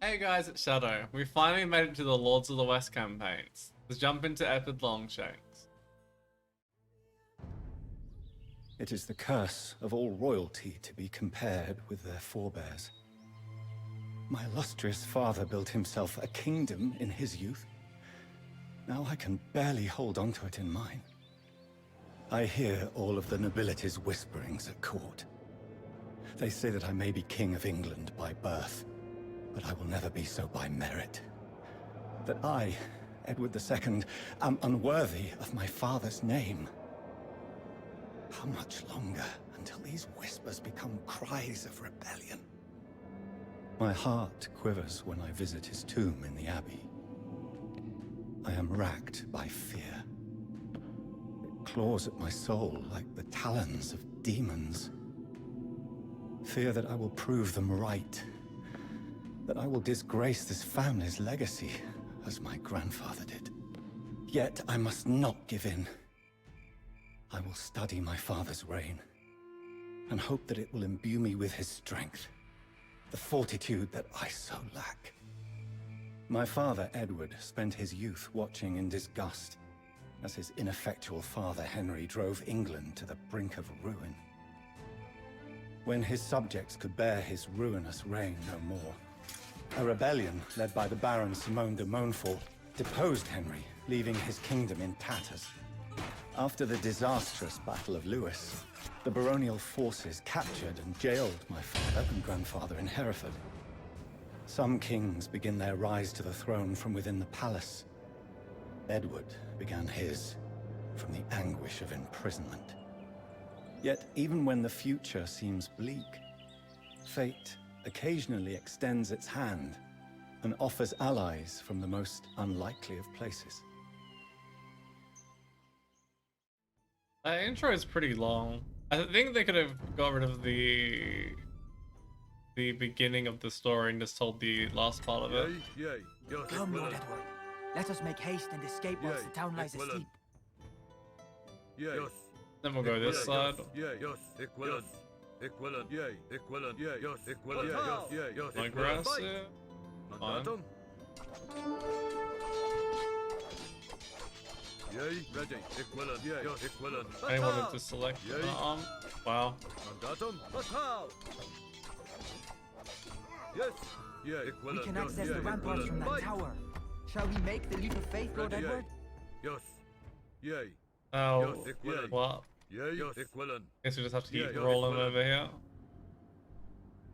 Hey guys, it's Shadow. We finally made it to the Lords of the West campaigns. Let's jump into Epic Longshanks. It is the curse of all royalty to be compared with their forebears. My illustrious father built himself a kingdom in his youth. Now I can barely hold on to it in mine. I hear all of the nobility's whisperings at court. They say that I may be King of England by birth, but I will never be so by merit. That I, Edward II, am unworthy of my father's name. How much longer until these whispers become cries of rebellion? My heart quivers when I visit his tomb in the Abbey. I am racked by fear. It claws at my soul like the talons of demons. Fear that I will prove them right. That I will disgrace this family's legacy, as my grandfather did. Yet I must not give in. I will study my father's reign, and hope that it will imbue me with his strength, the fortitude that I so lack. My father, Edward, spent his youth watching in disgust, as his ineffectual father, Henry, drove England to the brink of ruin. When his subjects could bear his ruinous reign no more, a rebellion led by the Baron Simon de Montfort deposed Henry, leaving his kingdom in tatters. After the disastrous Battle of Lewes, the baronial forces captured and jailed my father and grandfather in Hereford. Some kings begin their rise to the throne from within the palace. Edward began his from the anguish of imprisonment. Yet even when the future seems bleak, fate occasionally extends its hand and offers allies from the most unlikely of places. The intro is pretty long. I think they could have got rid of the beginning of the story and just told the last part of it. Come, Lord Edward. Let us make haste and escape whilst the town lies asleep. Then we'll go this side. My grass, yeah. Fine. I wanted to select wow. We can access the ramparts from that tower. Shall we make the leap of faith, Lord Edward? Oh, what? Guess we just have to keep rolling over here.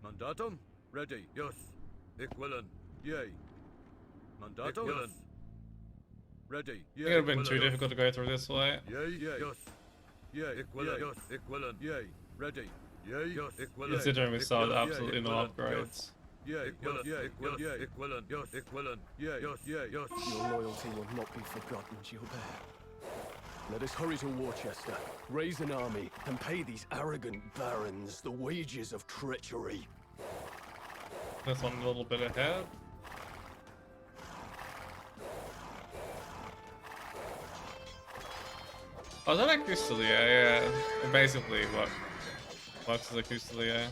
Mandatum ready. Yes. Equivalent. Yay. Mandatum. Yes. Ready. It would have been too difficult to go through this way. Yay. Yes. Yay. Equivalent. Yes. Equivalent. Yay. Ready. Yay. Yes. Equivalent. Considering we started absolutely no upgrades. Yeah. Equivalent. Yeah. Equivalent. Yeah. Equivalent. Yes. Equivalent. Yeah. Yes. Yeah. Yes. Your loyalty will not be forgotten, Gilbert. Let us hurry to Worcester, raise an army, and pay these arrogant barons the wages of treachery. This one a little bit ahead. Oh, is that a Crystallux? Yeah. It basically works as a Crystallux.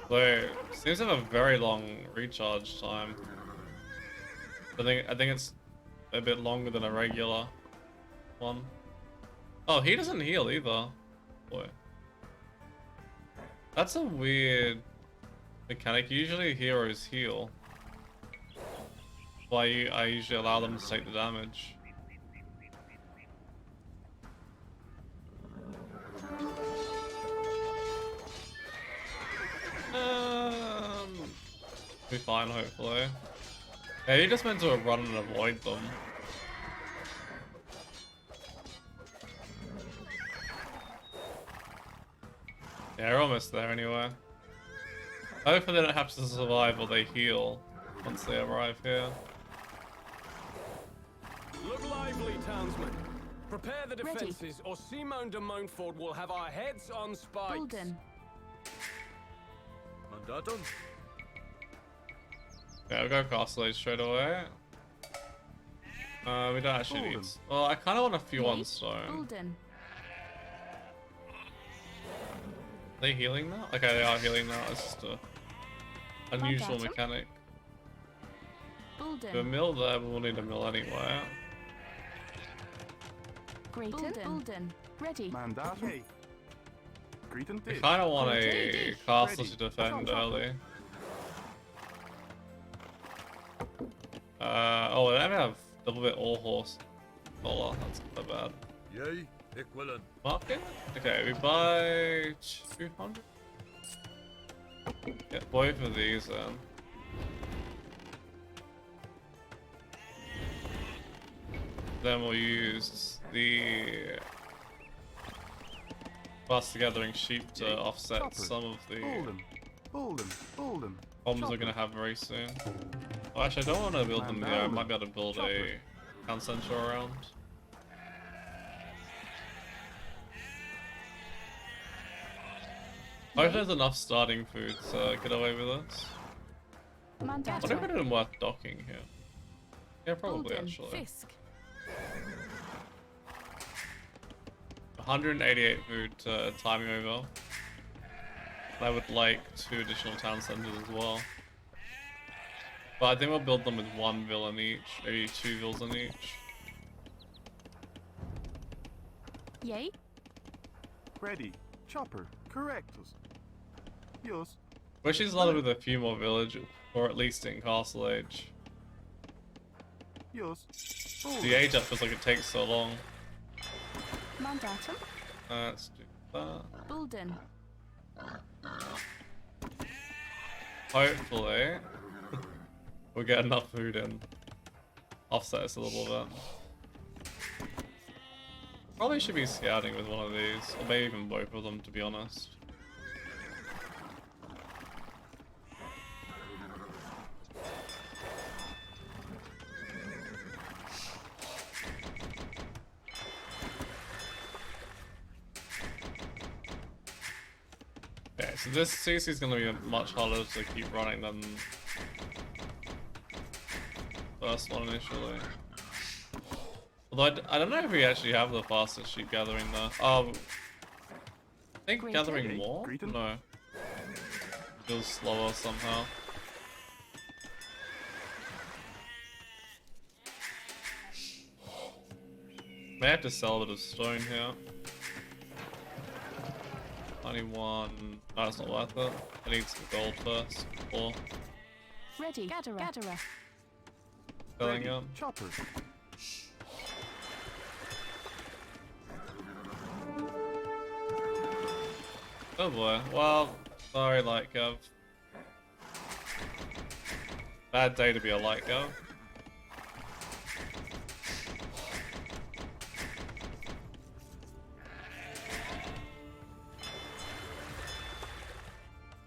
So, it seems to have a very long recharge time. I think it's a bit longer than a regular one. Oh, he doesn't heal either. Boy. That's a weird mechanic. Usually heroes heal. Why I usually allow them to take the damage. Be fine, hopefully. Yeah, you just meant to run and avoid them. Yeah, we're almost there anyway. Hopefully they don't have to survive or they heal once they arrive here. Look lively, townsmen. Prepare the defenses, or Simon de Montfort will have our heads on spikes. Golden. Mandatum. Yeah, we'll go Castle straight away. We don't actually need... Well, I kind of want a few on stone. Golden. they healing now? Okay, they are healing now. It's just a unusual mechanic. To mill there, but we'll need a mill anyway. Bulden. Ready. Mandatum. Greeting I kind of want a castle to defend early. Oh, they have a little bit all horse. Oh, that's not bad. Yay, equivalent. Market? Okay, we buy 200. Get both of these then. Then we'll use the faster gathering sheep to offset some of the bombs we're gonna have very soon. Oh, actually, I don't want to build them there. I might be able to build a town center around. I hope there's enough starting food to get away with this. I don't know if it would worth docking here. Yeah, probably actually. 188 food to time me over. I would like 2 additional town centers as well. But I think we'll build them with 1 villain each, maybe 2 villas in each. Yay. Ready. Chopper. Correctus. Yes. Wish he's allowed with a few more villages, or at least in Castle Age. Yes. The age up feels like it takes so long. Mandatum. Let's do that. Bulden. Hopefully, we'll get enough food in. Offset us a little bit. Probably should be scouting with one of these, or maybe even both of them, to be honest. Okay, so this CC is going to be much harder to keep running than the first one initially. Although I don't know if we actually have the fastest sheep gathering there. I think gathering more? No. Feels slower somehow. May have to sell a bit of stone here. 91. No, it's not worth it. I need some gold first before Ready. Gatherer. selling up. Chopper. Oh boy. Well, sorry, light gov. Bad day to be a light gov.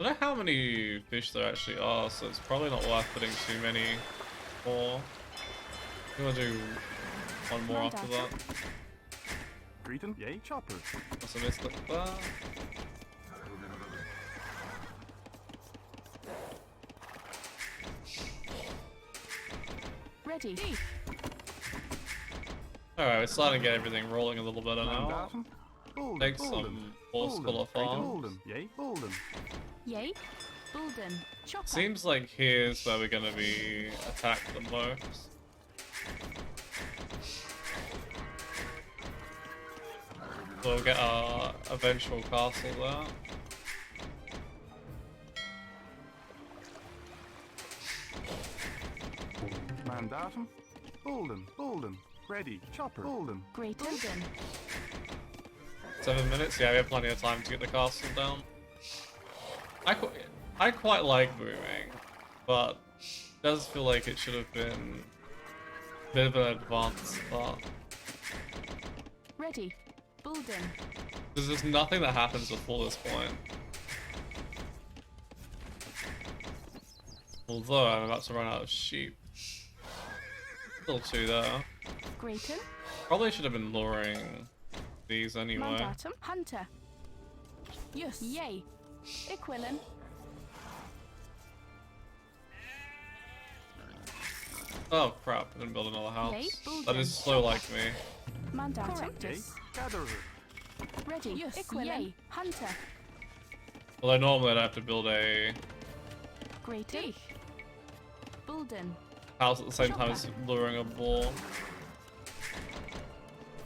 I don't know how many fish there actually are, so it's probably not worth putting too many more. I'm gonna do one more after that. Greeting. Yay. Chopper. Must have missed that. Ready. Alright, we're starting to get everything rolling a little better now. Mandatum. Bulden. Take some horse color farms. Bulden. Yay. Bulden. Yay. Bulden. Chopper. Seems like here's where we're gonna be attacked the most. So we'll get our eventual castle there. Mandatum. Bulden. Ready. Chopper. Bulden. Great. Bulden. 7 minutes? Yeah, we have plenty of time to get the castle down. I quite like booming, but it does feel like it should have been a bit of an advanced start. Ready. Bulden. Because there's nothing that happens before this point. Although I'm about to run out of sheep. Still 2 there. Grayton. Probably should have been luring these anyway. Mandatum. Hunter. Yes. Yay. Equilin. Oh crap, I didn't build another house. Yay, That is so like me. Mandatum. Yay. Gatherer. Ready. Yes. Equilin. Yay. Hunter. Although normally I'd have to build a Greater. Bulden. house at the same time as luring a boar.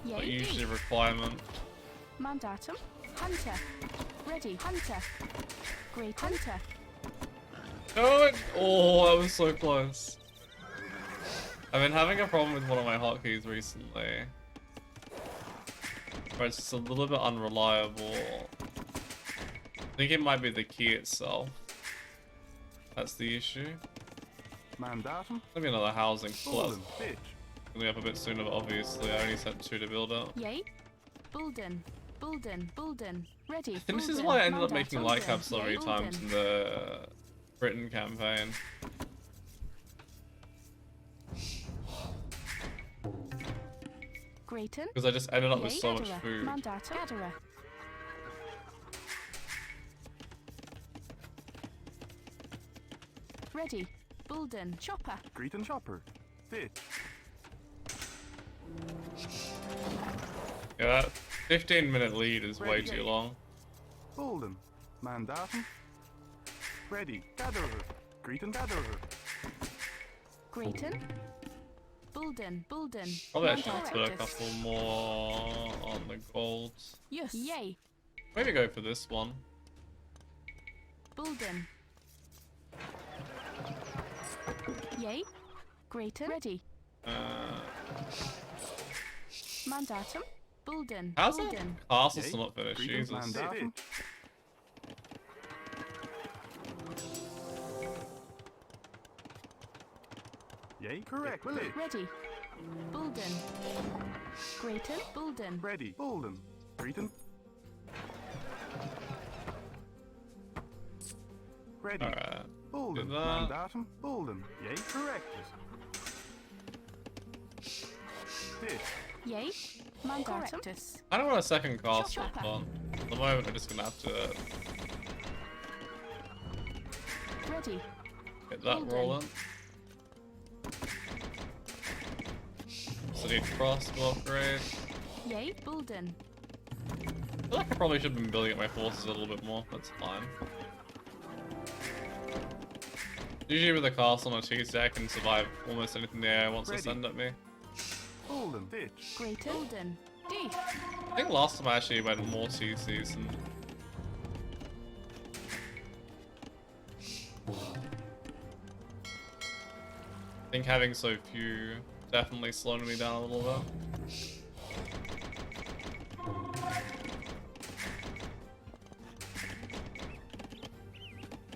Not Yay. usually a requirement. Mandatum. Hunter. Ready. Hunter. Great Hunter. Oh, that was so close. I've been having a problem with one of my hotkeys recently. Where it's just a little bit unreliable. I think it might be the key itself. That's the issue. Mandatum. Maybe another housing plus. Bulden. Bitch. Coming up a bit sooner, but obviously I only sent 2 to build it. Yay. Bulden. Bulden. Bulden. Ready. And this is Bulden. why I ended up Mandat making Bulden. light caps so Yay, many times Bulden. in the Britain campaign. Grayton. Because I just ended up with Yay, so much Gatherer. food. Mandatum. Gatherer. Ready. Bulden. Chopper. Greeting chopper. Bitch. Yeah, that 15-minute lead is way too long. Bulden. Mandatum. Ready. Gatherer. Greeting gatherer. Grayton. Bulden. Bulden. Probably actually Mandat put a Rectus. couple more on the golds. Yes. Yay. Maybe go for this one. Bulden. Yay. Grayton. Ready. Mandatum. Bulden. How's that Bulden. castle Yay. still not finished? Greeting Jesus. mandatum. Yay. Correct. Bitch. Ready. Bulden. Grayton. Bulden. Ready. Bulden. Greeting. Ready. Alright. Bulden. Do that. Mandatum. Bulden. Yay. Correct. Bitch. Yay. Mandatum. I don't want a second castle, Chopper. but at the moment I'm just gonna have to Ready. get that Golden. rolling. So need crossbow upgrade. Yay. Bulden. I feel like I probably should have been building up my forces a little bit more. That's fine. Usually with a castle on a TC, I can survive almost anything the AI wants to Ready. send at me. Bulden. Bitch. Grayton. Bulden. D. I think last time I actually went more TCs and I think having so few definitely slowed me down a little bit.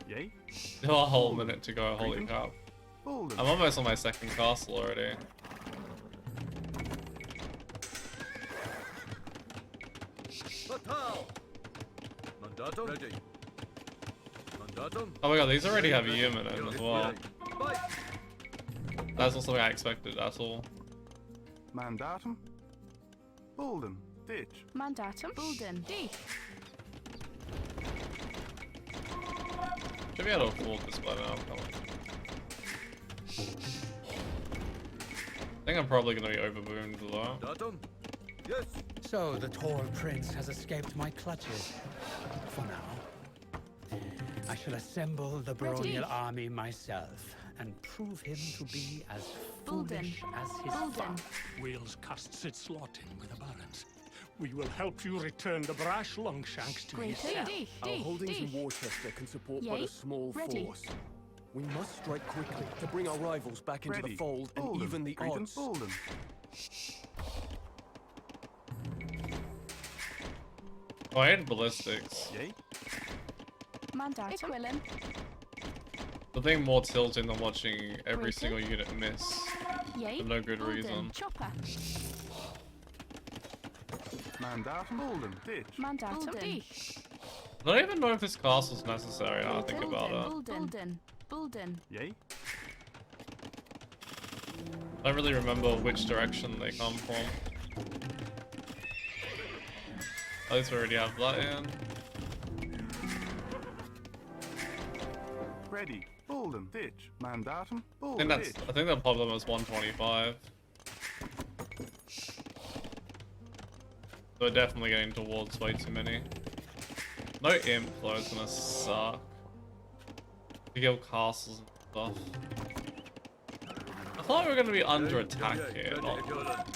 Yay. Still a whole minute to go, holy Greeting. crap. Bulden. I'm almost on my second castle already. Fatal. Mandatum. Ready. Mandatum. Oh my god, these already have yeomen in as well. Fight. That's not something I expected at all. Mandatum. Bulden. Ditch. Mandatum. Bulden. D. Should be able to afford this by now. Come on. I think I'm probably gonna be overboomed though. Mandatum. Yes. So the tall prince has escaped my clutches. For now. I shall assemble the Ready. baronial army myself and prove him to be as Bulden. foolish as his Bulden. father. Wales casts its lot in with the barons. We will help you return the brash Longshanks to his Grayton. cell. D. Our D. holdings in D. Worcester can support but Yay. a small Ready. force. We must strike quickly to bring our rivals back into Ready. the fold and Bulden. even the Greeting. odds. Bulden. Oh, I had ballistics. Yay. Mandatum. Equilin. The thing more tilting than watching every Grayton. single unit miss Yay. for no good Bulden. reason. Chopper. Mandatum. Bulden. Ditch. Mandatum. D. I don't even know if this castle's necessary now I think Bulden. about it. Bulden. Bulden. Bulden. Yay. I don't really remember which direction they come from. At least we already have that in. Ready. Bulden. Ditch. Mandatum. I Bulden. think that's. Ditch. I think that problem is 125. So we're definitely getting towards way too many. No imp though, it's gonna suck. To kill castles and stuff. I thought we were gonna be under attack here, not...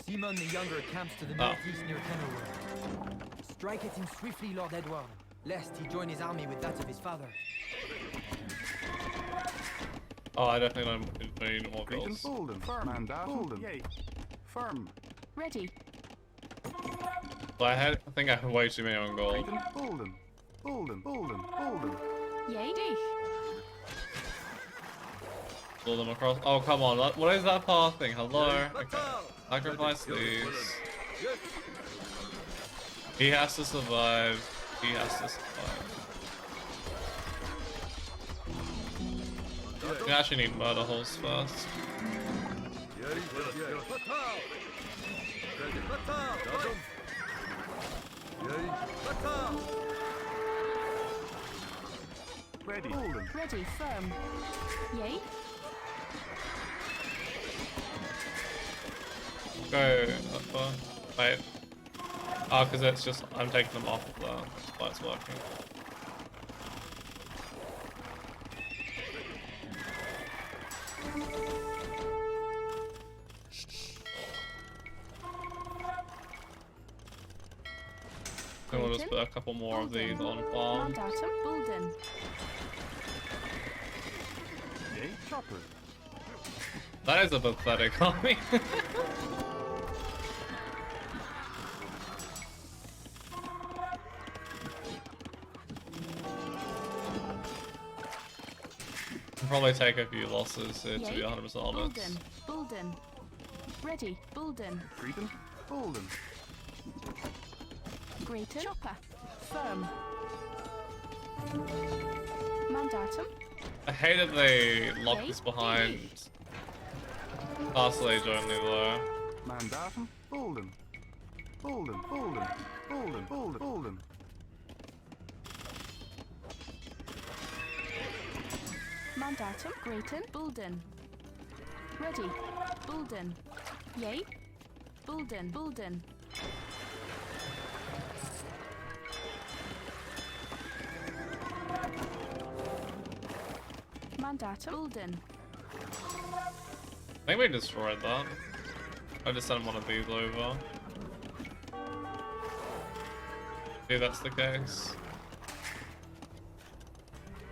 Simon the Younger camps to the northeast near Kenilworth. Strike at him swiftly, Lord Edward, lest he join his army with that of his father. Oh, I definitely need more Cretan bills. Bolden. Firm. Mandatum. Yay. Firm. Ready. But I think I have way too many on gold. Cretan Bolden. Bolden. Bolden. Bolden. Yay. Dich. Pull them across. Oh, come on. What is that path thing? Hello? Okay. Sacrifice these. He has to survive. He has to survive. We actually need murder holes first. Ready. Bolden. Ready. Firm. Yay. Go up far. Wait. Oh, because it's just, I'm taking them off of the, that's why it's working. Then we'll just put a couple more of these on farm. Mandatum. Bulden. Yay. Chopper. That is a pathetic army. Probably take a few losses here to be 100% honest. Bulden. Bulden. Ready. Bulden. Cretan Bolden. Greater. Chopper. Firm. Mandatum. I hate that they lock this behind Castle Age only though. Mandatum. Bolden. Bolden. Bolden. Bolden. Bolden. Bolden. Mandatum. Greater. Bulden. Ready. Bulden. Yay. Bulden. Bulden. Mandatum. Bulden. I think we destroyed that. I just sent one of these over. See, that's the case.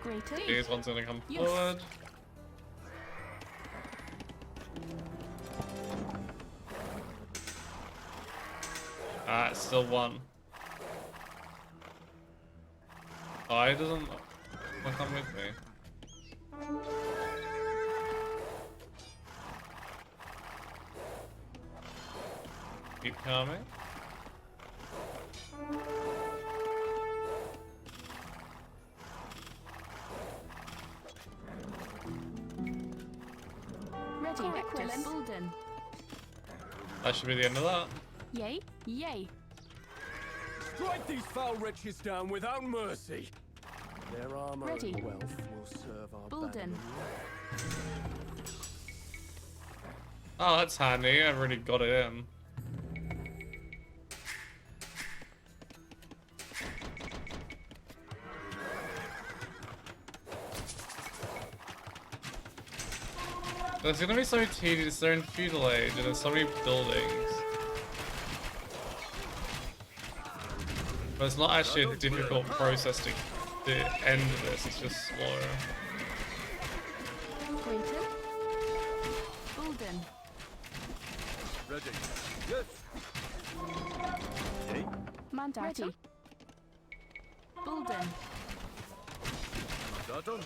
Greater. These one's gonna come Yes. forward. Ah, it's still one. Oh, he doesn't wanna come with me. Keep coming. Ready. Equilin. Bulden. That should be the end of that. Yay. Yay. Strike these foul wretches down without mercy. Their armor Ready. and wealth will serve our Bulden. bannermen Oh, that's handy. I've already got it in. It's gonna be so tedious. They're in feudal age and there's so many buildings. But it's not actually a difficult process to end this, it's just slow. Greater. Bulden. Ready. Yes. Yay. Mandatum. Ready. Bulden. Mandatum.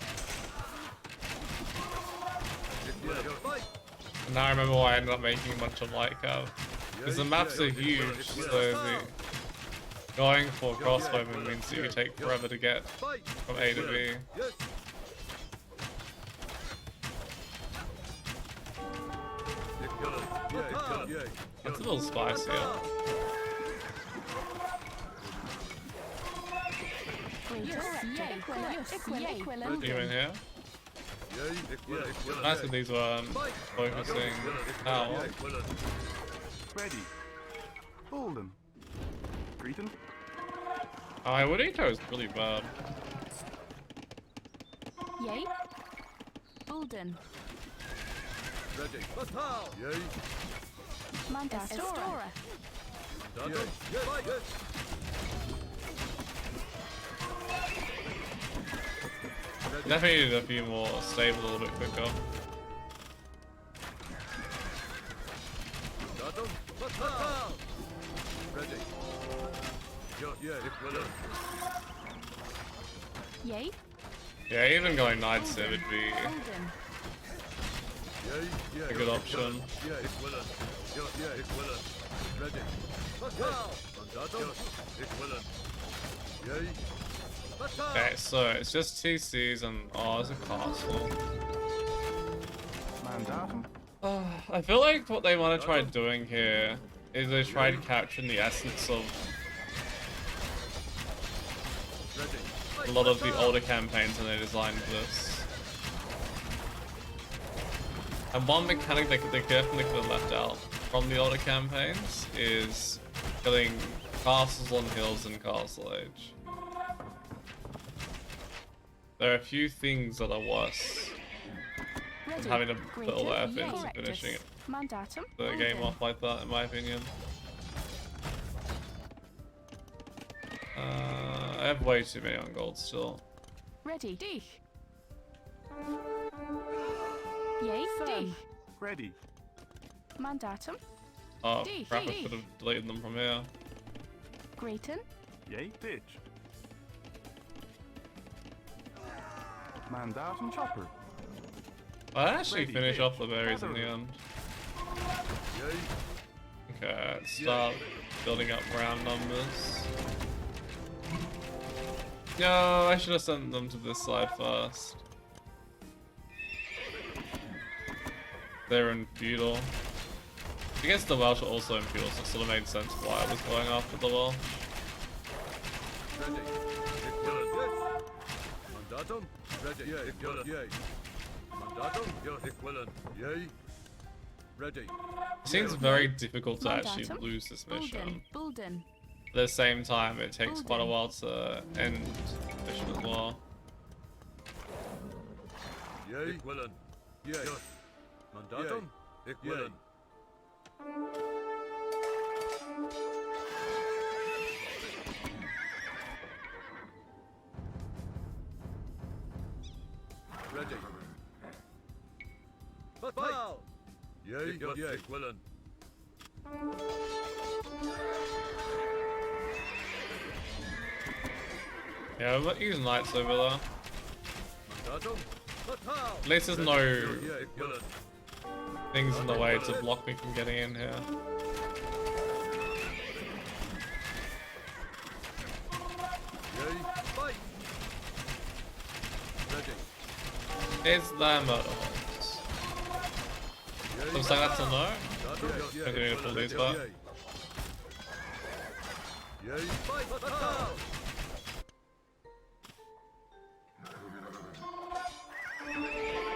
Now I remember why I ended up making a bunch of light cav. Because the maps are huge, so the going for crossbowmen means that you take forever to get from A to B. Yes. That's a little spicier. Greater. Yay. Yay. Are you in here? Nice that these weren't focusing now. Ready. Bolden. Greeting. Oh, Wood Eco is really bad. Yay. Bulden. Ready. Batal. Yay. Mandastora. Dado. Yes. Definitely need a few more stable a little bit quicker. Dado. Batal. Ready. Yeah, equivalent. Yay. Yeah, even going Knight Civ would be Bulden. Yeah. a good option. Yeah, equivalent. Yeah, equivalent. Ready. Batal. Dado. Equivalent. Yay. Batal. Okay, so it's just TCs and oh, there's a castle. Mandatum. I feel like what they want to try doing here is they try to capture the essence of a lot of the older campaigns when they designed this. And one mechanic they definitely could have left out from the older campaigns is killing castles on hills in Castle Age. There are a few things that are worse than Ready. having to put all the effort Yay. into finishing it, Mandatum. the game Bulden. off like that, in my opinion. I have way too many on gold still. Ready. Dich. Yay. Dich. Ready. Mandatum. Oh D, crap, I D. could have deleted them from here. Grayton. Yay, bitch. Mandatum chopper. I actually Ready, finish bitch. off the berries in the end. Okay, let's start building up round numbers. No, I should have sent them to this side first. They're in feudal. I guess the Welsh are also in feudal, so it sort of made sense why I was going after the Welsh. Ready. Equivalent. Mandatum. Ready. Yeah, equivalent. Yay. Mandatum. Yeah, equivalent. Yay. Ready. It seems very difficult to actually Mandatum. lose this Bulden. mission. Bulden. At the same time, it takes quite a Bulden. while to end the mission as well. Yay. Equivalent. Yay. Mandatum. Equivalent. Ready. Batal. Yay. Yeah, equivalent. Yeah, but use knights over there. Mandatum. Batal. At least there's no Yeah, equivalent. things in the way to block me from getting in here. Yay. Fight. Ready. It's the murder holes. Looks like that's a no. I'm gonna need to pull these back. Yay. Fight. Batal.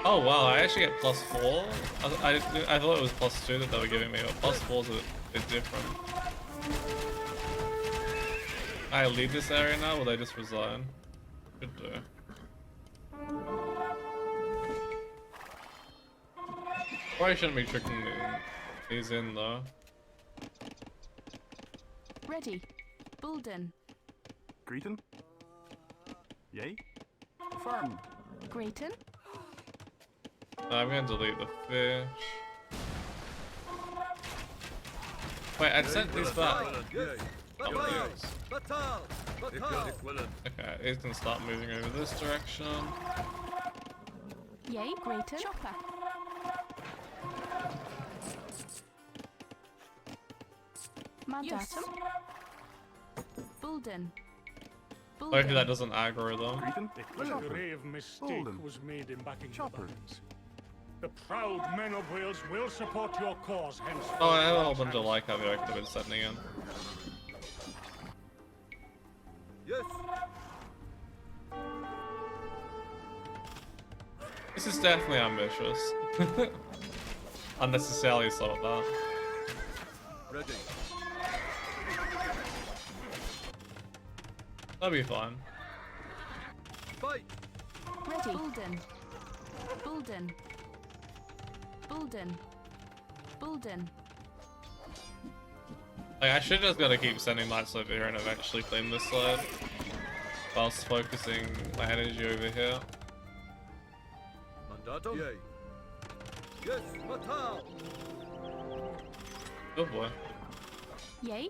Oh wow, I actually get +4. I thought it was +2 that they were giving me, but +4 is a bit different. I leave this area now, or they just resign? Could do. Probably shouldn't be tricking these in though. Ready. Bulden. Greeting. Yay. Farm. Grayton. I'm gonna delete the fish. Wait, I'd sent these back. Yay. Oh, Batal. these. Batal. Batal. Equivalent. Okay, he's gonna start moving over this direction. Yay. Grayton. Chopper. Mandatum. Bulden. Hopefully that doesn't aggro them. Greeting. A Chopper. grave mistake Bulden. was made in backing Chopper. the barons. The proud men of Wales will support your cause henceforth. Oh, I have a whole bunch of like heavy I could have been sending in. Yes. This is definitely ambitious. Unnecessarily so at that. Ready. That'll be fine. Fight! Ready. Bulden. Bulden. Bulden. Bulden. Like, I should just gotta keep sending knights over here and eventually clean this side, whilst focusing my energy over here. Mandatum? Yay. Yes, Matal! Good boy. Yay.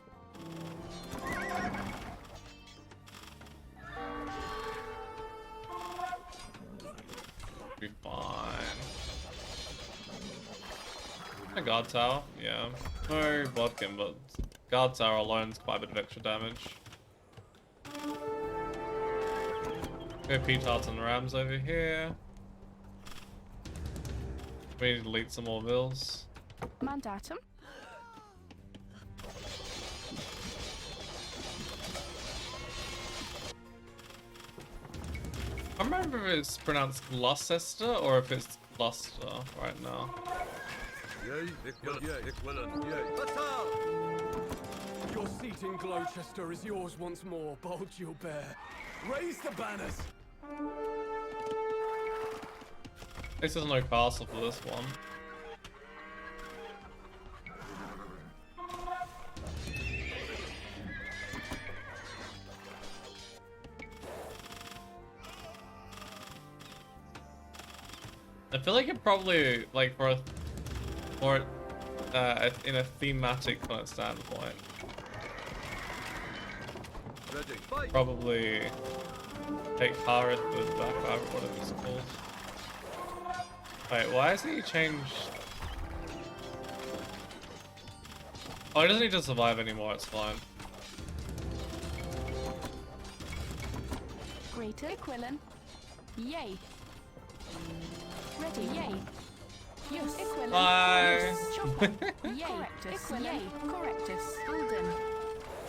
Be fine. A guard tower, yeah. No bodkin, but guard tower alone is quite a bit of extra damage. Go P-Tarts and Rams over here. We need to delete some more vills. Mandatum. I don't remember if it's pronounced Gloucester or if it's Gloucester right now. Yay, Equilin, yay. Matal! Your seat in Gloucester is yours once more, bold Gilbert. Raise the banners! At least there's no castle for this one. I feel like it probably, like, in a thematic kind of standpoint, Ready, fight! probably take Harith with back, whatever it's called. Wait, why has he changed? Oh, he doesn't need to survive anymore, it's fine. Greater. Equilin. Yay. Ready. Yay. Yes. Equilin. Bye. Chopper. Yay. Correctus. Yay. Correctus. Bulden.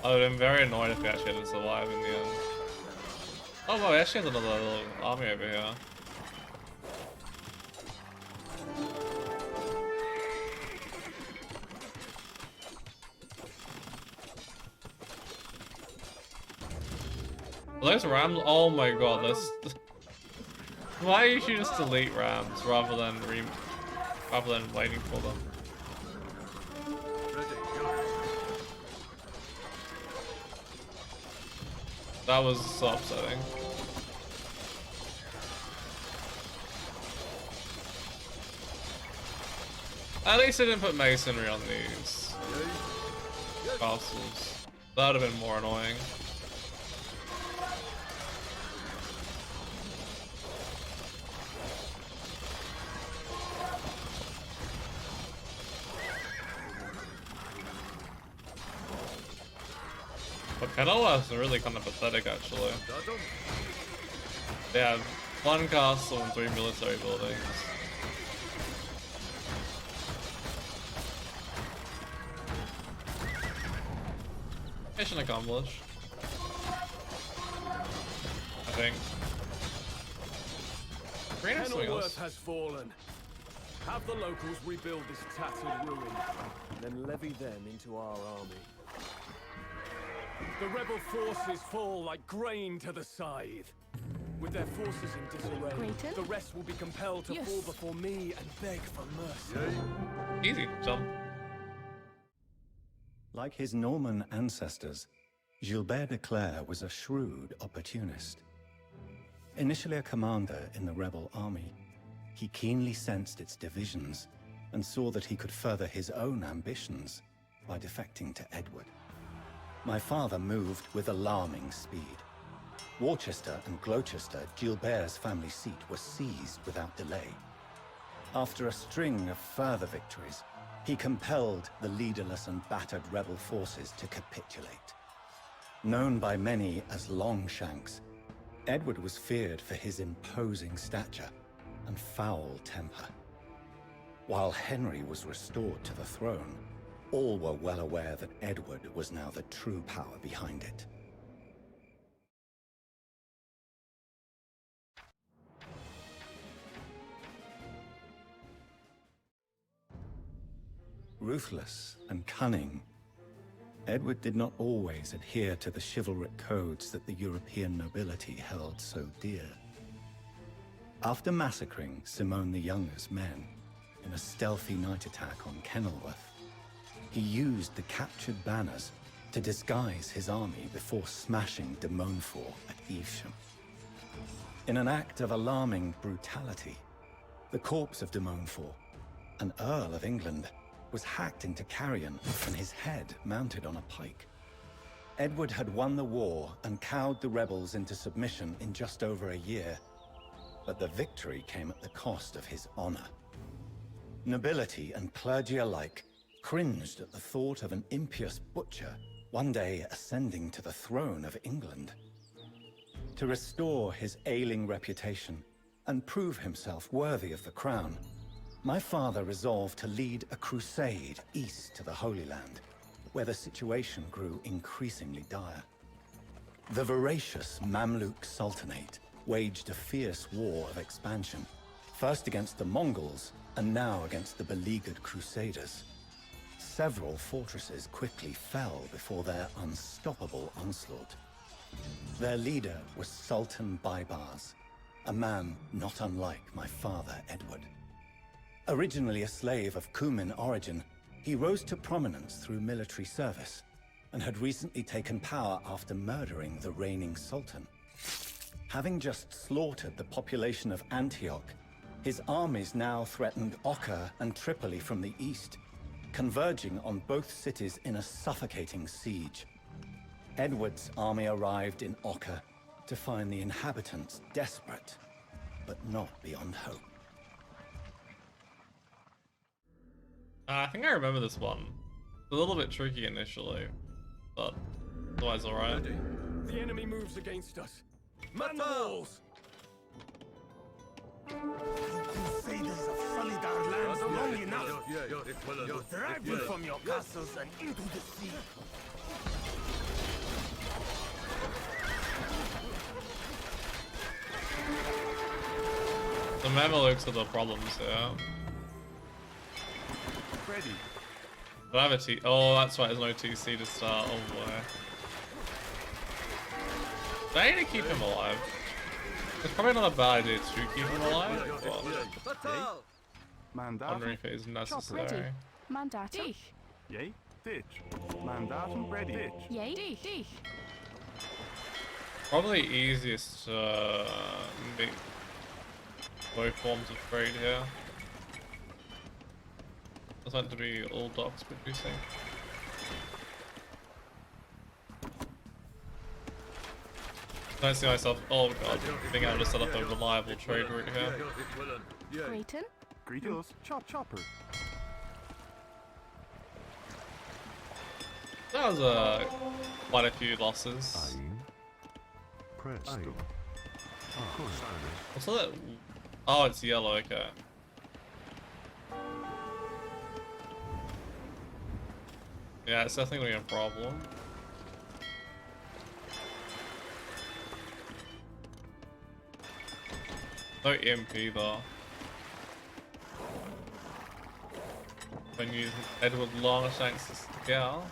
I would have been very annoyed if he actually didn't survive in the end. Oh wow, he actually has another little army over here. Those rams, oh my god, this. Why you should just delete rams rather than waiting for them? Ready, go. That was so upsetting. At least I didn't put masonry on these castles. That would have been more annoying. But Kenilworth's really kind of pathetic, actually. Mandatum? They have 1 castle and 3 military buildings. Mission accomplished. I think. Green or something Kenilworth else? has fallen. Have the locals rebuild this tattered ruin, then levy them into our army. The rebel forces fall like grain to the scythe. With their forces in disarray, Greater? the rest will be compelled to Yes. fall before me and beg for mercy. Yay. Easy, jump. Like his Norman ancestors, Gilbert de Clare was a shrewd opportunist. Initially a commander in the rebel army, he keenly sensed its divisions and saw that he could further his own ambitions by defecting to Edward. My father moved with alarming speed. Worcester and Gloucester, Gilbert's family seat, were seized without delay. After a string of further victories, he compelled the leaderless and battered rebel forces to capitulate. Known by many as Longshanks, Edward was feared for his imposing stature and foul temper. While Henry was restored to the throne, all were well aware that Edward was now the true power behind it. Ruthless and cunning, Edward did not always adhere to the chivalric codes that the European nobility held so dear. After massacring Simone the Younger's men in a stealthy night attack on Kenilworth, he used the captured banners to disguise his army before smashing de Montfort at Evesham. In an act of alarming brutality, the corpse of de Montfort, an Earl of England, was hacked into carrion and his head mounted on a pike. Edward had won the war and cowed the rebels into submission in just over a year, but the victory came at the cost of his honor. Nobility and clergy alike cringed at the thought of an impious butcher one day ascending to the throne of England. To restore his ailing reputation and prove himself worthy of the crown, my father resolved to lead a crusade east to the Holy Land, where the situation grew increasingly dire. The voracious Mamluk Sultanate waged a fierce war of expansion, first against the Mongols and now against the beleaguered Crusaders. Several fortresses quickly fell before their unstoppable onslaught. Their leader was Sultan Baybars, a man not unlike my father Edward. Originally a slave of Cuman origin, he rose to prominence through military service and had recently taken power after murdering the reigning sultan. Having just slaughtered the population of Antioch, his armies now threatened Oka and Tripoli from the east, converging on both cities in a suffocating siege. Edward's army arrived in Oka to find the inhabitants desperate, but not beyond hope. I think I remember this one. It's a little bit tricky initially, but otherwise alright. The enemy moves against us. Man the walls! Crusaders of Solidar lands long enough. You drive me from your castles and into the sea. The Mamelukes are the problems here. Ready. But I have a T. Oh, that's right. There's no TC to start. Oh boy. They need to keep him alive. It's probably not a bad idea to keep him alive. But I'm wondering if it is necessary. Mandata. Yay, ditch. Mandatum ready. Ditch. Yay, dich. Probably easiest to make both forms of trade here. It's meant to be all docks producing. I see myself, oh god, being able to set up a reliable trade route here. Grayton. Greetings, chopper. That was quite a few losses. What's that? Oh, it's yellow, okay. Yeah, it's definitely a problem. No EMP though. When you Edward Longshanks to scale.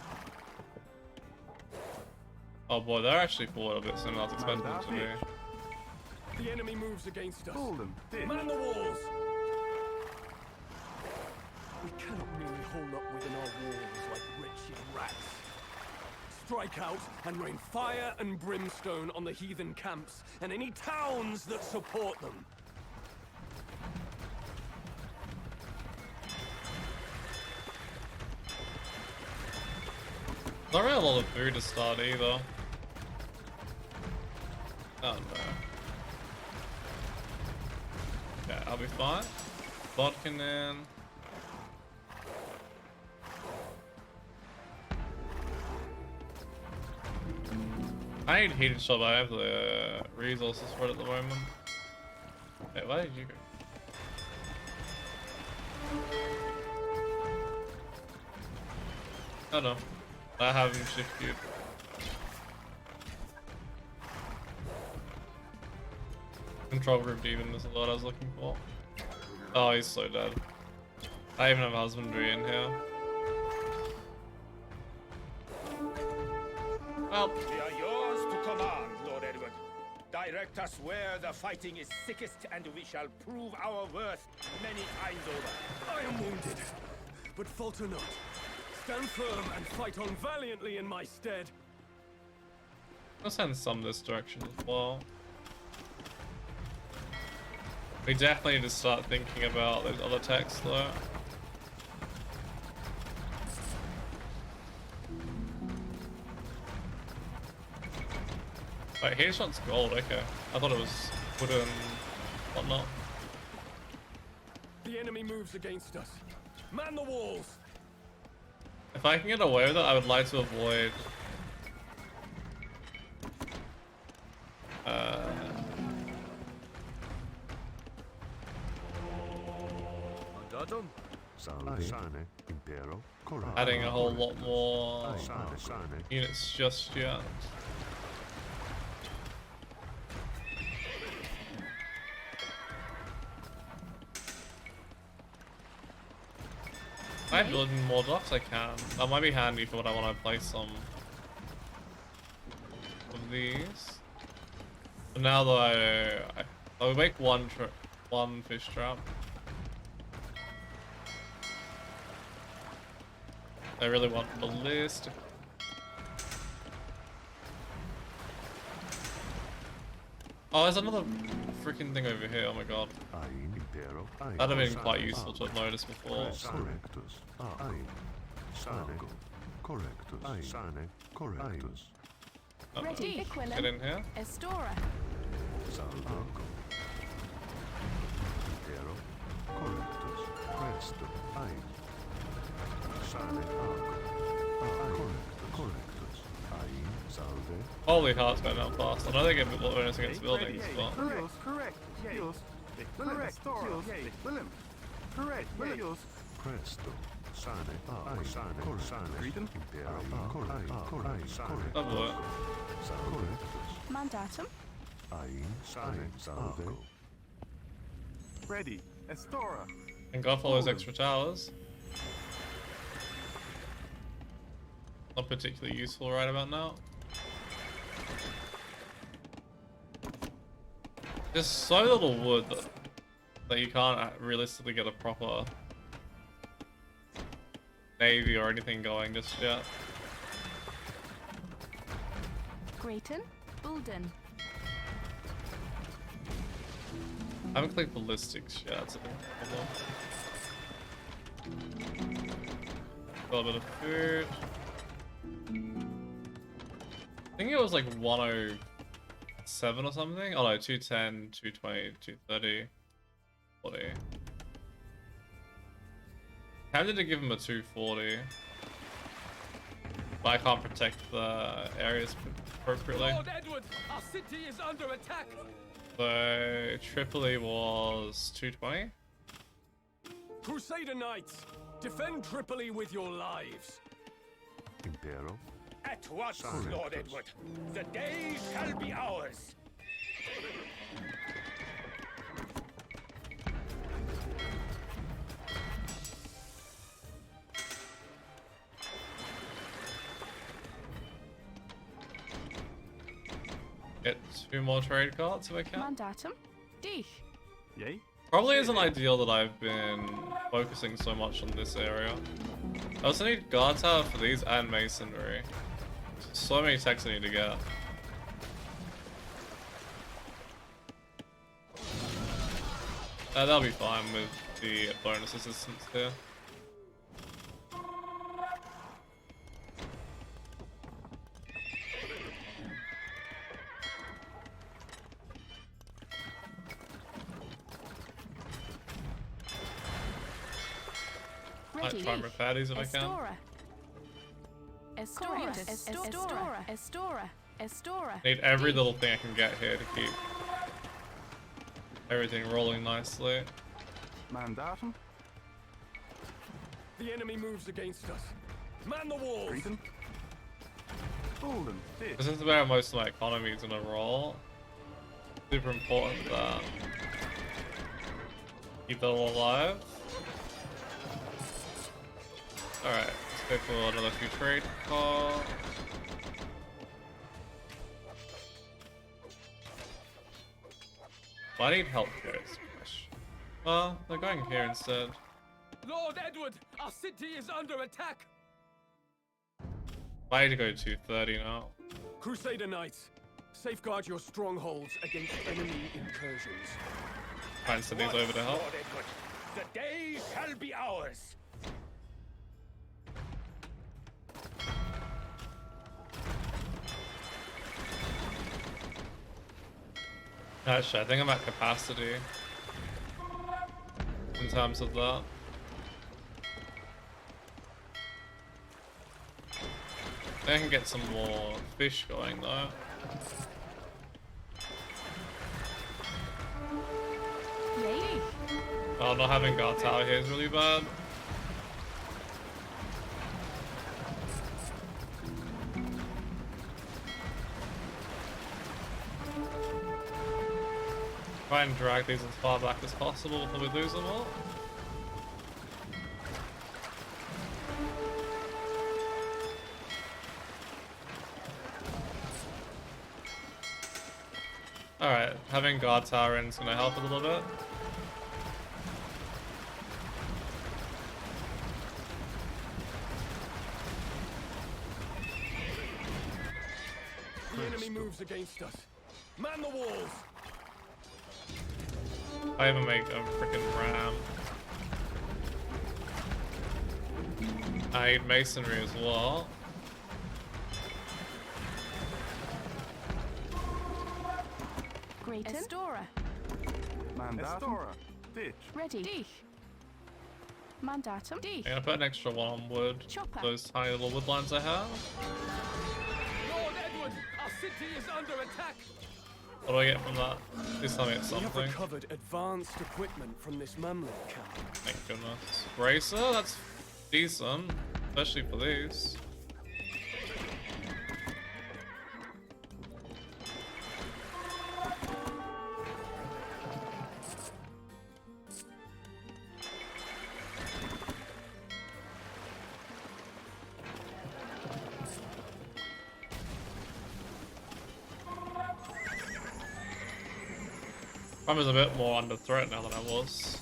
Oh boy, they're actually forward a bit sooner than I was expecting them to be. The enemy moves against us. Hold them. Man the walls! We cannot merely hold up within our walls like wretched rats. Strike out and rain fire and brimstone on the heathen camps and any towns that support them. Not really a lot of food to start either. Oh no. Yeah, I'll be fine. Vodka in. I need heated shop, I have the resources for it at the moment. Wait, why did you go? Oh no. I have him shift queued. Control group demon is what I was looking for. Oh, he's so dead. I even have husbandry in here. Direct us where the fighting is sickest, and we shall prove our worth many times over. I am wounded, but falter not. Stand firm and fight on valiantly in my stead. I'll send some this direction as well. We definitely need to start thinking about those other techs though. Wait, here's shot's gold, okay. I thought it was wooden whatnot. The enemy moves against us. Man the walls! If I can get away with it, I would like to avoid adding a whole lot more units just yet. If I build more docks, I can. That might be handy for when I want to place some of these. But now though, I would make one fish trap. I really want ballistic. Oh, there's another freaking thing over here. Oh my god. That'd have been quite useful to have noticed before. Ready, Get in here. Estora. Holy hearts going down fast. I know they get bonus against buildings, but Correct. Yes. Correct. Willem. Correct. Yes. Presto. double it. Mandatum. Ready. Estora. And got all those extra towers. Not particularly useful right about now. There's so little wood that you can't realistically get a proper navy or anything going just yet. Grayton. Bulden. I haven't clicked ballistics yet, that's a big problem. Got a bit of food. I think it was like 107 or something. Oh no, 210, 220, 230, 40. Tempted to give him a 240, but I can't protect the areas appropriately. Lord Edward, our city is under attack. So Tripoli was 220. Crusader Knights, defend Tripoli with your lives. At once, Lord Edward. The day shall be ours. Get 2 more trade cards if I can. Mandatum. Dich. Yay. Probably isn't ideal that I've been focusing so much on this area. I also need guard tower for these and masonry. So many techs I need to get. That'll be fine with the bonus assistance here. Might try and repair these if I can. Estora. Need every little thing I can get here to keep everything rolling nicely. Mandatum. The enemy moves against us. Man the walls. Grayton. Bulden. This is where most of my economy is gonna roll. Super important that keep that all alive. Alright, let's go for another few trade call. Well, I need help here. It's well, they're going here instead. Lord Edward, our city is under attack. I need to go 230 now. Crusader Knights, safeguard your strongholds against enemy incursions. Try and send these over to help. Lord Edward, the day shall be ours. Actually, I think I'm at capacity in terms of that. I can get some more fish going though. Yay. Oh, not having guards out here is really bad. Try and drag these as far back as possible before we lose them all. Alright, having guard tower in is going to help a little bit. The enemy moves against us. Man the walls. I even make a freaking ram. I need masonry as well. Great. Estora. Mandatum. Ditch. Ready. Dich. Mandatum. Dich. I'm gonna put an extra one on wood. Chopper. Those tiny little wood lines I have. Lord Edward, our city is under attack. What do I get from that? This time I get We have something. recovered advanced equipment from this Mamluk camp. Thank goodness. Bracer? That's decent. Especially for these. I was a bit more under threat now than I was.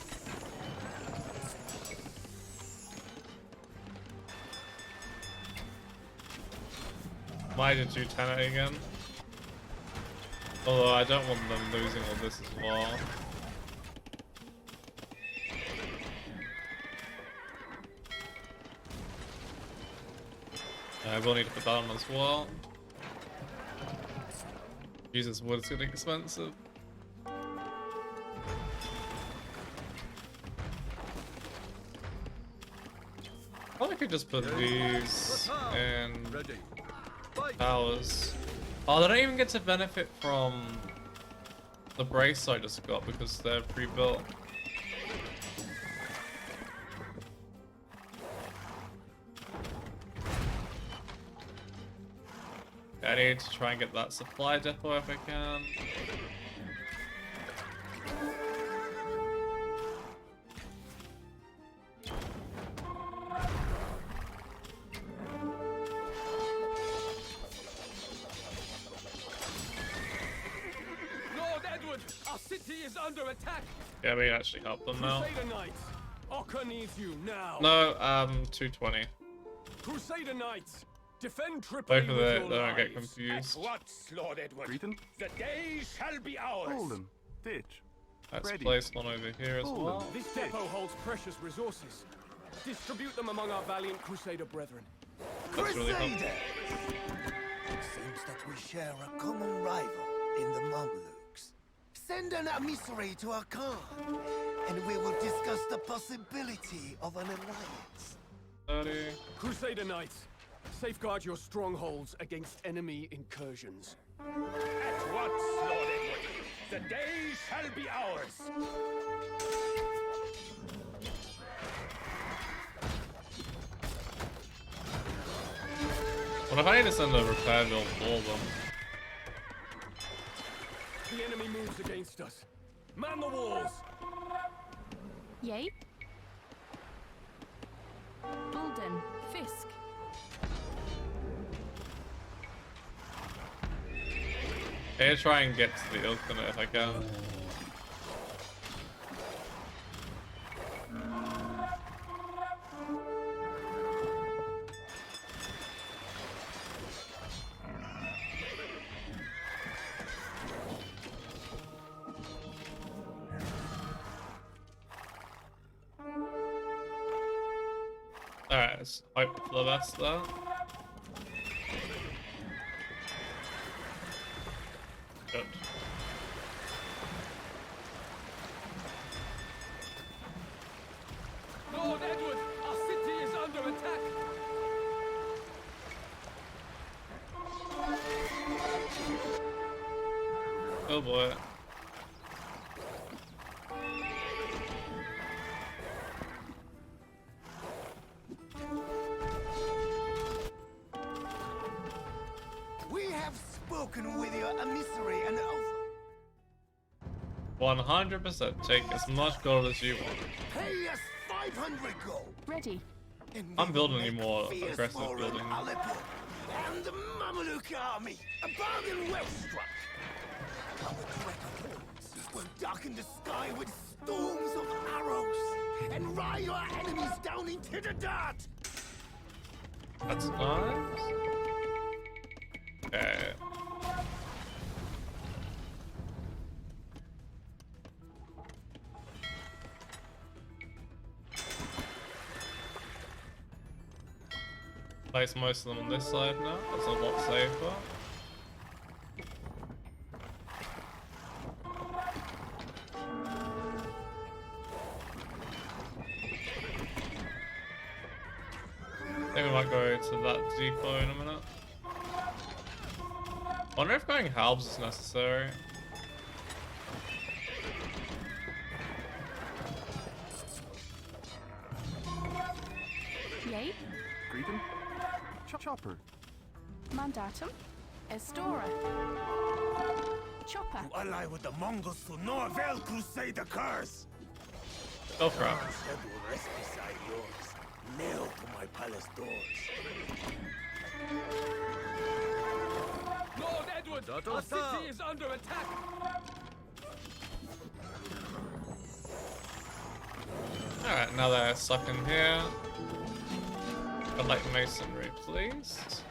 Might do 210 again. Although I don't want them losing all this as well. I will need to put that on as well. Jesus, wood's getting expensive. I could just put these in towers. Oh, they don't even get to benefit from the brace I just got because they're pre-built. I need to try and get that supply depot if I can. Under attack. Yeah, we actually help them now. Crusader Knights, Oka needs you now. No, 220. Crusader Knights, defend Tripoli. Both of it, they don't get confused. At once, Lord Edward. Greeting. The day shall be ours. Hold them. Ditch. Let's Ready. place one over here as well. This depot holds precious resources. Distribute them among our valiant Crusader brethren. That's really helpful. It seems that we share a common rival in the Mamluks. Send an emissary to our Khan, and we will discuss the possibility of an alliance. 30. Crusader Knights, safeguard your strongholds against enemy incursions. At once, Lord Edward. The day shall be ours. What if I need to send a repair build for them? The enemy moves against us. Man the walls. Yay. Bulden. Fisk. I'm gonna try and get to the Ilkana if I can. Alright, let's hope for the best there. Good. Lord Edward, our city is under attack. Oh boy. We have spoken with your emissary and offer. 100%. Take as much gold as you want. Pay us 500 gold. Ready. And I'm we building will any make more fierce aggressive war on buildings. Aleppo and the Mameluke army. A bargain well struck. Our dread hordes will darken the sky with storms of arrows and ride your enemies down into the dirt. That's nice. Okay. Place most of them on this side now. That's a lot safer. I think we might go to that depot in a minute. Wonder if going halves is necessary. Yay. Greeting. Chopper. Mandatum. Estora. Chopper. You ally with the Mongols to no avail, Crusader curse. Go for it. Instead will rest beside yours, nailed to my palace doors. Lord Edward, our city is under attack. Alright, now they're stuck in here. I'd like masonry, please.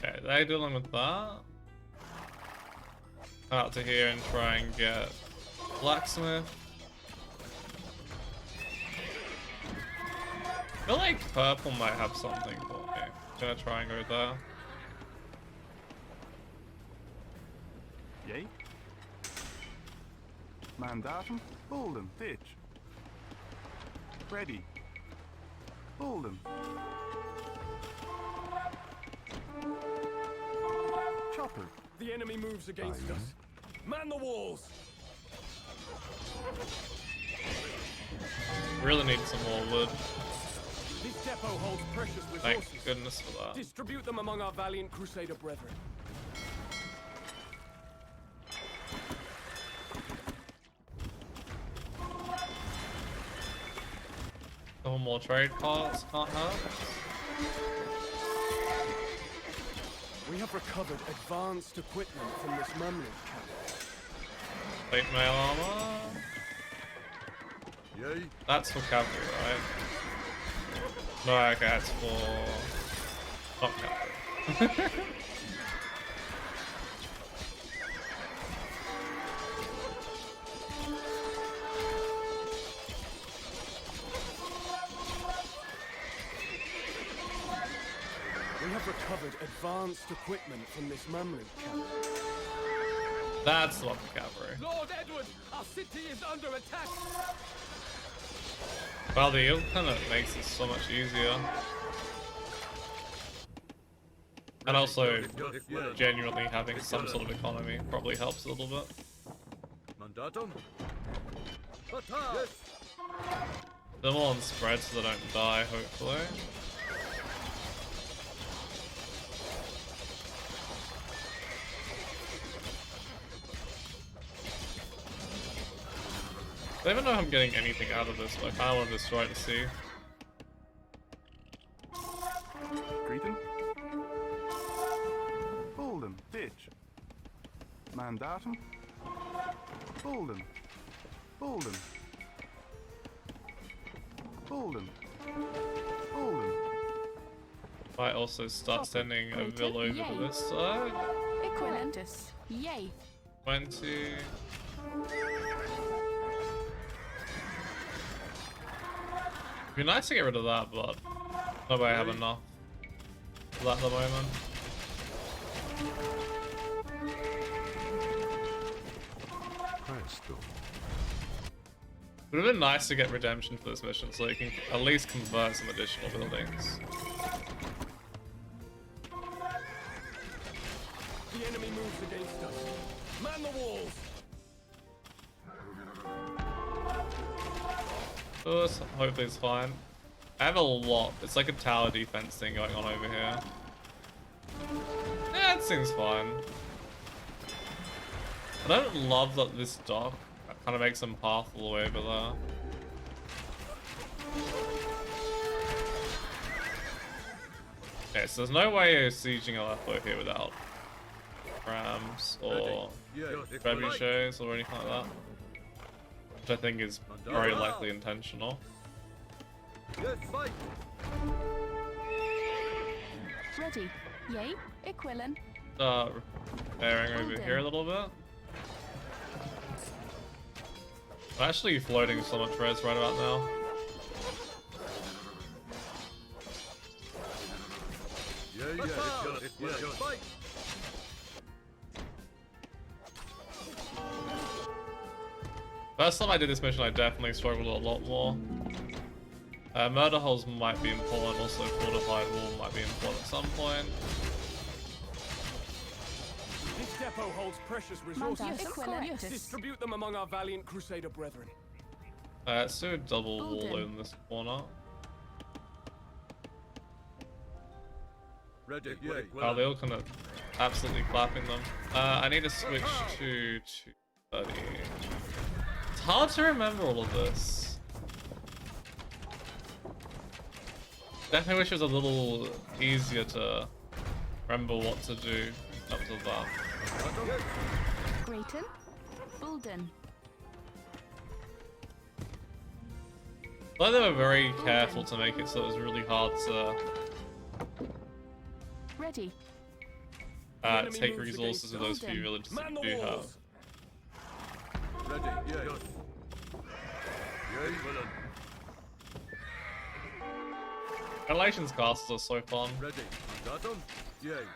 Okay, they're dealing with that. Out to here and try and get blacksmith. I feel like purple might have something for me. Gonna try and go there. Yay. Mandatum. Bolden. Ditch. Ready. Bolden. Chopper. The enemy moves against us. Man the walls. Really need some more wood. This depot holds precious Thank resources. goodness for that. Distribute them among our valiant Crusader brethren. Couple more trade carts, can't hurt. We have recovered advanced equipment from this Mamluk camp. Plate mail armor. Yay. That's for cavalry, right? No, okay, that's for not cavalry. We have recovered advanced equipment from this Mamluk camp. That's not for cavalry. Lord Edward, our city is under attack. Well, the yield kind of makes it so much easier. And also, genuinely having some sort of economy probably helps a little bit. Mandatum. Yes. They're more on spread so they don't die, hopefully. I don't even know if I'm getting anything out of this, but I kind of want to destroy it to see. Greeting. Bolden. Ditch. Mandatum. Bolden. Bolden. Bolden. Bolden. Might also start sending a Rated, Vil over yay. to this side. Equilentus. Yay. 20. It'd be nice to get rid of that, but no way I have enough for that at the moment. Crystal. It would have been nice to get redemption for this mission so you can at least convert some additional buildings. The enemy moves against us. Man the walls. Oh, hopefully it's fine. I have a lot. It's like a tower defense thing going on over here. Yeah, it seems fine. I don't love that this dock kind of makes them path all the way over there. Okay, so there's no way of sieging Aleppo here without rams or trebuchets or anything like that. Which I think is very likely intentional. Yes, fight. Ready. Yay. Equilin. Repairing over here a little bit. I'm actually floating so much res right about now. Fight. First time I did this mission, I definitely struggled a lot more. Murder holes might be important, also fortified wall might be important at some point. This depot holds precious resources. Mandatum. Equilentus. Distribute them among our valiant Crusader brethren. Let's do a double wall in this corner. Ready. Oh, they all kind of absolutely clapping them. I need to switch to 230. It's hard to remember all of this. Definitely wish it was a little easier to remember what to do in terms of that. Grayton. Bulden. I think they were very careful to make it so it was really hard to Ready. take resources of those few villages that you do have. Ready. Galatians castles are so fun. Ready. Mandatum. Yay.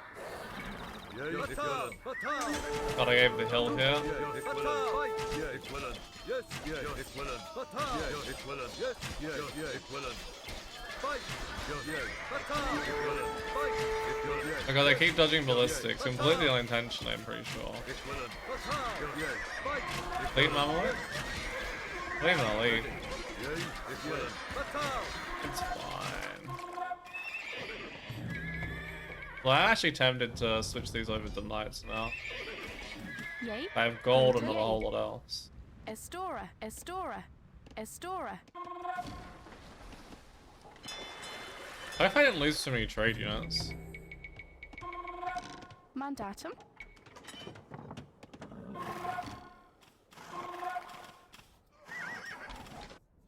God, I gave the hill here. Oh god, they keep dodging ballistics, completely unintentionally, I'm pretty sure. Lead Mamaluk? Leave the lead. It's fine. Well, I'm actually tempted to switch these over to knights now. Yay. I have gold and not a whole lot else. Estora. Estora. Estora. I hope I didn't lose so many trade units. Mandatum.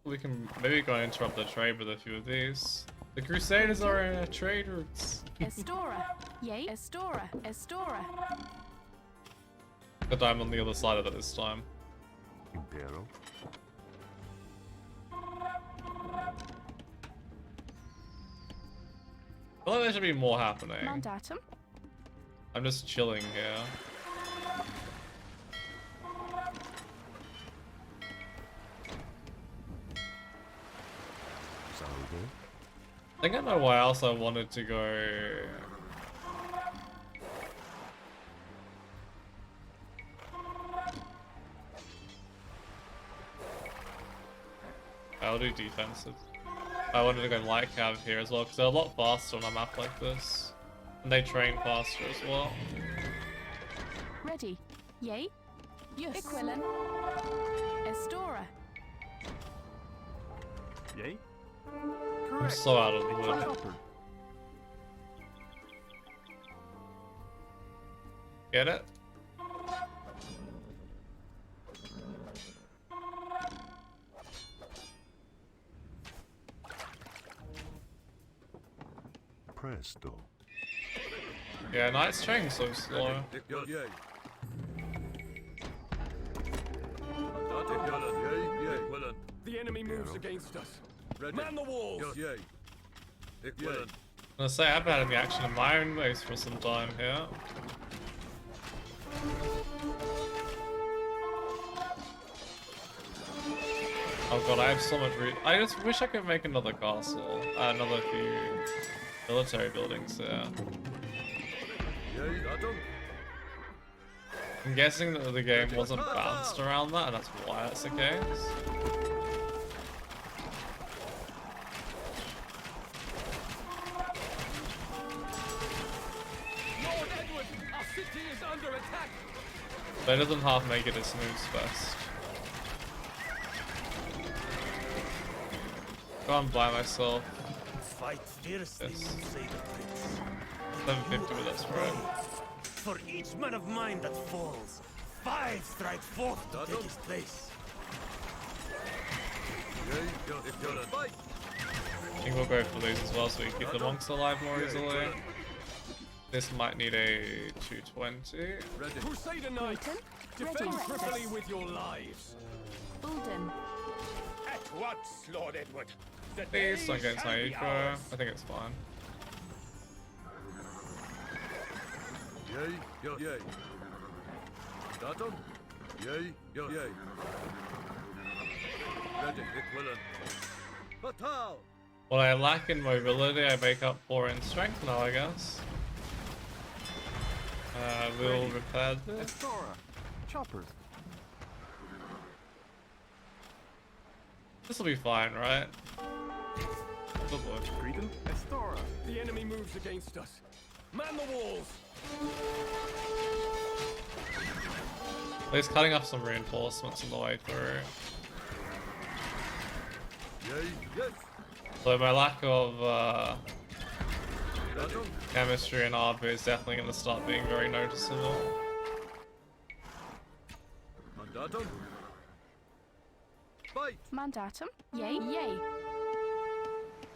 We can maybe go and interrupt the trade with a few of these. The Crusaders are in trade routes. Estora. Yay. Estora. Estora. But I'm on the other side of it this time. Imperial. I feel like there should be more happening. Mandatum. I'm just chilling here. I think I know why else I wanted to go. I'll do defensive. I wanted to go light cav here as well because they're a lot faster on a map like this, and they train faster as well. Ready. Yay. Yes. Equilin. Estora. Yay. I'm so out of the wood. Chopper. Get it? presto. Yeah, Knight's trading so slow. The enemy moves against us. Man the walls! I'm gonna say I've had the action in my own base for some time here. Oh god, I have so much I just wish I could make another castle. Another few military buildings there. I'm guessing that the game wasn't balanced around that, and that's why that's the case. Lord Edward, our city is under attack! Better than half make it a snooze fest. Go on, blind myself. Fight fiercely, Yes. you say the prince. 750 with that spread. For each man of mine that falls, 5 strike forth to take his place. I think we'll go for these as well so we keep the monks alive more easily. This might need a 220. Crusader Knights, defend Tripoli with your lives. Bulden. At once, Lord Edward. Please don't get into eco. I think it's fine. What I lack in mobility, I make up for in strength now, I guess. We'll repair this. Estora. Choppers. This will be fine, right? Good boy. Cretan. Estora. The enemy moves against us. Man the walls! He's cutting off some reinforcements on the way through. So my lack of chemistry and RP is definitely going to start being very noticeable. Mandatum. Yay. Yay.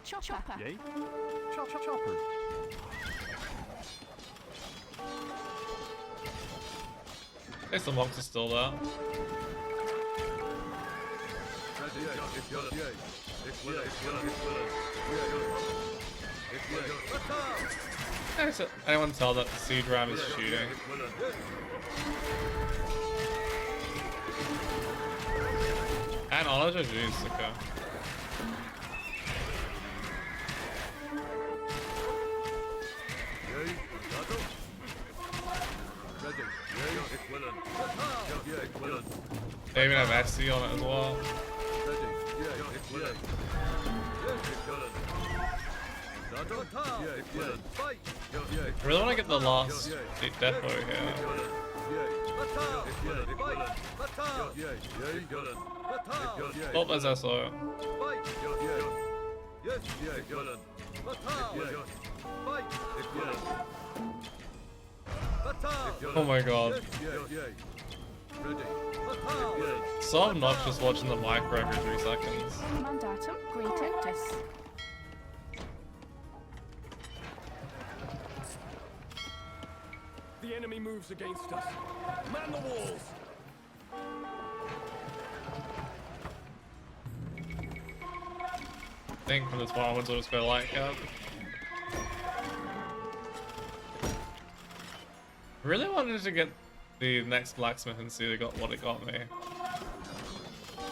Chopper. Yay. Chopper. At least the monks are still there. Anyone tell that the siege ram is shooting? And I'll just use Suka. They even have SC on it as well. I really want to get the last depot here. Oh, there's SO. Oh my god. So obnoxious watching the micro every 3 seconds. Mandatum. Greatus. The enemy moves against us. Man the walls! I think from this point onwards we'll just go light cap. I really wanted to get the next blacksmith and see what it got me.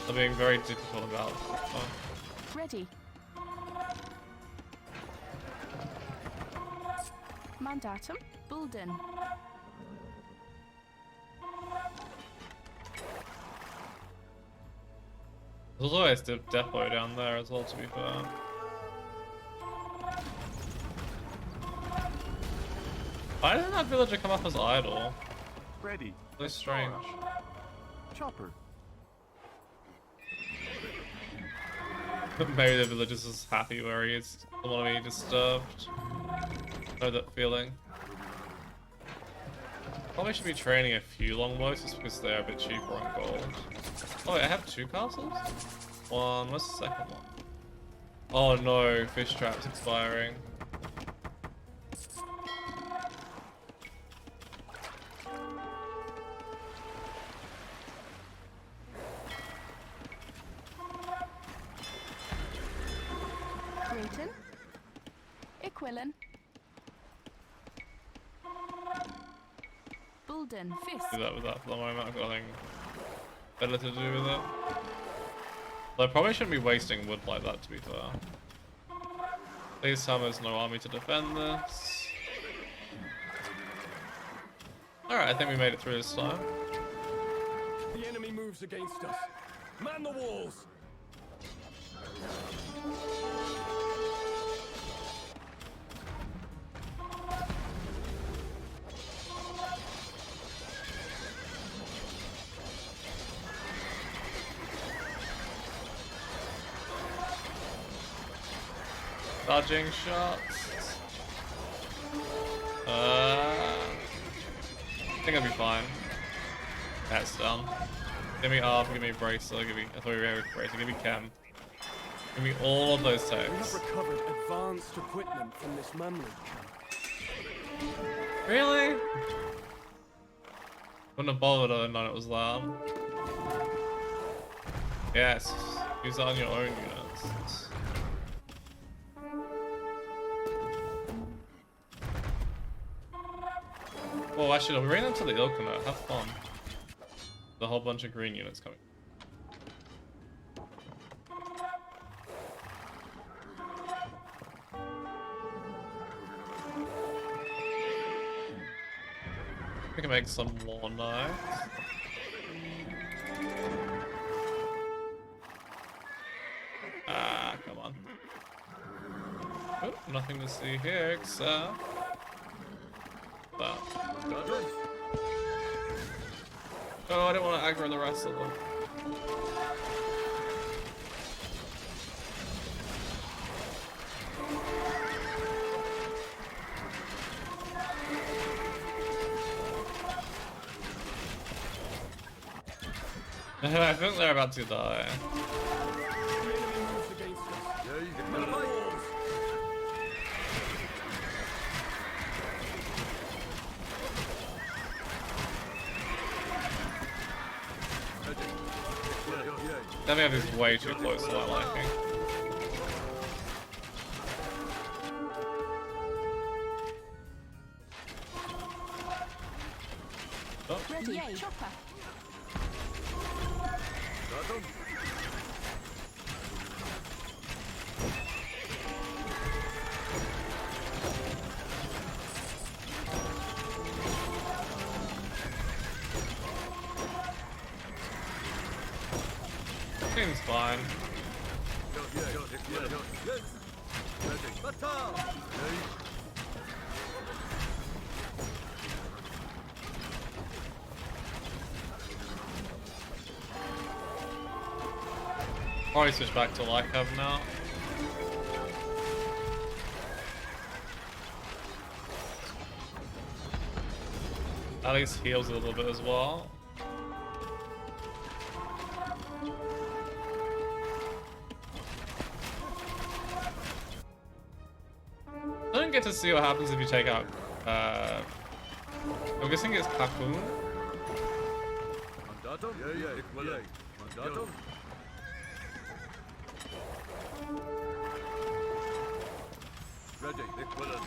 I'm being very difficult about it. Oh. Ready. Mandatum. Bulden. There's always a depot down there as well, to be fair. Why didn't that villager come up as idle? Ready. So strange. Chopper. Maybe the villager's just happy where he is. Don't want to be disturbed. Know that feeling. Probably should be training a few longbows just because they're a bit cheaper on gold. Oh wait, I have 2 castles? One, what's the second one? Oh no, fish trap's expiring. Quillen. Bulden, Fisk. Do that with that for the moment. I've got nothing better to do with it. But I probably shouldn't be wasting wood like that, to be fair. Please tell me there's no army to defend this. Alright, I think we made it through this time. The enemy moves against us. Man the walls! Dodging shots. I think I'll be fine. That's done. Give me Arm, give me Bracer, give me. I thought we were Bracer, give me Chem. Give me all of those We have tags. recovered advanced equipment from this Mamluk camp. Really? Wouldn't have bothered other than it was loud. Yes. Use that on your own units. Oh, actually, I'll bring them to the Ilkana. Have fun. The whole bunch of green units coming. We can make some more knives. Ah, come on. Oh, nothing to see here except that. Oh, I didn't want to aggro the rest of them. I think they're about to die. The enemy moves against us. Man the walls! That map is way too close to my liking. Oh. Ready, chopper. Seems fine. Probably switch back to like have now. At least heals a little bit as well. I don't get to see what happens if you take out. I'm guessing it's Kakun. Ready, equivalent.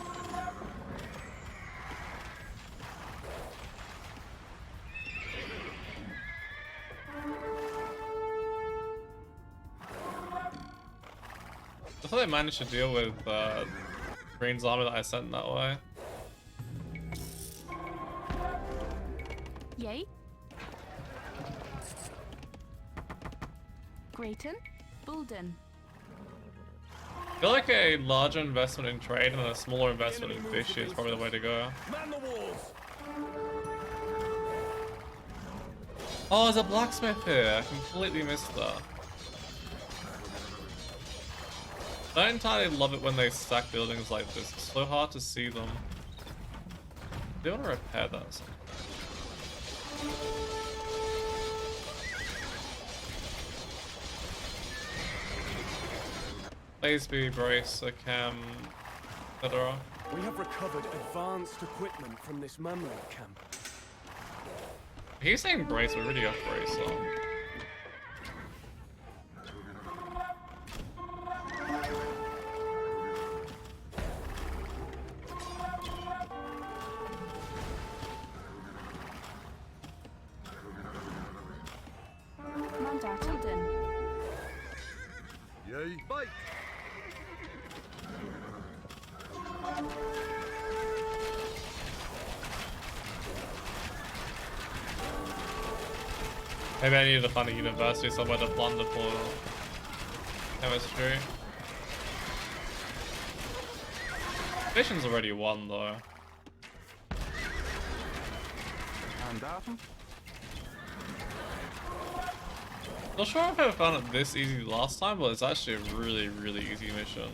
I thought they managed to deal with Green's army that I sent that way. Yay. Grayton. Bulden. I feel like a larger investment in trade and a smaller investment in fish is probably the way to go. Man the walls! Oh, there's a blacksmith here. I completely missed that. I don't entirely love it when they stack buildings like this. It's so hard to see them. Do you want to repair that? Please be brace, a cam, etc. We have recovered advanced equipment from this Mamluk camp. He's saying brace, we're really off brace though. Yay, bite! Maybe I need to find a university somewhere to plunder for chemistry. Mission's already won though. Mandatum? Not sure if I found it this easy last time, but it's actually a really, really easy mission.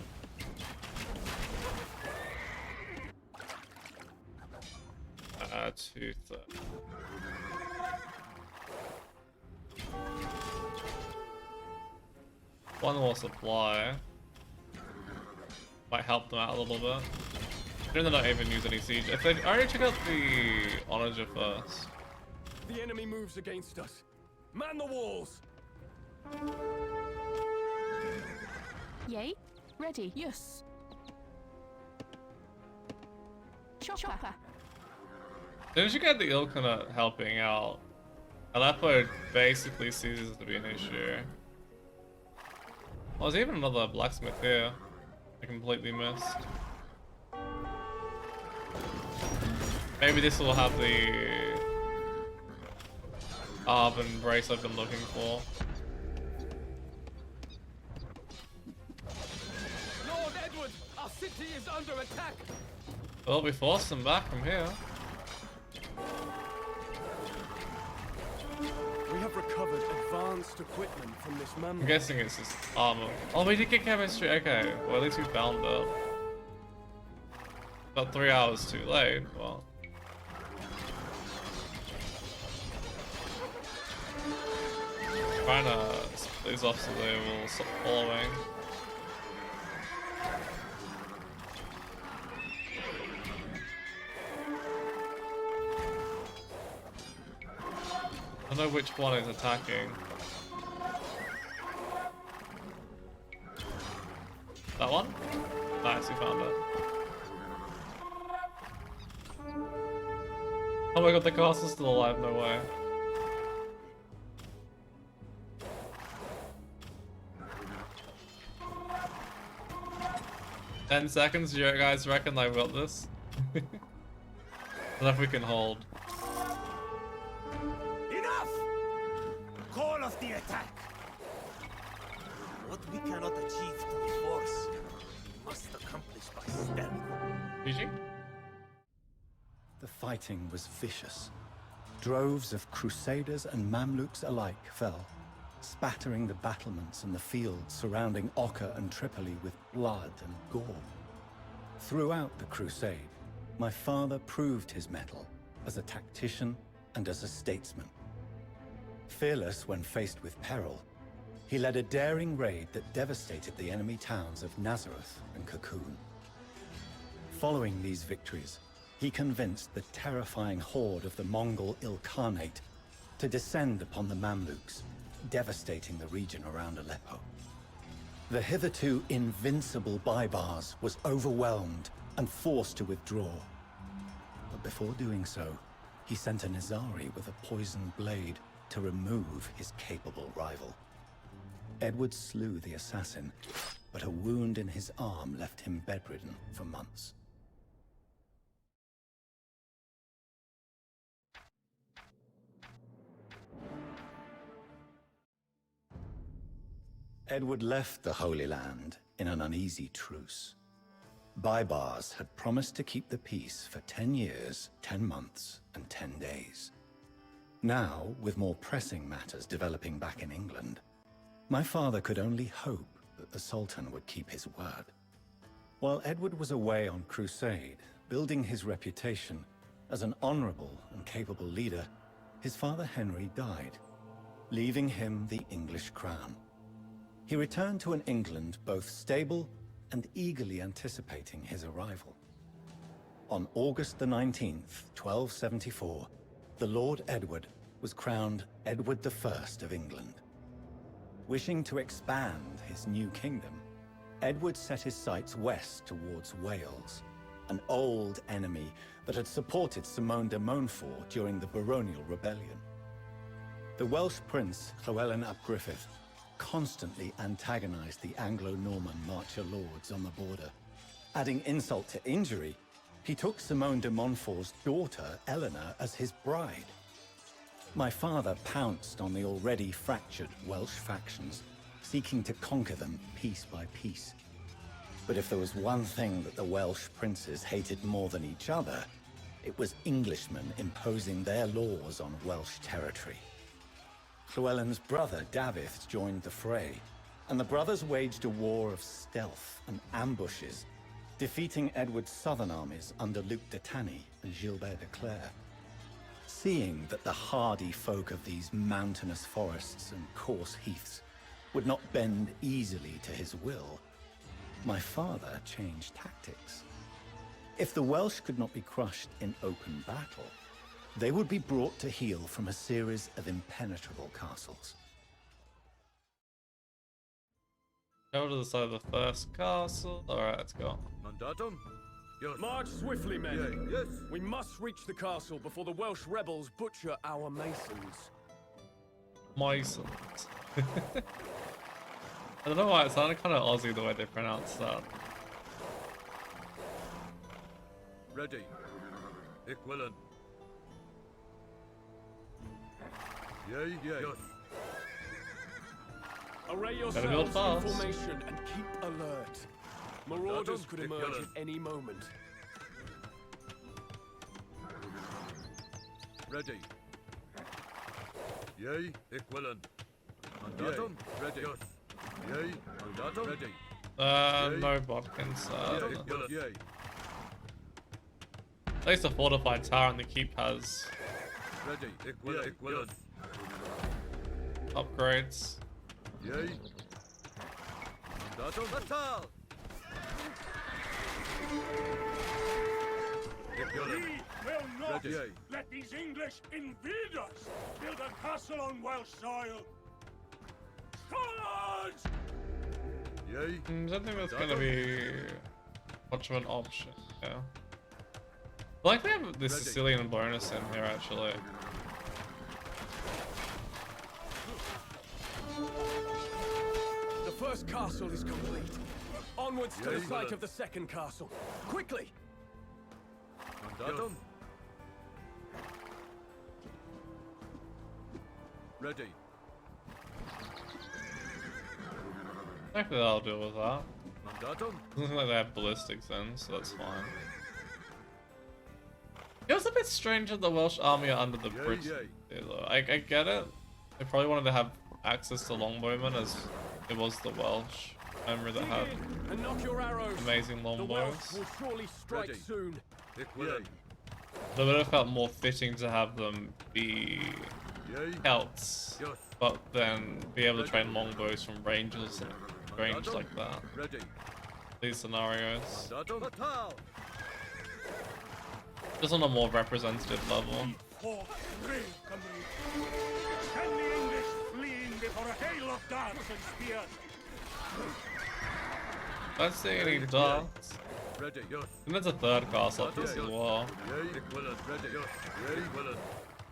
One more supply. Might help them out a little bit. They're not even use any siege. If they already check out the onager first. The enemy moves against us. Man the walls! Yay. Ready. Yes. Chopper. Didn't you get the Ilkana helping out? Aleppo basically ceases to be an issue. Oh, there's even another blacksmith here. I completely missed. Maybe this will have the Arban brace I've been looking for. Lord Edward, our city is under attack. Well, we forced them back from here. We have recovered advanced equipment from this I'm mammoth. guessing it's just armor. Oh, we did get chemistry. Okay, well at least we found it. About 3 hours too late. Well. Trying to split these off so they will stop following. I don't know which one is attacking. That one? Nice, we found it. Oh my god, the cast is still alive, no way. "10 seconds, you guys reckon I've got this?" I don't know if we can hold. Enough! Call off the attack! What we cannot achieve through force, we must accomplish by stealth. GG? The fighting was vicious. Droves of crusaders and Mamluks alike fell, spattering the battlements and the fields surrounding Acre and Tripoli with blood and gore. Throughout the crusade, my father proved his mettle as a tactician and as a statesman. Fearless when faced with peril, he led a daring raid that devastated the enemy towns of Nazareth and Cocoon. Following these victories, he convinced the terrifying horde of the Mongol Ilkhanate to descend upon the Mamluks, devastating the region around Aleppo. The hitherto invincible Baibars was overwhelmed and forced to withdraw. But before doing so, he sent a Nizari with a poisoned blade to remove his capable rival. Edward slew the assassin, but a wound in his arm left him bedridden for months. Edward left the Holy Land in an uneasy truce. Baibars had promised to keep the peace for 10 years, 10 months, and 10 days. Now, with more pressing matters developing back in England, my father could only hope that the Sultan would keep his word. While Edward was away on crusade, building his reputation as an honorable and capable leader, his father Henry died, leaving him the English crown. He returned to an England both stable and eagerly anticipating his arrival. On August the 19th, 1274, the Lord Edward was crowned Edward I of England. Wishing to expand his new kingdom, Edward set his sights west towards Wales, an old enemy that had supported Simon de Montfort during the Baronial Rebellion. The Welsh prince Llewellyn ap Griffith constantly antagonized the Anglo-Norman marcher lords on the border. Adding insult to injury, he took Simone de Montfort's daughter, Eleanor, as his bride. My father pounced on the already fractured Welsh factions, seeking to conquer them piece by piece. But if there was one thing that the Welsh princes hated more than each other, it was Englishmen imposing their laws on Welsh territory. Llewellyn's brother, Dafydd, joined the fray, and the brothers waged a war of stealth and ambushes, defeating Edward's southern armies under Luc de Tanny and Gilbert de Clare. Seeing that the hardy folk of these mountainous forests and coarse heaths would not bend easily to his will, my father changed tactics. If the Welsh could not be crushed in open battle, they would be brought to heel from a series of impenetrable castles. Go to the side of the first castle. Alright, let's go. Mandatum? Yes. March swiftly, men. Yes. We must reach the castle before the Welsh rebels butcher our masons. Masons. I don't know why it sounded kind of Aussie the way they pronounce that. Ready. Equivalent. Yay, yes. Array Gotta build yourselves in fast. formation and keep alert. Marauders could emerge at any moment. Ready. Yay, equivalent. Mandatum? Ready. Yes. Yay, mandatum? Ready. No bodkins. Yay. At least a fortified tower and the keep has Ready. Equivalent. upgrades. Yay. Mandatum? Fatal. Equivalent. We will not Ready. let these English invade us! Build a castle on Welsh soil! Scots! Yay. I don't think that's gonna be much of an option, yeah. I like we have this Sicilian bonus in here actually. The first castle is complete. Onwards to the site of the second castle. Quickly! Mandatum? Ready. Actually, that'll deal with that. Mandatum? Doesn't look like they have ballistics in, so that's fine. It was a bit strange that the Welsh army are under the Brits. I get it. They probably wanted to have access to longbowmen as it was the Welsh. I remember that had And knock your arrows. amazing The Welsh longbows. will surely strike Ready. soon. Equivalent. But it would have felt more fitting to have them be Yay. Celts, Yes. but then be able to train longbows from ranges and range like that. Ready. These scenarios. Mandatum? Fatal. Just on a more representative level. For brave Cymru! Can the English fleeing before a hail of darts and spears? Don't see any darts. Ready. Yes. And there's a third castle up this as well. Yay. Equivalent. Ready. Yes. Yay. Equivalent.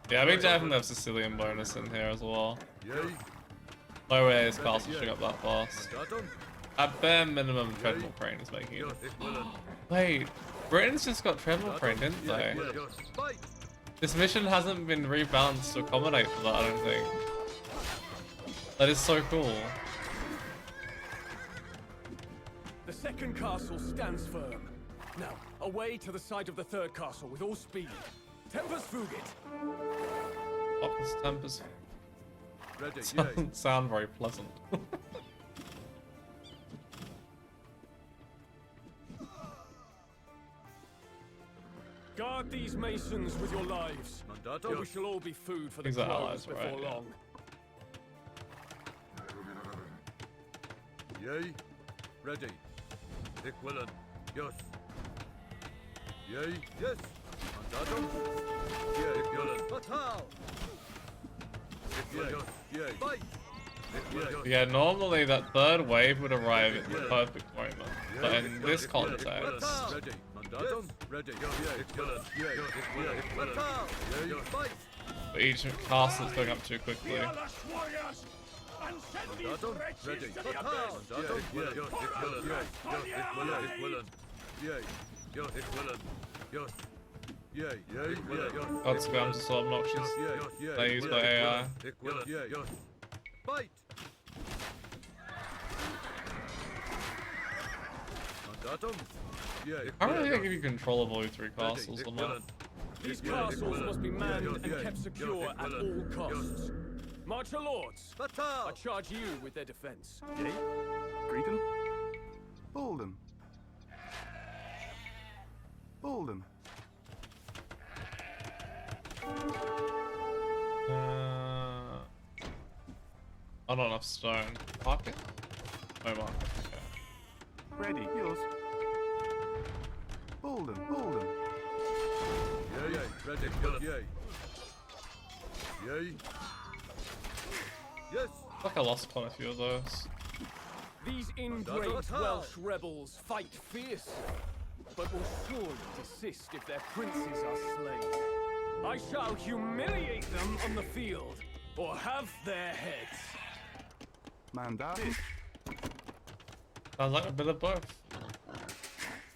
Yeah, I think definitely have Sicilian bonus in here as well. Yay. No way this castle should up that fast. Mandatum? At bare minimum, Treadmill Crane is making it. Yes. Equivalent. Wait, Britain's just got Treadmill Crane, didn't they? Yes. Fight. This mission hasn't been rebalanced to accommodate for that, I don't think. That is so cool. The second castle stands firm. Now, away to the site of the third castle with all speed. Tempus fugit. Opus Tempest Ready. Yay. doesn't sound very pleasant. Guard these masons with your lives. Mandatum? Or we shall all be food for the These are crows allies, before right, yeah. long. Yay. Ready. Equivalent. Yes. Yay. Yes. Mandatum? Yay. Equivalent. Fatal. Equivalent. Yay. Fight. Equivalent. Yeah, normally that third wave would arrive at the perfect moment. But in this context, Ready. Mandatum? Ready. Yay. Equivalent. Yay. Equivalent. Fatal. Yay. Fight. each castle is going up too quickly. Fearless warriors! and send these Mandatum, wretches ready. to the Mandatum, abyss. God, spams are so obnoxious. They're used by AI. Fight! Mandatum, I don't really think give you control of all your 3 castles or not. These castles must be manned and kept secure at all costs. Marcher lords, I charge you with their defense. Yea. Greeting. Bolden. Bolden. Oh, not enough stone. Market? No market. Okay. Ready. Yours. Bolden. Bolden. Yay, ready, yay. Yay. Yes. I like I lost quite a few of those. These ingrate Welsh rebels fight fierce, but will surely desist if their princes are slain. I shall humiliate them on the field, or have their heads. Mandatum. Sounds like a bit of both.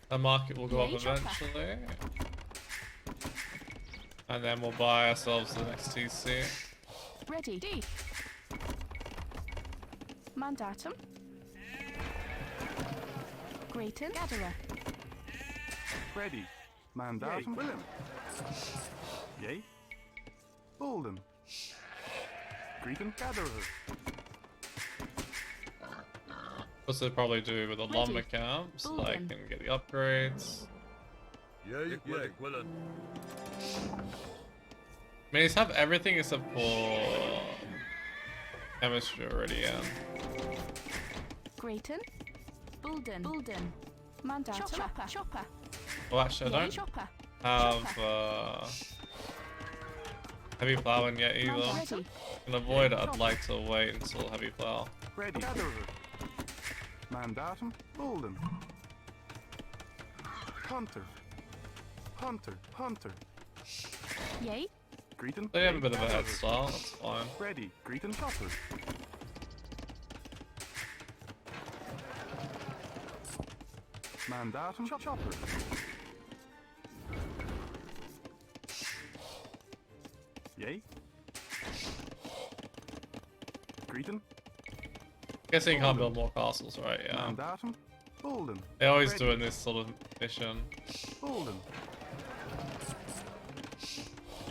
The market will go up Yay, chopper. eventually. And then we'll buy ourselves the next TC. Ready. D. Mandatum. Grayton. Gatherer. Ready. Mandatum. Willem. Yea. Bolden. Greeting. Gatherer. What's they probably do with the Ready. lumber camps? Bolden. Like, can get the upgrades. Yay, yay. I mean, he's have everything except for chemistry already in. Grayton. Bolden. Bolden. Mandatum. Chopper. Chopper. Well, actually, I Yay, don't chopper. have heavy plowing yet either. Ready. To avoid it, I'd like to wait until heavy plow. Ready. Gatherer. Mandatum. Bolden. Hunter. Hunter. Hunter. Yay. Greeting. They have a bit of a head start, that's fine. Ready. Greeting. Chopper. Mandatum. Chopper. Yay. Greeting. Guessing you can't build more castles, right? Yeah. Mandatum. Bolden. They always Ready. do in this sort of mission. Bolden.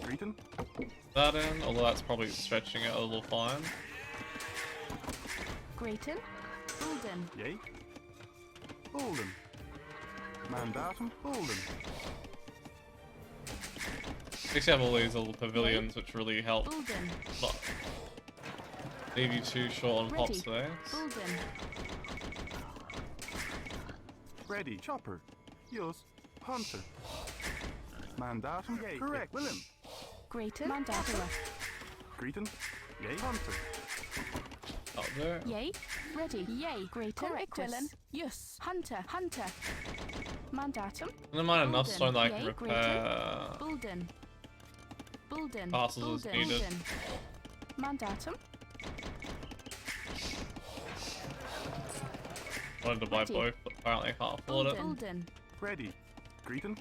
Greeting. That in, although that's probably stretching it a little fine. Grayton. Bolden. Yay. Bolden. Mandatum. Bolden. At least you have all these little pavilions which really help Bolden. not leave you too short on pop Ready. space. Bolden. Ready. Chopper. Yours. Hunter. Mandatum. Yay. Correct. Willem. Grayton. Mandatum. Greeting. Yay. Hunter. Up there. Yay. Ready. Yay. Grayton. Equilin. Yes. Hunter. Hunter. Mandatum. And there might enough Bolden. stone that I can Yay, repair Bolden. Bolden. castles as Bolden. needed. Bolden. Mandatum. Wanted to buy Ready. both, but apparently I can't afford it. Bolden. Ready. Greeting.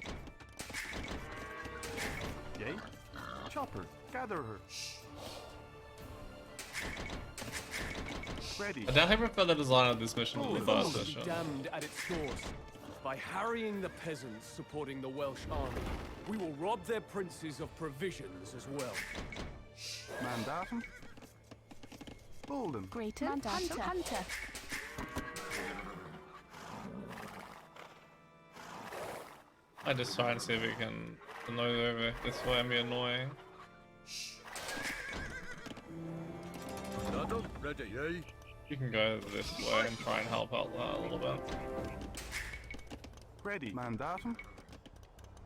Yay. Chopper. Gatherer. Ready. I definitely prefer the design of this mission to the Liverpool first will be mission. damned at its source. By harrying the peasants supporting the Welsh army, we will rob their princes of provisions as well. Mandatum. Bolden. Grayton. Mandatum. Hunter. I just try and see if we can annoy over this way and be annoying. Mandatum, ready, yay. You can go this way and try and help out that a little bit. Ready. Mandatum.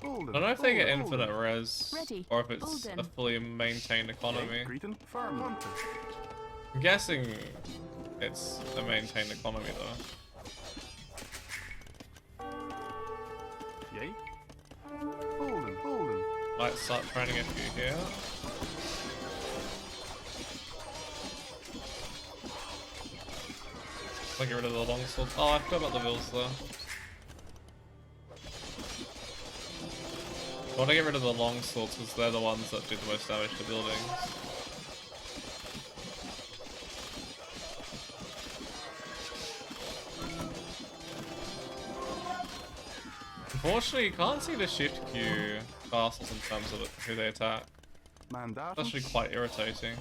Bolden. I don't know if they get Bolden. infinite res Ready. or if it's Bolden. a fully maintained economy. Greeting. Farm Hunter. I'm guessing it's a maintained economy though. Yay. Bolden. Bolden. Might start training a few here. I'll get rid of the longsword. Oh, I forgot about the bills there. I want to get rid of the longswords because they're the ones that do the most damage to buildings. Unfortunately, you can't see the shift queue castles in terms of who they attack. It's actually quite irritating.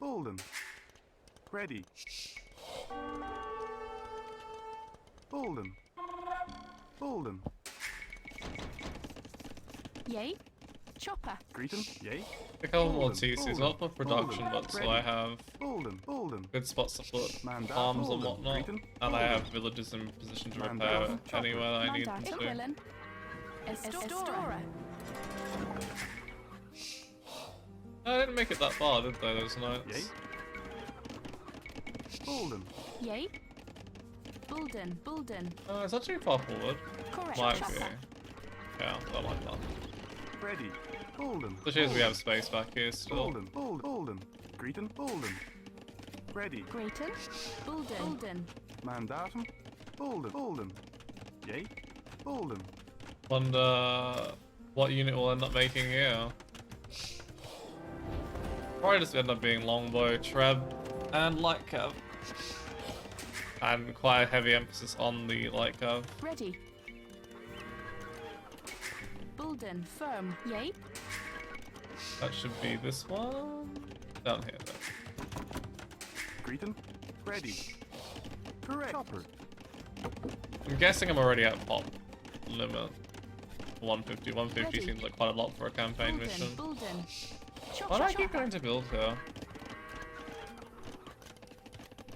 Bolden. Ready. Bolden. Bolden. Yay. Chopper. Greeton. Yay. A couple more TCs, not for production, but so I have good spots to put farms and whatnot, and I have villages in position to repair anywhere that I need them to. I didn't make it that far, did they, those knights? Bolden. Yay. Bulden. Bulden. Is that too far forward? Correct. Might be. Yeah, I like that. Ready. Bolden. Especially as we have space back here still. Bolden. Bolden. Greeton. Bolden. Ready. Greeton. Bulden. Bulden. Mandatum. Bolden. Bolden. Yay. Bolden. Wonder what unit will end up making here. Probably just end up being longbow, treb, and light cav. And quite a heavy emphasis on the light cav. Ready. Bulden. Firm. Yay. That should be this one. Down here then. Greeton. Ready. Correct. Chopper. I'm guessing I'm already at pop limit. 150. 150 Ready. seems like quite a lot for a campaign mission. Bulden. Why do I keep going to build here?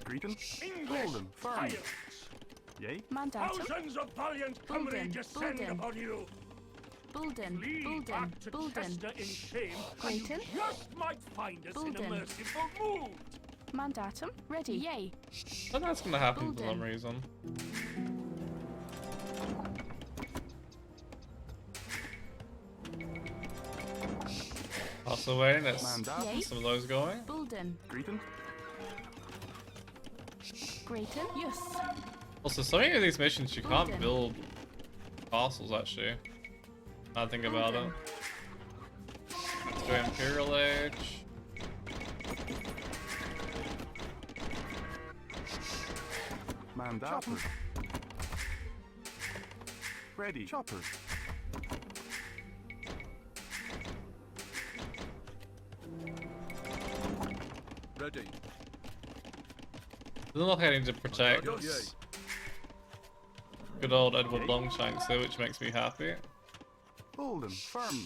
Greeton. English Bolden. Firm. giants. Yay. Mandatum. Thousands of valiant Cymry Bulden, descend Bulden. upon you. Bulden. Flee Bulden. back to Bulden. Chester in shame, and you Greeton. just might find us in a Bulden. merciful mood. Mandatum. Ready. Yay. I think that's gonna happen for some Bulden. reason. Also waiting, let's Mandatum. get some of those going. Bulden. Greeton. Greeton. Yes. Also, so many of these missions you can't Bulden. build castles actually. Now I think about it. Let's go Imperial Age. Mandatum. Ready. Chopper. Ready. Doesn't look like I need to protect good old Edward Longshanks here, which makes me happy. Bolden. Firm.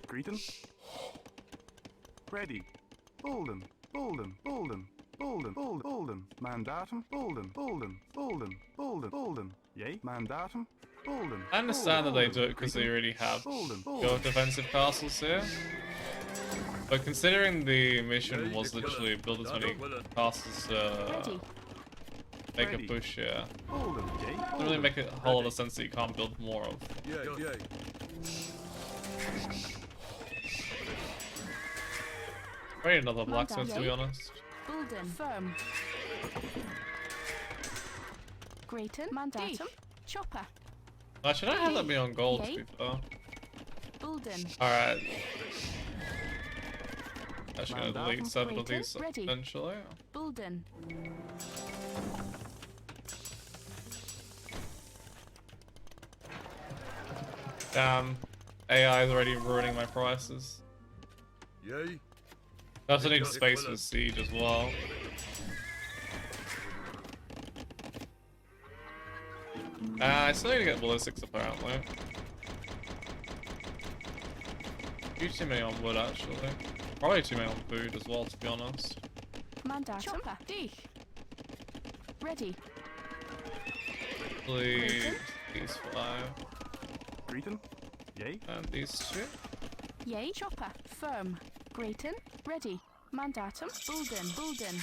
Greeton. Ready. Bolden. Bolden. Bolden. Bolden. Bolden. Bolden. Mandatum. Bolden. Bolden. Bolden. Bolden. Bolden. Yay. Mandatum. Bolden. I understand that they do it because they already have Bolden. go defensive castles here. But considering the mission was literally build as many castles to Ready. make a push here, Bolden. Yay. it doesn't really make a whole lot of sense that you can't build more of. Yay. Maybe another blacksmith to be Yay. honest. Bulden. Firm. Greeton. Mandatum. Chopper. Should I have that be on gold to Yay. be fair? Bulden. Alright. Actually gonna delete Mandatum. 7 of these Ready. eventually. Bulden. Damn. AI is already ruining my prices. Yay. I also need space for siege as well. I still need to get ballistics apparently. Huge too many on wood actually. Probably too many on food as well to be honest. Mandatum. Chopper. Dich. Ready. Please, these 5 Greeton. Yay. and these 2. Yay. Chopper. Firm. Greeton. Ready. Mandatum. Bulden. Bulden.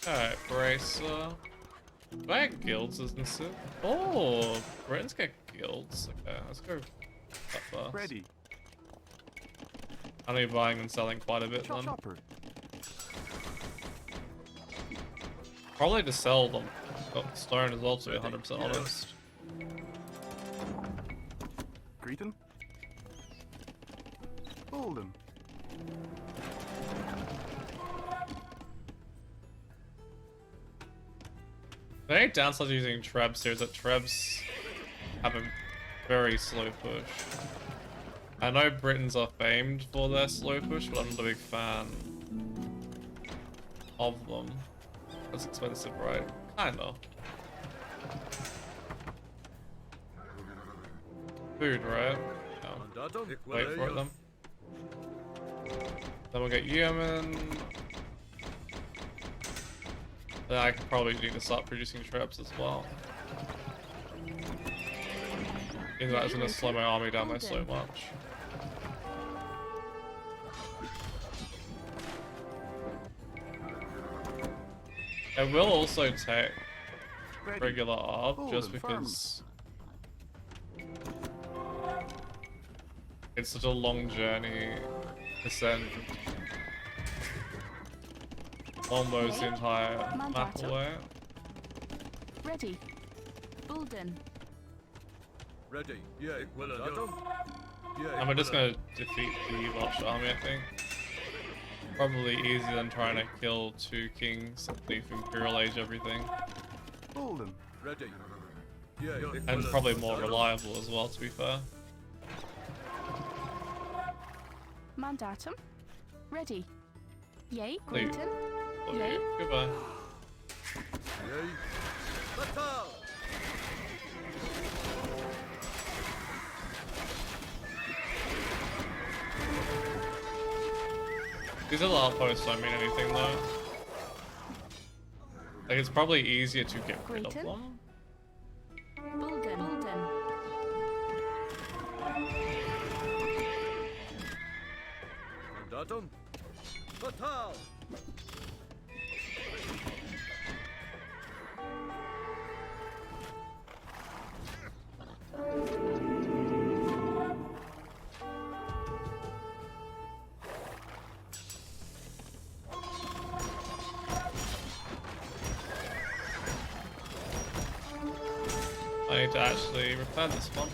Alright, Bracer. Do I get guilds as this? Oh, Britons get guilds. Okay, let's go that first. Ready. I know you're buying and selling quite a bit then. Chopper. Probably to sell them. Got stone as well, to be 100% honest. Greeting. Bolden. The only downside to using Trebs here is that Trebs have a very slow push. I know Britons are famed for their slow push, but I'm not a big fan of them. That's expensive, right? Kinda. Food, right? No. Wait for it then. Then we'll get Yeoman. Then I could probably need to start producing traps as well. Even though that's gonna slow my army down by so much. I will also take regular ARB just because it's such a long journey to send almost the entire map away. Ready. Bulden. Ready. Yeah, And we're just gonna defeat the Welsh army, I think. Probably easier than trying to kill 2 kings underneath Imperial Age everything. Bolden. Ready. And probably more reliable as well, to be fair. Mandatum. Ready. Yay, Leave. Grayton. Love Yay. you. Goodbye. Yay. Battle! These little outposts don't mean anything though. Like, it's probably easier to get rid of Grayton. them. Bulden. Bulden. Mandatum. Battle! I need to actually repair this one.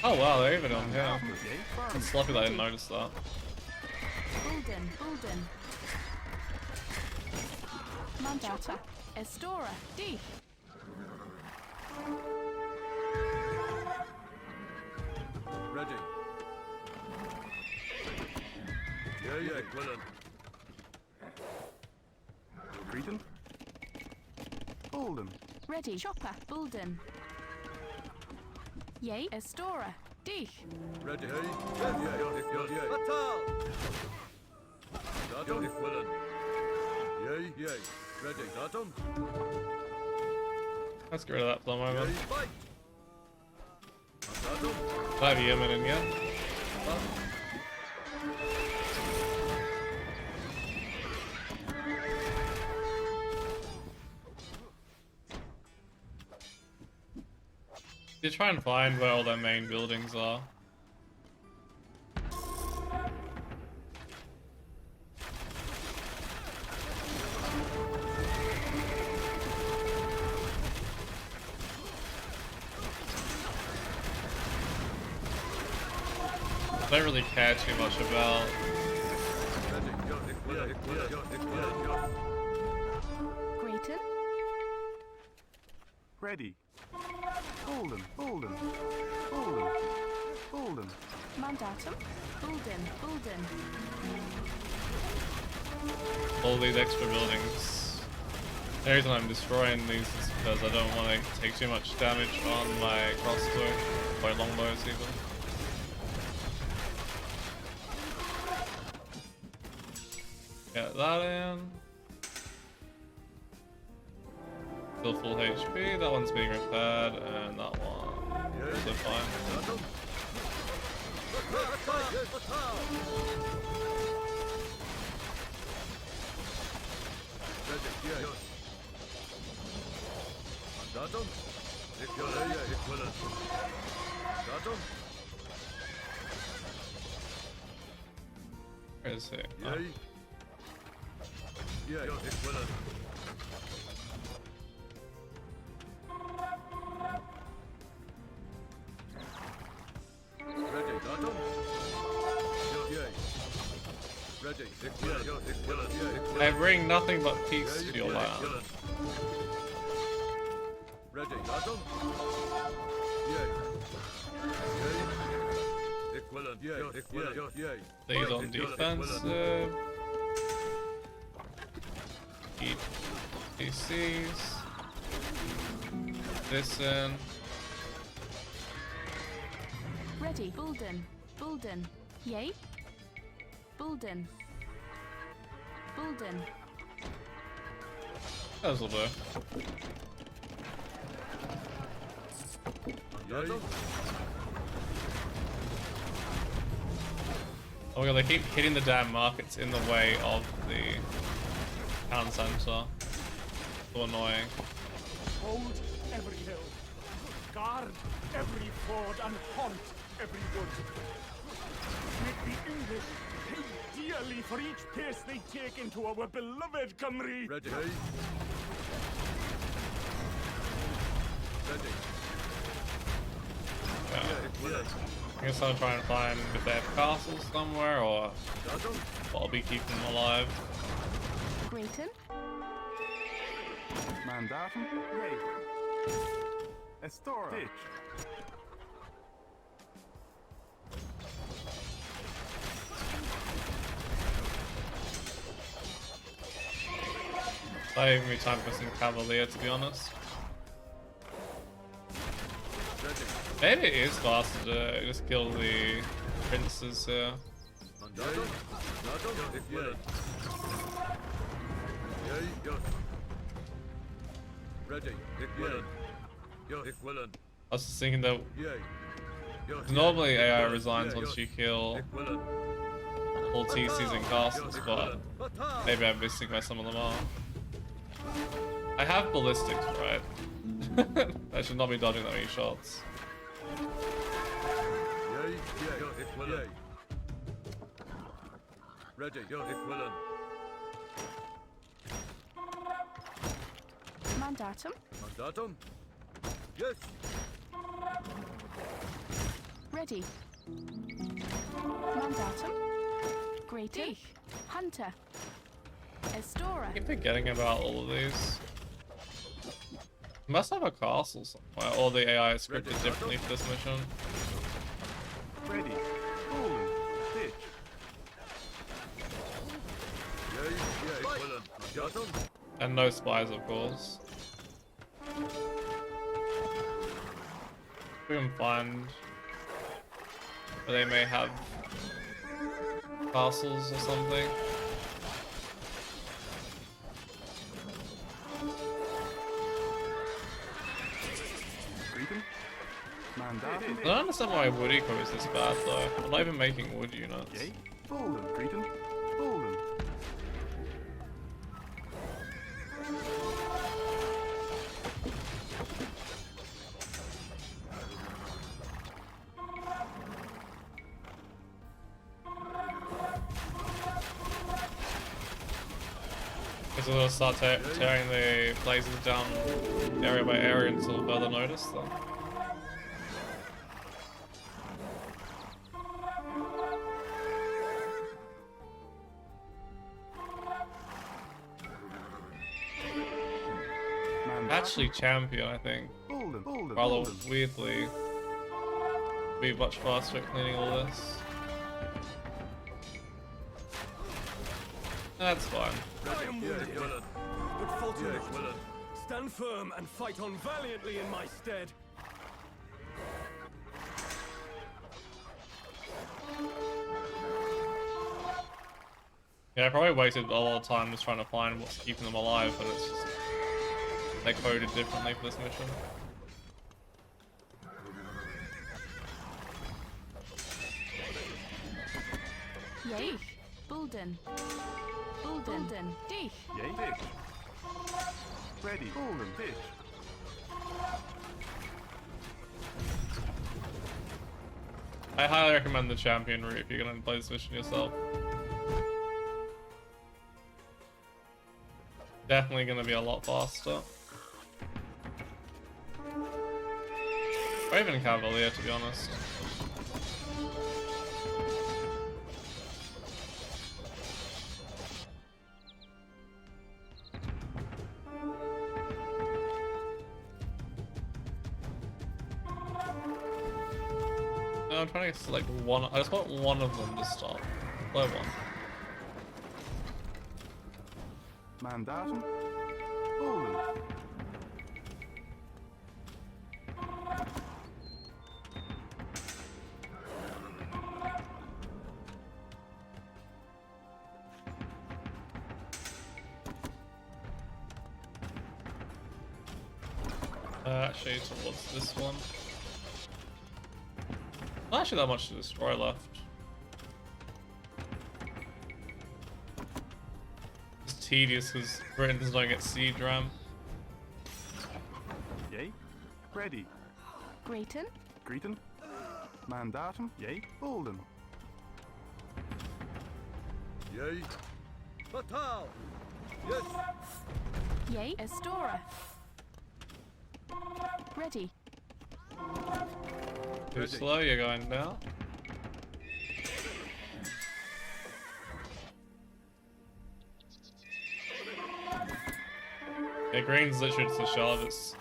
Oh wow, they're even on here. It's lucky that I didn't notice that. Bulden. Bulden. Mandata. Estora. D. Ready. Yeah, Quillen. Greeting. Bolden. Ready. Chopper. Bulden. Yay. Estora. D. Ready. Yeah. Battle! Datum. Quillen. Yay. Ready. Datum. Let's get rid of that plum over. Yay, fight! Datum. Do I have Yemen in yet? You try and find where all their main buildings are. I don't really care too much about Grayton. Ready. Bolden. Bolden. Bolden. Bolden. Mandatum. Bulden. Bulden. all these extra buildings. The reason I'm destroying these is because I don't want to take too much damage on my crossbow, by longbows even. Get that in. Still full HP, that one's being repaired, and that one is also fine. Where is he? Oh. Ready, Datum? Yay. Ready, I bring nothing but peace to your land. Ready, Datum? Yay. Yay. These on defensive. Keep PCs. This in. Ready. Bulden. Bulden. Yay. Bulden. Bulden. That'll do. Oh my god, they keep hitting the damn markets in the way of the town center. So annoying. Hold every hill. Guard every ford and haunt every wood. Make the English pay dearly for each pace they take into our beloved Cymru. Ready. Ready. Yeah. I guess I'll try and find if they have castles somewhere or I'll be keeping them alive. Grayton. Mandatum? Yay. Estora. Ditch. Saving me time for some Cavalier, to be honest. Maybe it is faster to just kill the princes here. I was just thinking that normally AI resigns once you kill all TCs and castles, but maybe I'm missing where some of them are. I have ballistics, right? I should not be dodging that many shots. Ready, Mandatum. Mandatum? Yes. Ready. Mandatum. Grayton. Hunter. Estora. I keep forgetting about all of these. Must have a castle somewhere, or the AI is scripted differently for this mission. Ready. Golden. Ditch. And no spies, of course. We can find where they may have castles or something. I don't understand why wood eco is this bad though. I'm not even making wood units. Yay. Golden. Cretan. Golden. Guess we'll start tearing the blazes down area by area until further notice then. Actually champion, I think. Rather weirdly be much faster at cleaning all this. That's fine. I am wounded, but falter not. Stand firm and fight on valiantly in my stead. Yeah, I probably wasted a lot of time just trying to find what's keeping them alive, but it's just they coded differently for this mission. Yay. Bulden. Bulden. Dich. Yay. Ditch. Ready. Golden. Ditch. I highly recommend the champion route if you're gonna play this mission yourself. definitely gonna be a lot faster. Or even Cavalier, to be honest. I'm trying to select one. I just want one of them to stop. Play one. Mandatum. Bolden. Actually, towards this one. Not actually that much to destroy left. It's tedious because Britons don't get siege ram. Yay. Ready. Grayton. Greeton. Mandatum. Yay. Bolden. Yay. Fatal. Yes. Yay, Astora. Ready. Too slow, you're going down. Yeah, green's literally just a shell of its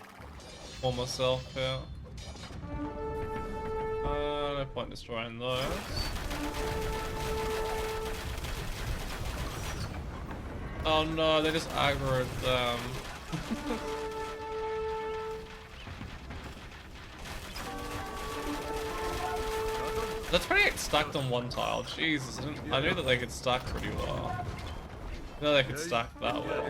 former self, yeah. No point destroying those. Oh no, they just aggroed them. That's pretty stacked on one tile. Jesus, I knew that they could stack pretty well. I know they could stack that well.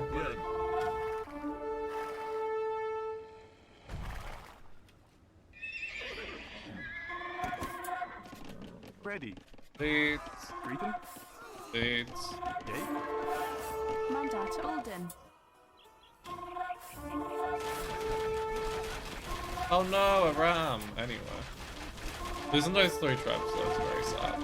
Ready. Leads. Greeton. Leads. Yay. Mandata Alden. Oh no, a ram. Anyway. Losing those 3 traps though is very sad.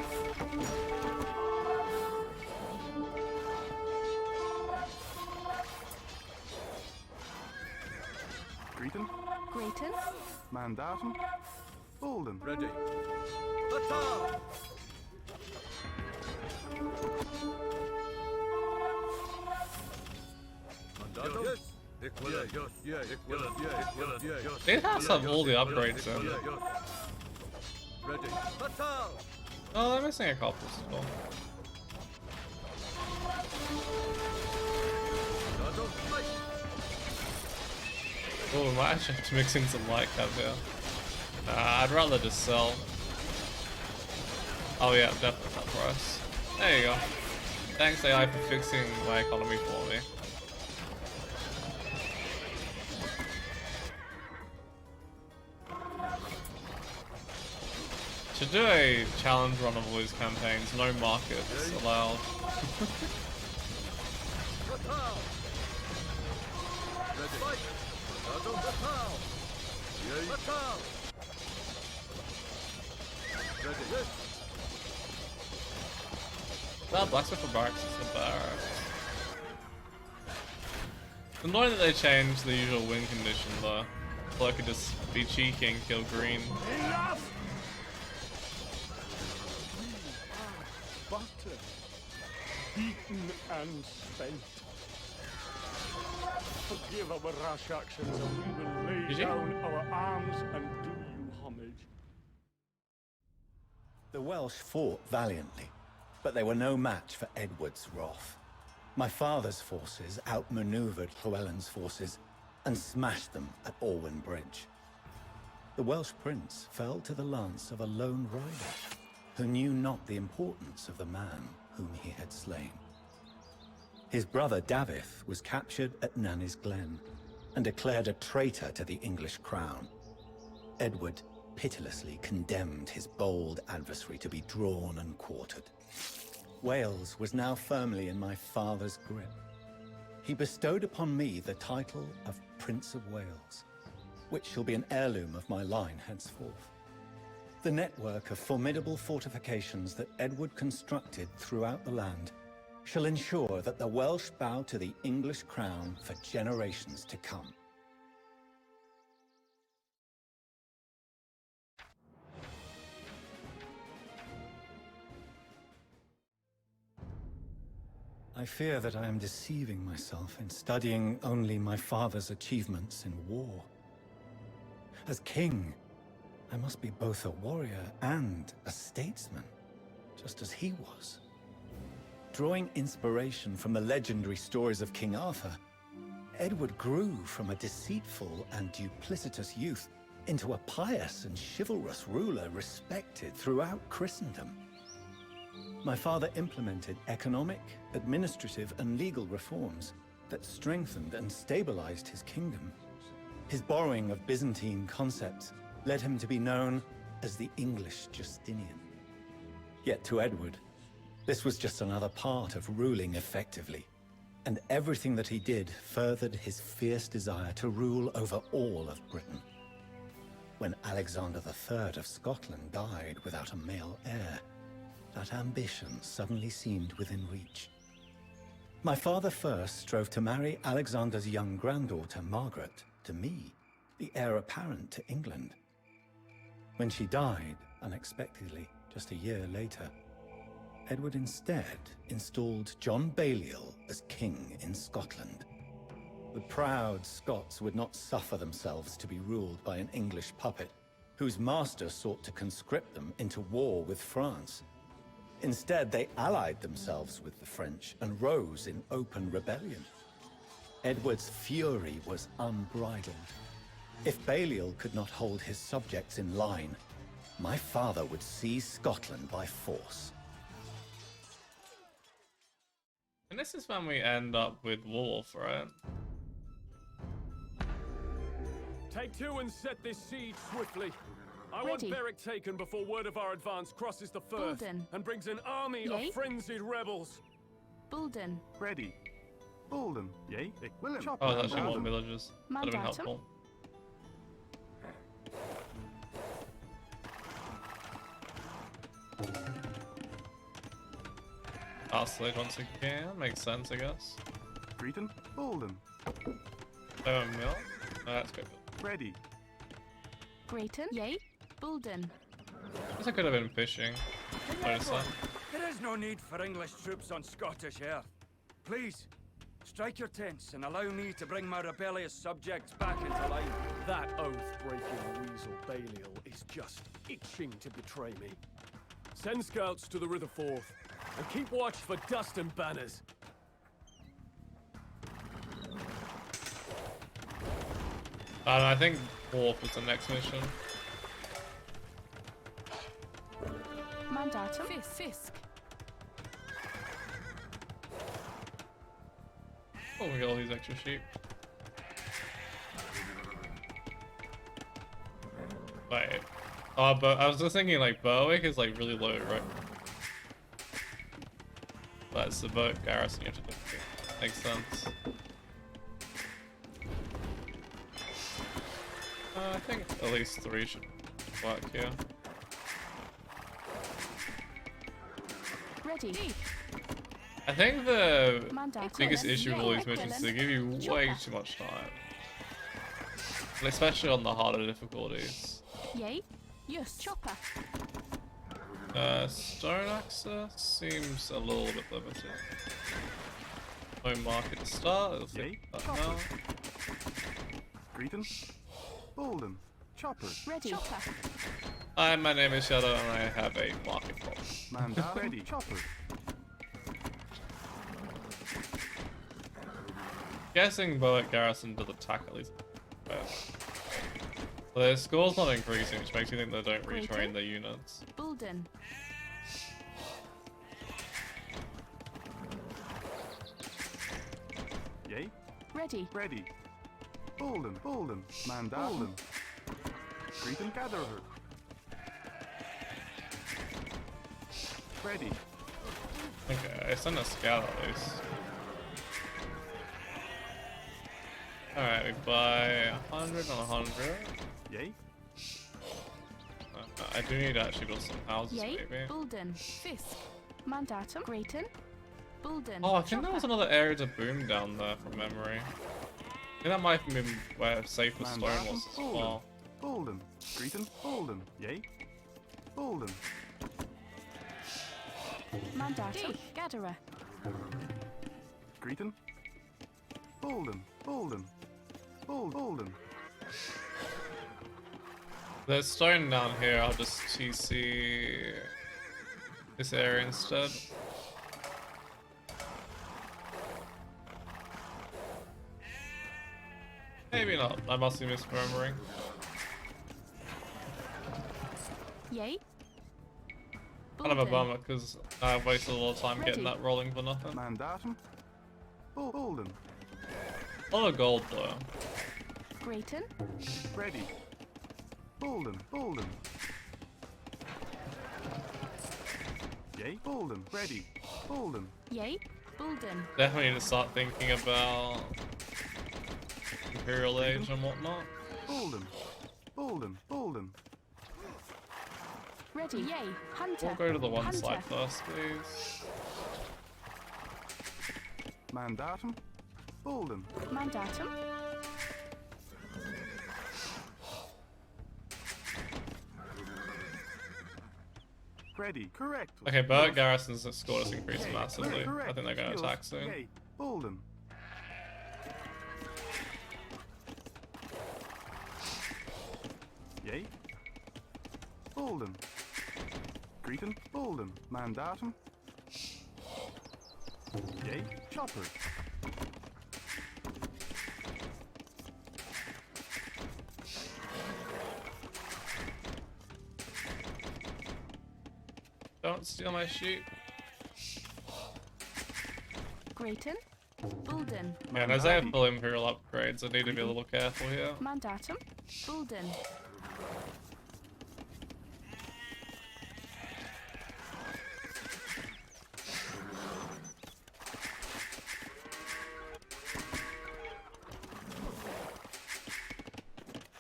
Greeton. Grayton. Mandatum. Bolden. Ready. Fatal. Mandatum. Yes. Equivalent. Yeah. Equivalent. Yeah. Equivalent. Yeah. They have all the upgrades in. Ready. Fatal. Oh, they're missing a couple still. Oh, we might actually have to mix in some light cap here. Nah, I'd rather just sell. Oh yeah, definitely cut price. There you go. Thanks AI for fixing my economy for me. Should do a challenge run of all these campaigns, no markets allowed. That blacksmith for barracks is the barracks. It's annoying that they changed the usual win condition though. So I could just be cheeky and kill green. Enough! Battered, beaten and spent. Forgive our rash actions and we will lay down our arms and do you homage. The Welsh fought valiantly, but they were no match for Edward's wrath. My father's forces outmaneuvered Llewellyn's forces and smashed them at Orwyn Bridge. The Welsh prince fell to the lance of a lone rider who knew not the importance of the man whom he had slain. His brother Davith was captured at Nanny's Glen and declared a traitor to the English crown. Edward pitilessly condemned his bold adversary to be drawn and quartered. Wales was now firmly in my father's grip. He bestowed upon me the title of Prince of Wales, which shall be an heirloom of my line henceforth. The network of formidable fortifications that Edward constructed throughout the land shall ensure that the Welsh bow to the English crown for generations to come. I fear that I am deceiving myself in studying only my father's achievements in war. As king, I must be both a warrior and a statesman, just as he was. Drawing inspiration from the legendary stories of King Arthur, Edward grew from a deceitful and duplicitous youth into a pious and chivalrous ruler respected throughout Christendom. My father implemented economic, administrative, and legal reforms that strengthened and stabilized his kingdom. His borrowing of Byzantine concepts led him to be known as the English Justinian. Yet to Edward, this was just another part of ruling effectively, and everything that he did furthered his fierce desire to rule over all of Britain. When Alexander III of Scotland died without a male heir, that ambition suddenly seemed within reach. My father first strove to marry Alexander's young granddaughter, Margaret, to me, the heir apparent to England. When she died, unexpectedly, just a year later, Edward instead installed John Balliol as king in Scotland. The proud Scots would not suffer themselves to be ruled by an English puppet, whose master sought to conscript them into war with France. Instead, they allied themselves with the French and rose in open rebellion. Edward's fury was unbridled. If Balliol could not hold his subjects in line, my father would seize Scotland by force. And this is when we end up with Wolf, right? Take two and set this siege swiftly. I want Berwick taken before word of our advance crosses the Firth and brings an army of frenzied rebels. Bulden. Ready. Bulden. Yea. Willen. Oh, that's actually more villagers. That would have been helpful. Oscillate once again. Makes sense, I guess. Cretan. Bulden. Mill. Oh, that's good. Ready. Grayton. Yea. Bulden. I guess I could have been fishing. Notice that. There is no need for English troops on Scottish earth. Please, strike your tents and allow me to bring my rebellious subjects back into line. That oath-breaking weasel Balliol is just itching to betray me. Send scouts to the River Forth and keep watch for dust and banners. I think Wolf is the next mission. Mandatum. Fisk. Oh, we got all these extra sheep. Wait. Oh, but I was just thinking like Berwick is like really low, right? That's the boat garrison you have to defeat. Makes sense. I think at least 3 should work here. Ready. I think the Mandatum. biggest issue with all these missions is they give you way too much time. And especially on the harder difficulties. Yay. Yes. Chopper. Stone Access seems a little bit limited. Home market to start. Let's take that now. Cretan. Bulden. Chopper. Ready. Chopper. Hi, my name is Shadow and I have a market problem. Manda. Ready. Chopper. Guessing Berwick Garrison does attack at least. So their score's not increasing, which makes me think they don't retrain their units. Bulden. Yay. Ready. Ready. Bulden. Bulden. Manda. Bulden. Cretan Gatherer. Ready. Okay, I sent a scout at least. Alright, we buy 100 on 100. Yay. I do need to actually build some houses, Yay. maybe. Bulden. Fisk. Mandatum. Grayton. Bulden. Oh, I think there was another area to boom down there from memory. I think that might have been where Safer Stone was as well. Bolden. Greeton. Bolden. Yay. Bolden. Mandatum. Gatherer. Greeton. Bolden. Bolden. Bolden. There's stone down here, I'll just TC this area instead. Maybe not, I must be misremembering. Yay. Kind of a bummer because I wasted a lot of time getting that rolling for nothing. Mandatum. Bolden. A lot of gold though. Grayton. Ready. Bolden. Bolden. Yay. Bolden. Ready. Bolden. Yay. Bulden. Definitely need to start thinking about Imperial Age and whatnot. Bolden. Bolden. Bolden. Ready. Yay. Hunter. We'll go to the one Hunter. side first, please. Mandatum. Bolden. Mandatum. Ready. Correct. Okay, Burt Garrison's score has increased Yay. massively. Correct. I think they're going to Heals. attack soon. Yay. Bolden. Yay. Bolden. Greeton. Bolden. Mandatum. Yay. Chopper. Don't steal my sheep. Grayton. Bulden. Man, as I have full Imperial upgrades, I need to be a little careful here. Mandatum. Bulden.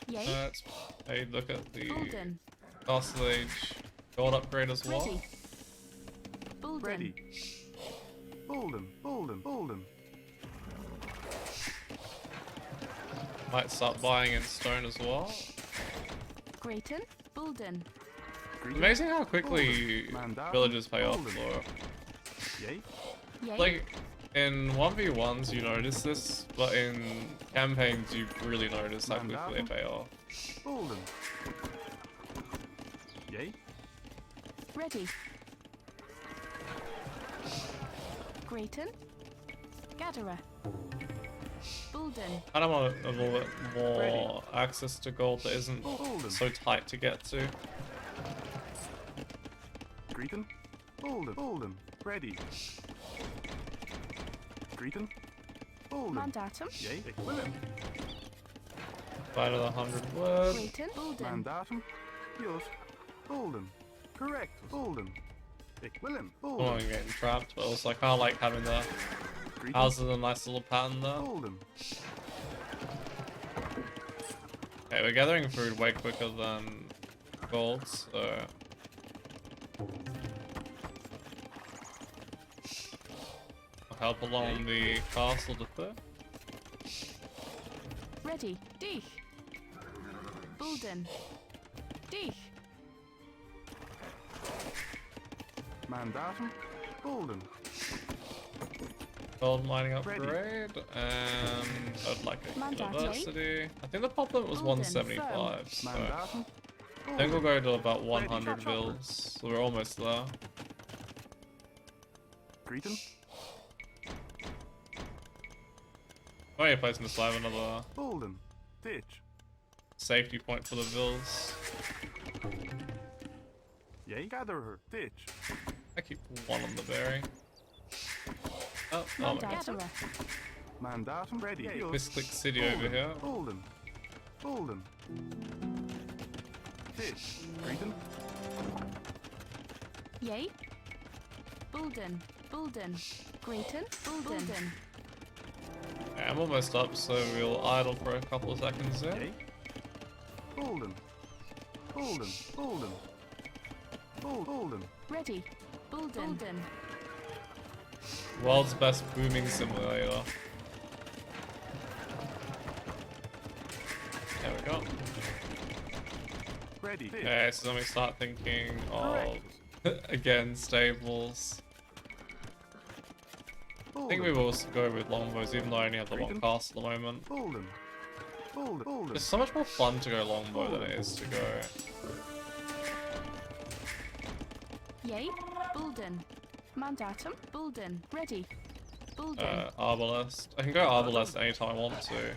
Yay. Let's hey, look at the Bulden. Castle Age gold upgrade as well. Ready. Bulden. Ready. Bolden. Bolden. Bolden. Might start buying in stone as well. Grayton. Bulden. Greeton. Amazing how quickly Mandatum. villages pay off Bolden. for Yay. Yay. like in 1v1s you notice this, but in campaigns you really notice how quickly they pay off. Bolden. Yay. Ready. Grayton. Gatherer. Bulden. I don't want a little bit more access to gold that isn't Bolden. so tight to get to. Greeton. Bolden. Bolden. Ready. Greeton. Bolden. Mandatum. Yay. Willem. By another 100 words. Grayton. Bulden. Mandatum. Yes. Bolden. Correct. Bolden. Willem. Oh, Bolden. I'm getting trapped, but also I kind of like having the Greeton. houses a nice little pattern there. Bolden. Okay, we're gathering food way quicker than gold, so I'll help along the castle defense. Ready. Dich. Bulden. Dich. Mandatum. Bolden. Gold mining Ready. upgrade, and I'd like a Mandatum. university. I think the pop limit was Bolden, 175, so Mandatum. I think we'll go to about 100 Ready. vills, so we're almost there. Greeton. Only place in this live another Bolden. Ditch. safety point for the vills. Yay. Gather her. Ditch. I keep one on the berry. Oh my god. Gatherer. Mandatum. Ready. Yes. Misclick City over here. Bolden. Bolden. Ditch. Greeton. Yay. Bulden. Bulden. Grayton. Bulden. Yeah, I'm almost up, so we'll idle for a couple of seconds there. Yay. Bolden. Bolden. Bolden. Bolden. Ready. Bulden. World's best booming simulator. There we go. Ready. Okay, so then we start thinking of, again, stables. I think we will go with longbows, even though I only have the one castle at the moment. It's so much more fun to go longbow than it is to go. Yay, Bulden. Mandatum, Bulden. Ready. Bulden. Arbalest. I can go Arbalest anytime I want to.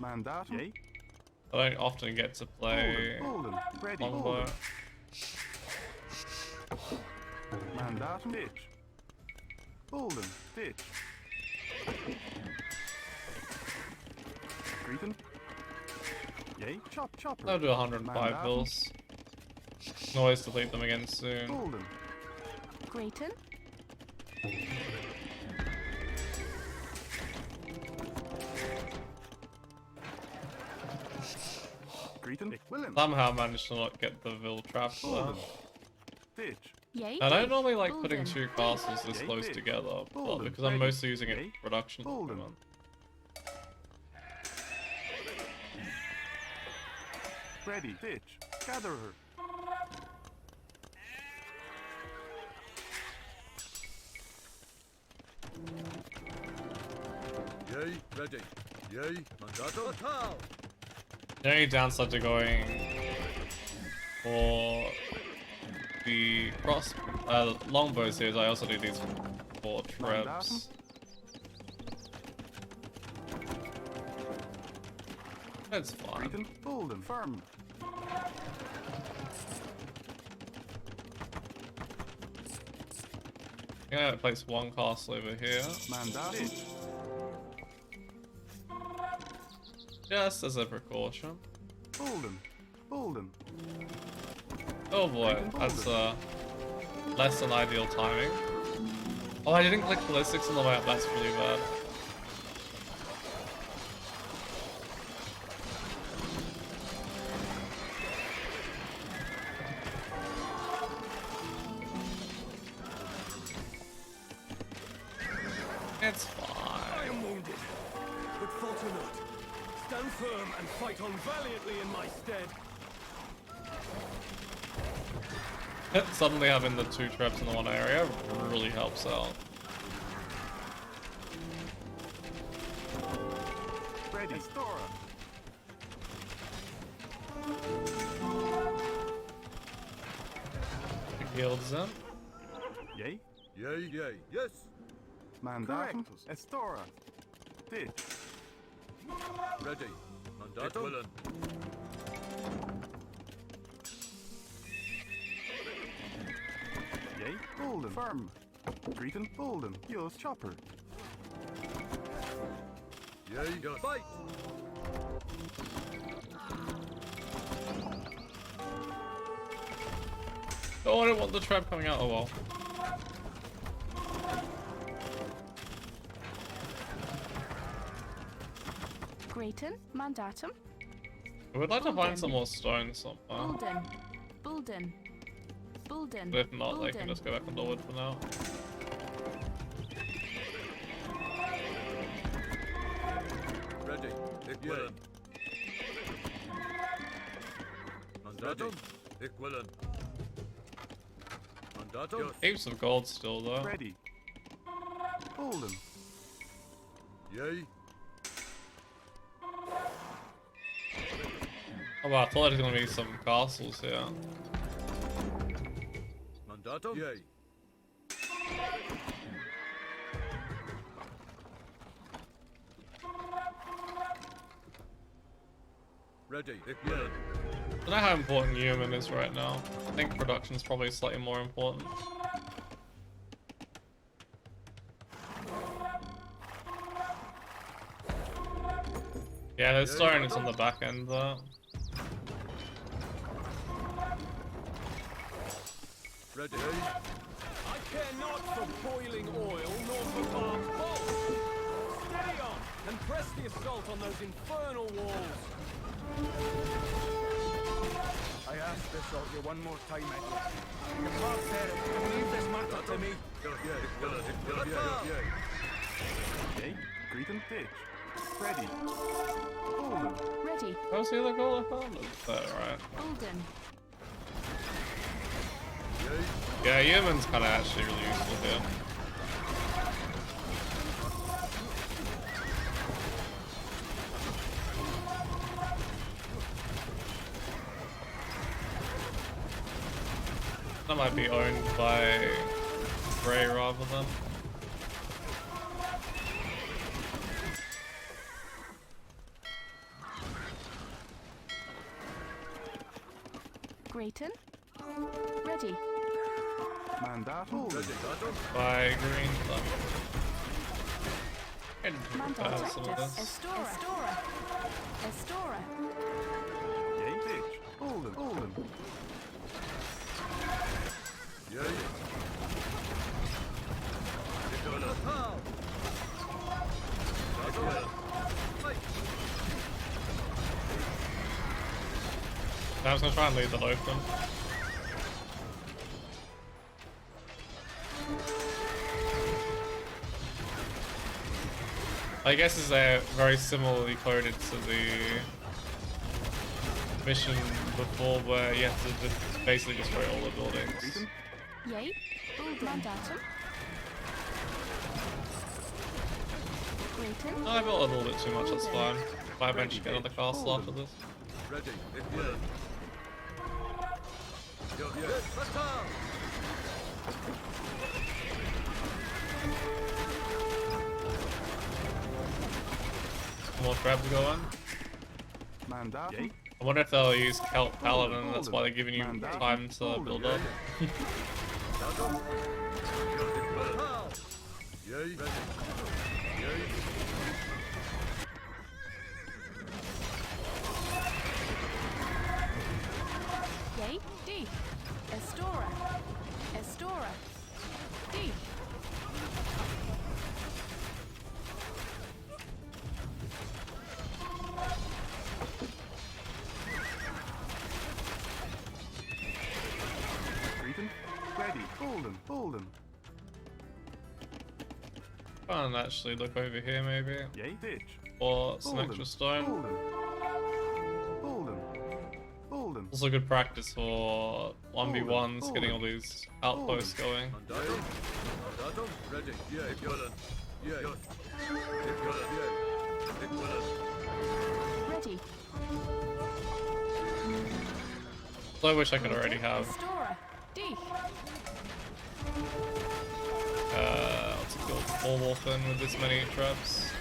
Mandatum. Yay. I don't often get to play longbow. Mandatum. Ditch. Bulden. Ditch. Greeton. Yay. Chopper. I'll do 105 bills. Can always delete them again soon. Bulden. Grayton. Greeton. Somehow managed to not get the Vil trap there. Ditch. Yay. I don't normally like Bulden. putting two castles this close together, but because I'm mostly using it for production. Ready. Ditch. Gather her. Yay, ready. Yay, mandatum. The only downside to going for the longbows here is I also do these 4 trebs. That's fine. Greeton. Bulden. Firm. Yeah, place one castle over here. Mandatum. Just as a precaution. Bulden. Oh boy, that's less than ideal timing. Oh, I didn't click ballistics on the way up, that's really bad. It's fine. I am wounded, but falter not. Stand firm and fight on valiantly in my stead. Suddenly having the 2 traps in the one area really helps out. Ready. Estora. The guild's in. Yay. Yay, yes. Mandatum. Estora. Ditch. Ready. Mandatum. Yay. Bulden. Firm. Greeton. Bulden. Use chopper. Yay, yes. Fight. Oh, I don't want the trap coming out. Oh well. Grayton. Mandatum. I would like to find some more stone somewhere. Bulden. Bulden. But if not, they can just go back on the wood for now. Ready. Equivalent. Mandatum. Equivalent. Mandatum. Heaps of gold still though. Ready. Bulden. Yay. Oh wow, I thought there was gonna be some castles here. Mandatum. Yay. Ready. Equivalent. I don't know how important human is right now. I think production's probably slightly more important. Yeah, there's stone, it's on the back end there. Ready. I care not for boiling oil, nor for barbed bolts. Steady on, and press the assault on those infernal walls. I ask this of you one more time, Edward. Depart, Derek, and leave this matter to me. Yay, greeting, ditch. Ready. Golden. Ready. Oh, see the goal I found? Right. Golden. Yeah, Yemen's kind of actually really useful here. That might be owned by Grey rather than. Grayton. Ready. Mandatum. By Green Club. Mandate Some of this. Estora. Estora. Yay, ditch. Golden. Golden. I was gonna try and lead the open. I guess it's very similarly coded to the mission before where you have to just basically destroy all the buildings. Yay. Mandatum. Grayton. I built a little bit too much, that's fine. If I eventually get another castle after this. Ready. More crabs going. Mandatum. I wonder if they'll use Celt Paladin, that's why they're giving you time to build up. Yay. D. Estora. Estora. D. Greeting. Ready. Golden. Golden. Can't actually look over here maybe. Yay, ditch. Or some extra stone. Golden. Golden. Golden. Also good practice for 1v1s, getting all these outposts going. Ready. Ready. So I wish I could already have Estora. D. what's it called? Full wolf in with this many traps.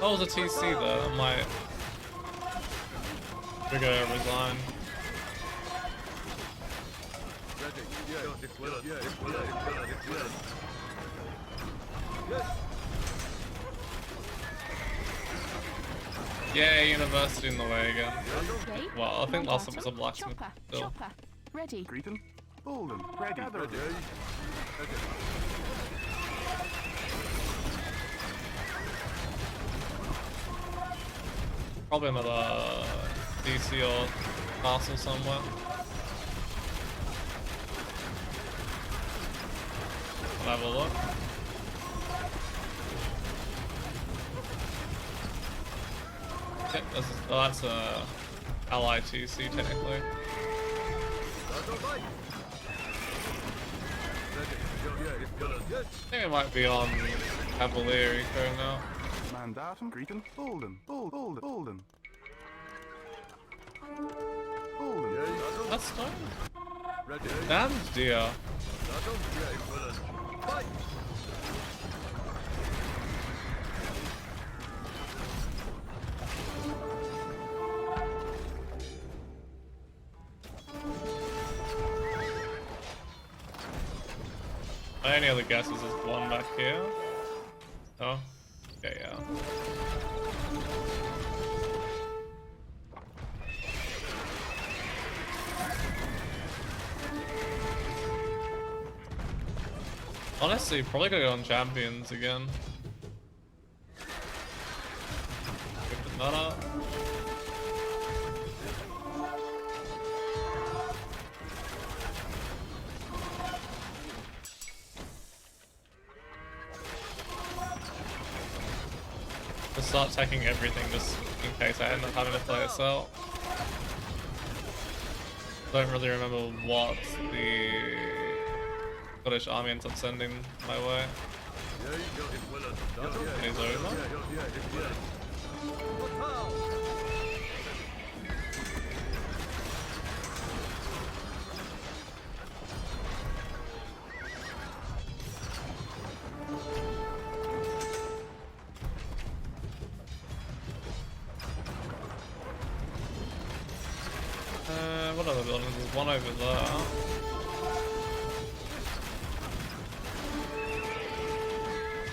Oh, it was a TC though, I might resign. Yeah, university in the way again. Yay. Well, I think last time was a blacksmith. Chopper. Still. Chopper. Ready. Greeting. Golden. Ready. Probably another DC or castle somewhere. I'll have a look. Okay, that's a LITC technically. I think it might be on Cavalier Eco now. Mandatum. Greeting. Golden. Golden. Golden. Golden. That's stone. Damn dear. Any other guesses? There's one back here. Oh, okay, yeah. Honestly, probably gonna go on champions again. Nada. Just start taking everything just in case I end up having to play it out. Don't really remember what the Scottish army ends up sending my way. It is over. What other buildings? There's one over there.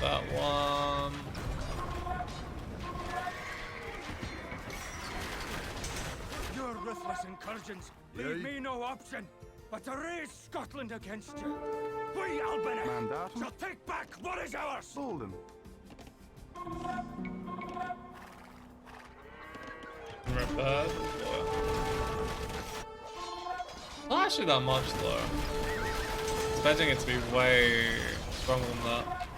That one. Your ruthless incursions leave me no option but to raise Scotland against you. We Albany Mandatum. shall take back what is ours. Bolden. Repaired. Not actually that much though. Expecting it to be way stronger than that.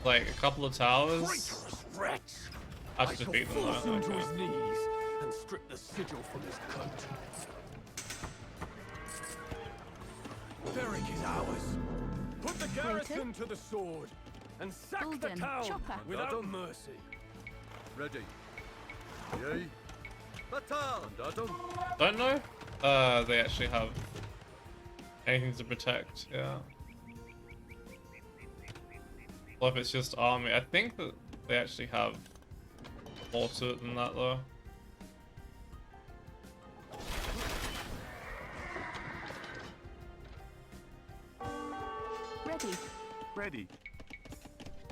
Like a couple of towers. Traitorous wretch! I should defeat them force though. him to Okay. his knees and strip the sigil from his coat. Berwick is ours. Put the garrison to the sword and sack the Bolden, town chopper. without mercy. Ready. Yay. Batal. Mandatum. Don't know. They actually have anything to protect. Yeah. Well, if it's just army, I think that they actually have more to it than that though. Ready. Ready.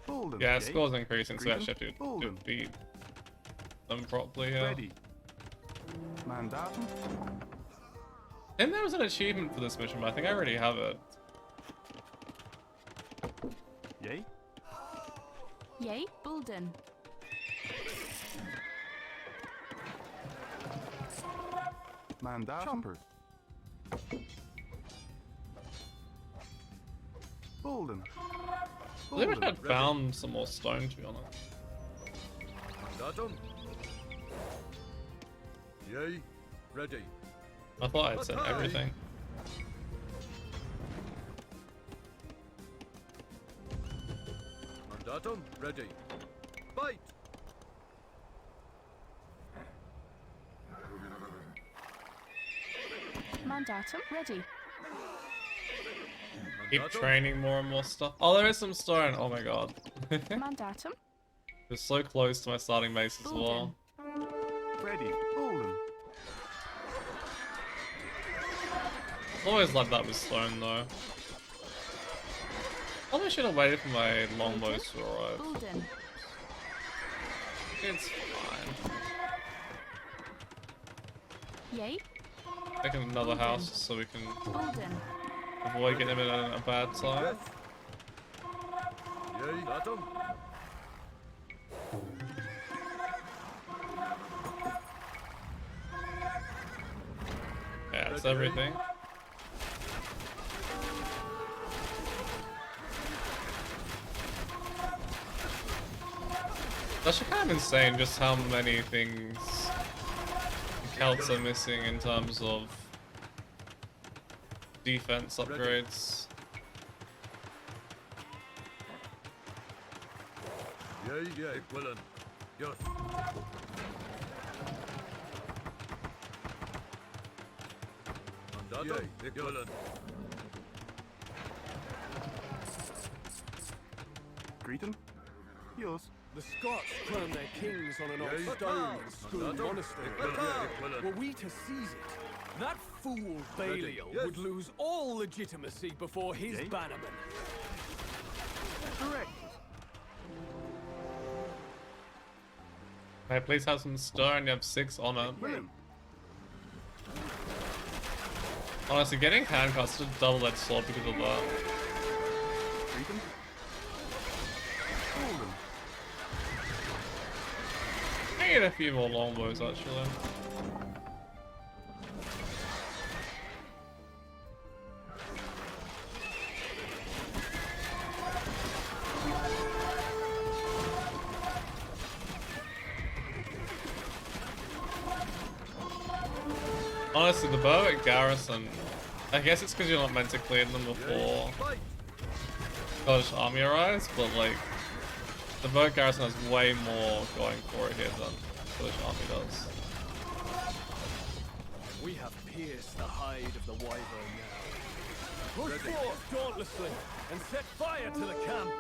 Bolden. Yeah, Yay. score's increasing, so we Greeting. actually have to Bolden. defeat them properly here. Ready. Mandatum. And there was an achievement for this mission, but I think I already have it. Yay. Yay, Bolden. Mandatum. Chopper. Bolden. I think I had found some more stone, to be honest. Mandatum. Yay. Ready. I thought I'd sent everything. Mandatum. Ready. Fight. Mandatum. Ready. Keep training more and more stuff. Oh, there is some stone. Oh my god. Mandatum. We're so close to my starting base as well. Ready. Bolden. Always loved that with stone though. Probably should have waited for my longbows to arrive. Bolden. It's fine. Yay. Taking another house so we can Bolden. avoid getting him in a bad time. Yay. Mandatum. Yeah, it's everything. That's actually kind of insane just how many things the Celts are missing in terms of defense upgrades. Yay. Yay. Willen. Yes. Mandatum. Yay. Willen. Greeting. Yours. The Scots crown their kings on an old stone in Scone Monastery. Were we to seize it, that fool Baliol would lose all legitimacy before his Yay. bannermen. Correct. Can I please have some stone? You have 6 on it. Yay. Honestly, getting handcuffs is a double-edged sword because of that. Treat him. Hold him. I get a few more longbows actually. Honestly, the Berwick garrison, I guess it's because you're not meant to clear them before Scottish army arrives, but like, the Berwick garrison has way more going for it here than Scottish army does. We have pierced the hide of the wyvern now. Push forth dauntlessly and set fire to the camp.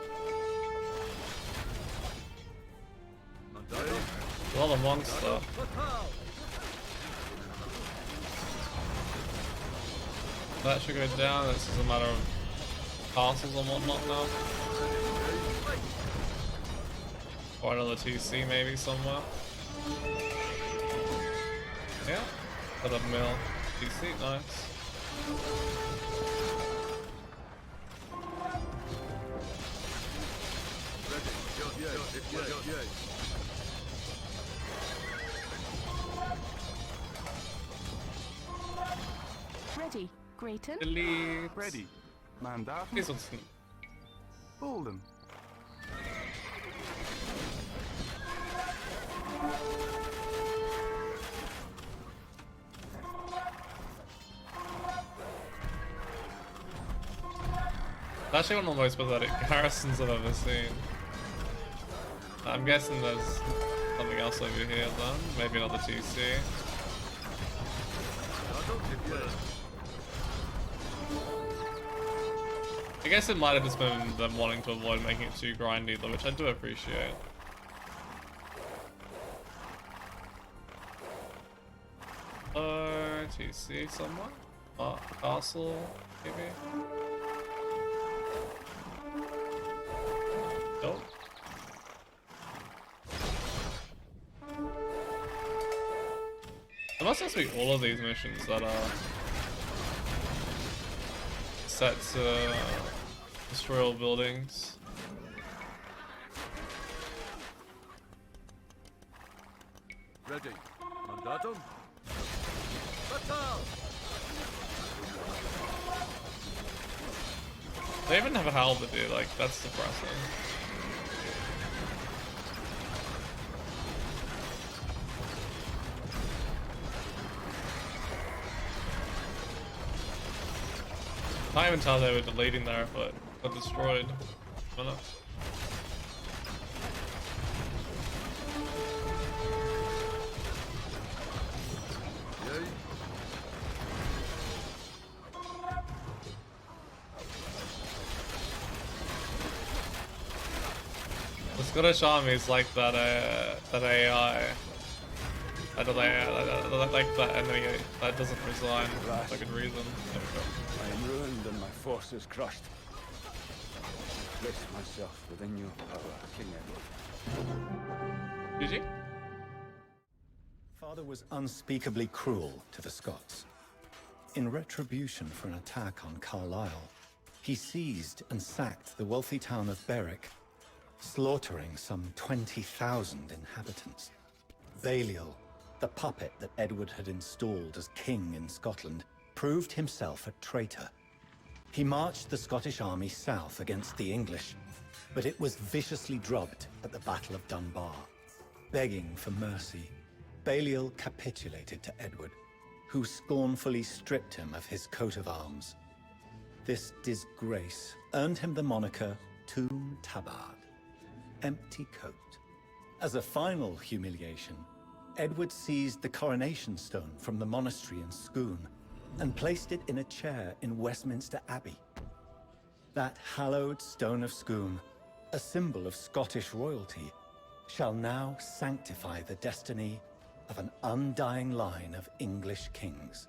A lot of monster. That should go down. This is a matter of castles and whatnot now. Or another TC maybe somewhere. Yeah. Put a mill. TC, nice. Ready. Grayton. Delete. Ready. Mandatum. This one's Bolden. That's actually one of the most pathetic garrisons I've ever seen. I'm guessing there's something else over here then. Maybe another TC. I guess it might have just been them wanting to avoid making it too grindy though, which I do appreciate. TC somewhere? Castle, maybe? Nope. There must just be all of these missions that are set to destroy all buildings. Ready. Mandatum. Battle. They even have a halberd, dude. Like, that's depressing. Can't even tell they were deleting there, but got destroyed. Minutes. The Scottish army is like that AI. I don't like that enemy that doesn't resign for good reason. There we go. I am ruined and my forces crushed. Place myself within your power, King Edward. GG? Father was unspeakably cruel to the Scots. In retribution for an attack on Carlisle, he seized and sacked the wealthy town of Berwick, slaughtering some 20,000 inhabitants. Balliol, the puppet that Edward had installed as king in Scotland, proved himself a traitor. He marched the Scottish army south against the English, but it was viciously drubbed at the Battle of Dunbar. Begging for mercy, Balliol capitulated to Edward, who scornfully stripped him of his coat of arms. This disgrace earned him the moniker Toom Tabard, empty coat. As a final humiliation, Edward seized the coronation stone from the monastery in Scone and placed it in a chair in Westminster Abbey. That hallowed stone of Scone, a symbol of Scottish royalty, shall now sanctify the destiny of an undying line of English kings.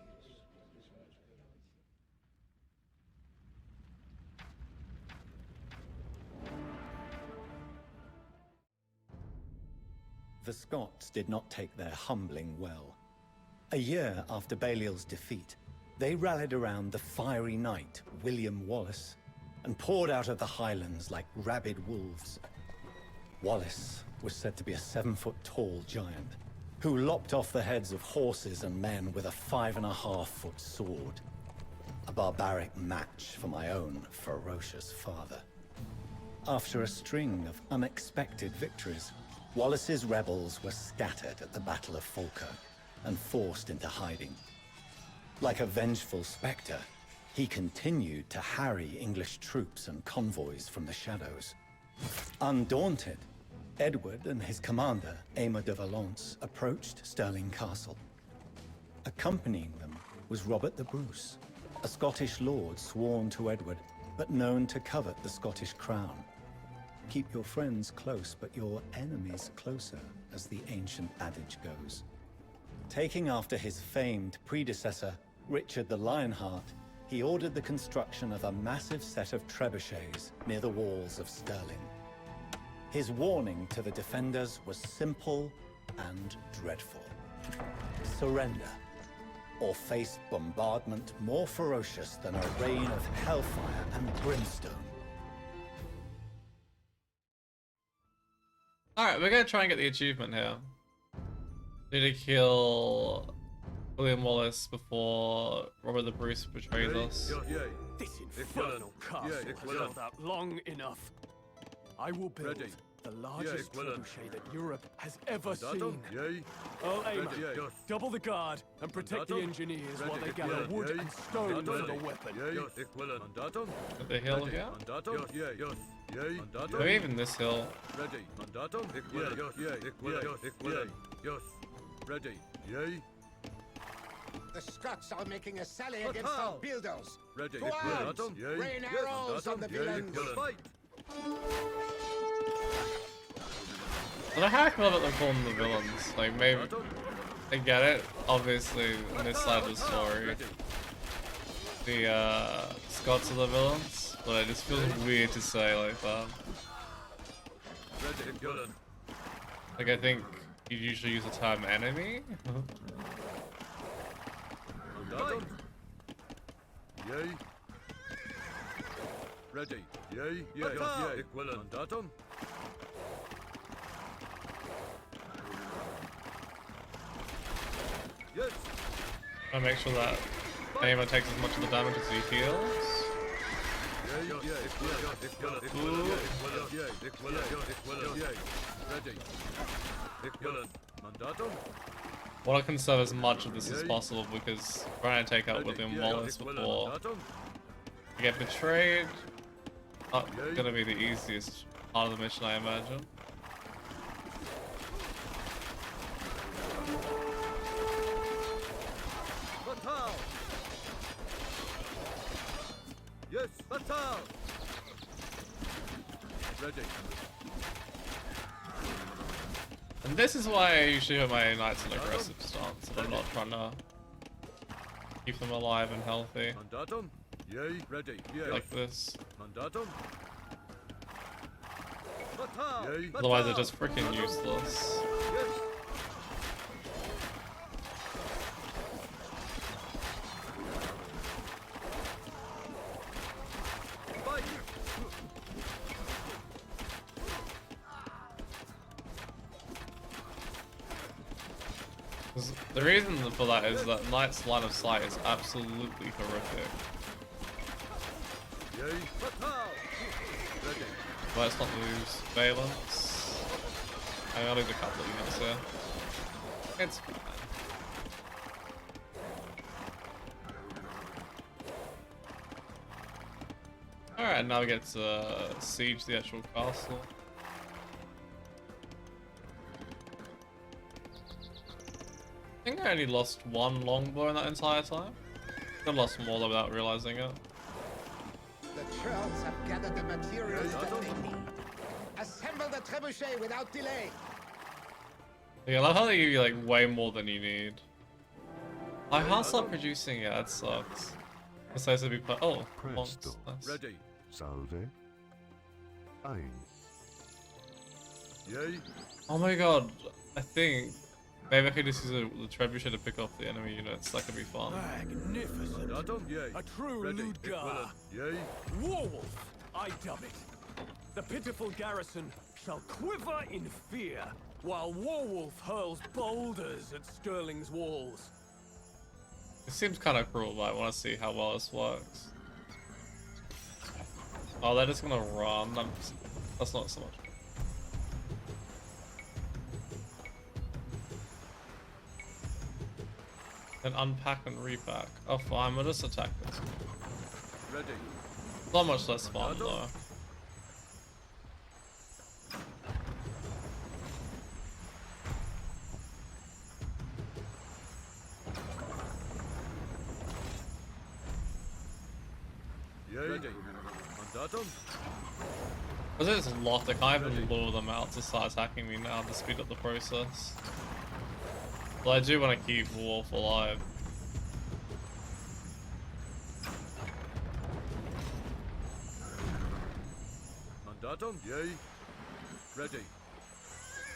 The Scots did not take their humbling well. A year after Balliol's defeat, They rallied around the fiery knight, William Wallace, and poured out of the highlands like rabid wolves. Wallace was said to be a 7-foot-tall giant, who lopped off the heads of horses and men with a 5.5-foot sword. A barbaric match for my own ferocious father. After a string of unexpected victories, Wallace's rebels were scattered at the Battle of Falkirk and forced into hiding. Like a vengeful spectre, he continued to harry English troops and convoys from the shadows. Undaunted, Edward and his commander, Aymer de Valence, approached Stirling Castle. Accompanying them was Robert the Bruce, a Scottish lord sworn to Edward, but known to covet the Scottish crown. Keep your friends close, but your enemies closer, as the ancient adage goes. Taking after his famed predecessor, Richard the Lionheart, he ordered the construction of a massive set of trebuchets near the walls of Stirling. His warning to the defenders was simple and dreadful. Surrender, or face bombardment more ferocious than a rain of hellfire and brimstone. Alright, we're gonna try and get the achievement here. Need to kill William Wallace before Robert the Bruce betrays us. This infernal castle has held out long enough. I will build the largest trebuchet that Europe has ever seen. Earl Aymer, double the guard and protect the engineers while they gather wood and stone for the weapon. At the hill here? Maybe even this hill. The Scots are making a sally against our builders. To arms! Rain arrows on the villains! I don't know how I feel about them calling the villains. Like, maybe I get it. Obviously, on this side of the story, the Scots are the villains, but it just feels weird to say like that. Like, I think you usually use the term enemy. Ready. Yay. Mandatum. Yes. I make sure that Aymer takes as much of the damage as he heals. Want to conserve as much of this as possible because we're trying to take out William Wallace before we get betrayed. Not gonna be the easiest part of the mission, I imagine. Yes, batal. Ready. And this is why I usually have my knights in aggressive stance, and I'm not trying to keep them alive and healthy. Mandatum. Yay, ready. Like this. Mandatum. Otherwise they're just freaking useless. Yes. The reason for that is that Knight's line of sight is absolutely horrific. Let's not lose Valence. I'm gonna lose a couple of units here. It's fine. Alright, now we get to siege the actual castle. I think I only lost one longbow in that entire time. I lost more without realizing it. The trolls have gathered the materials that they need. Assemble the trebuchet without delay. Yeah, I love how they give you like way more than you need. I can't stop producing it, that sucks. It's supposed to be oh, Presto. Nice. Ready. Salve. Ein. Yay. Oh my god, I think Maybe I could just use the trebuchet to pick off the enemy units. That could be fun. Magnificent. A true Ludgar. Warwolf, I dub it. The pitiful garrison shall quiver in fear, while Warwolf hurls boulders at Stirling's walls. It seems kind of cruel, but I want to see how well this works. Oh, they're just gonna run. That's not so much. Then unpack and repack. Oh fine, we'll just attack this. Ready. Not much less fun though. Ready. Mandatum. Because it's a lot, I can't even lure them out to start attacking me now to speed up the process. But I do want to keep Wolf alive. Mandatum. Yay. Ready.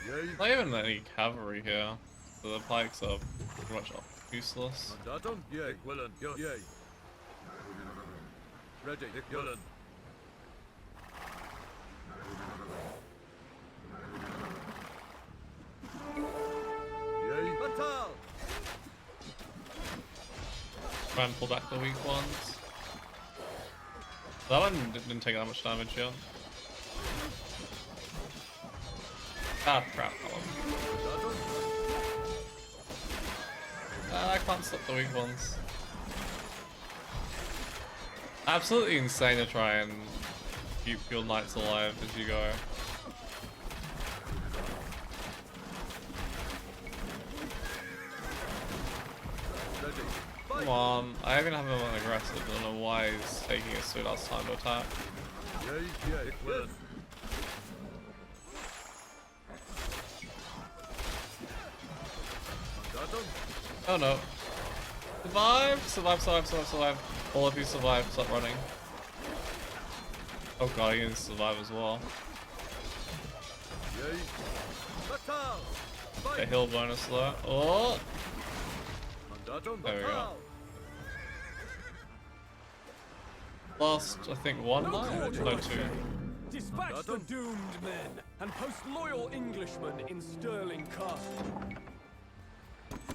Yay. Not even any cavalry here, so the pikes are pretty much useless. Mandatum. Yay. Willen. Yay. Ready. Willen. Yay. Batal. Try and pull back the weak ones. That one didn't take that much damage yet. Ah, crap, that one. I can't stop the weak ones. Absolutely insane to try and keep your knights alive as you go. Come on, I even have him on aggressive. I don't know why he's taking a so last time to attack. Oh no. Survive! Survive, survive, survive, survive. All of you survive, stop running. Oh god, he needs to survive as well. A hill bonus there. Oh! There we go. Lost, I think, one knight? No, two. Dispatch the doomed men and post loyal Englishmen in Stirling Castle.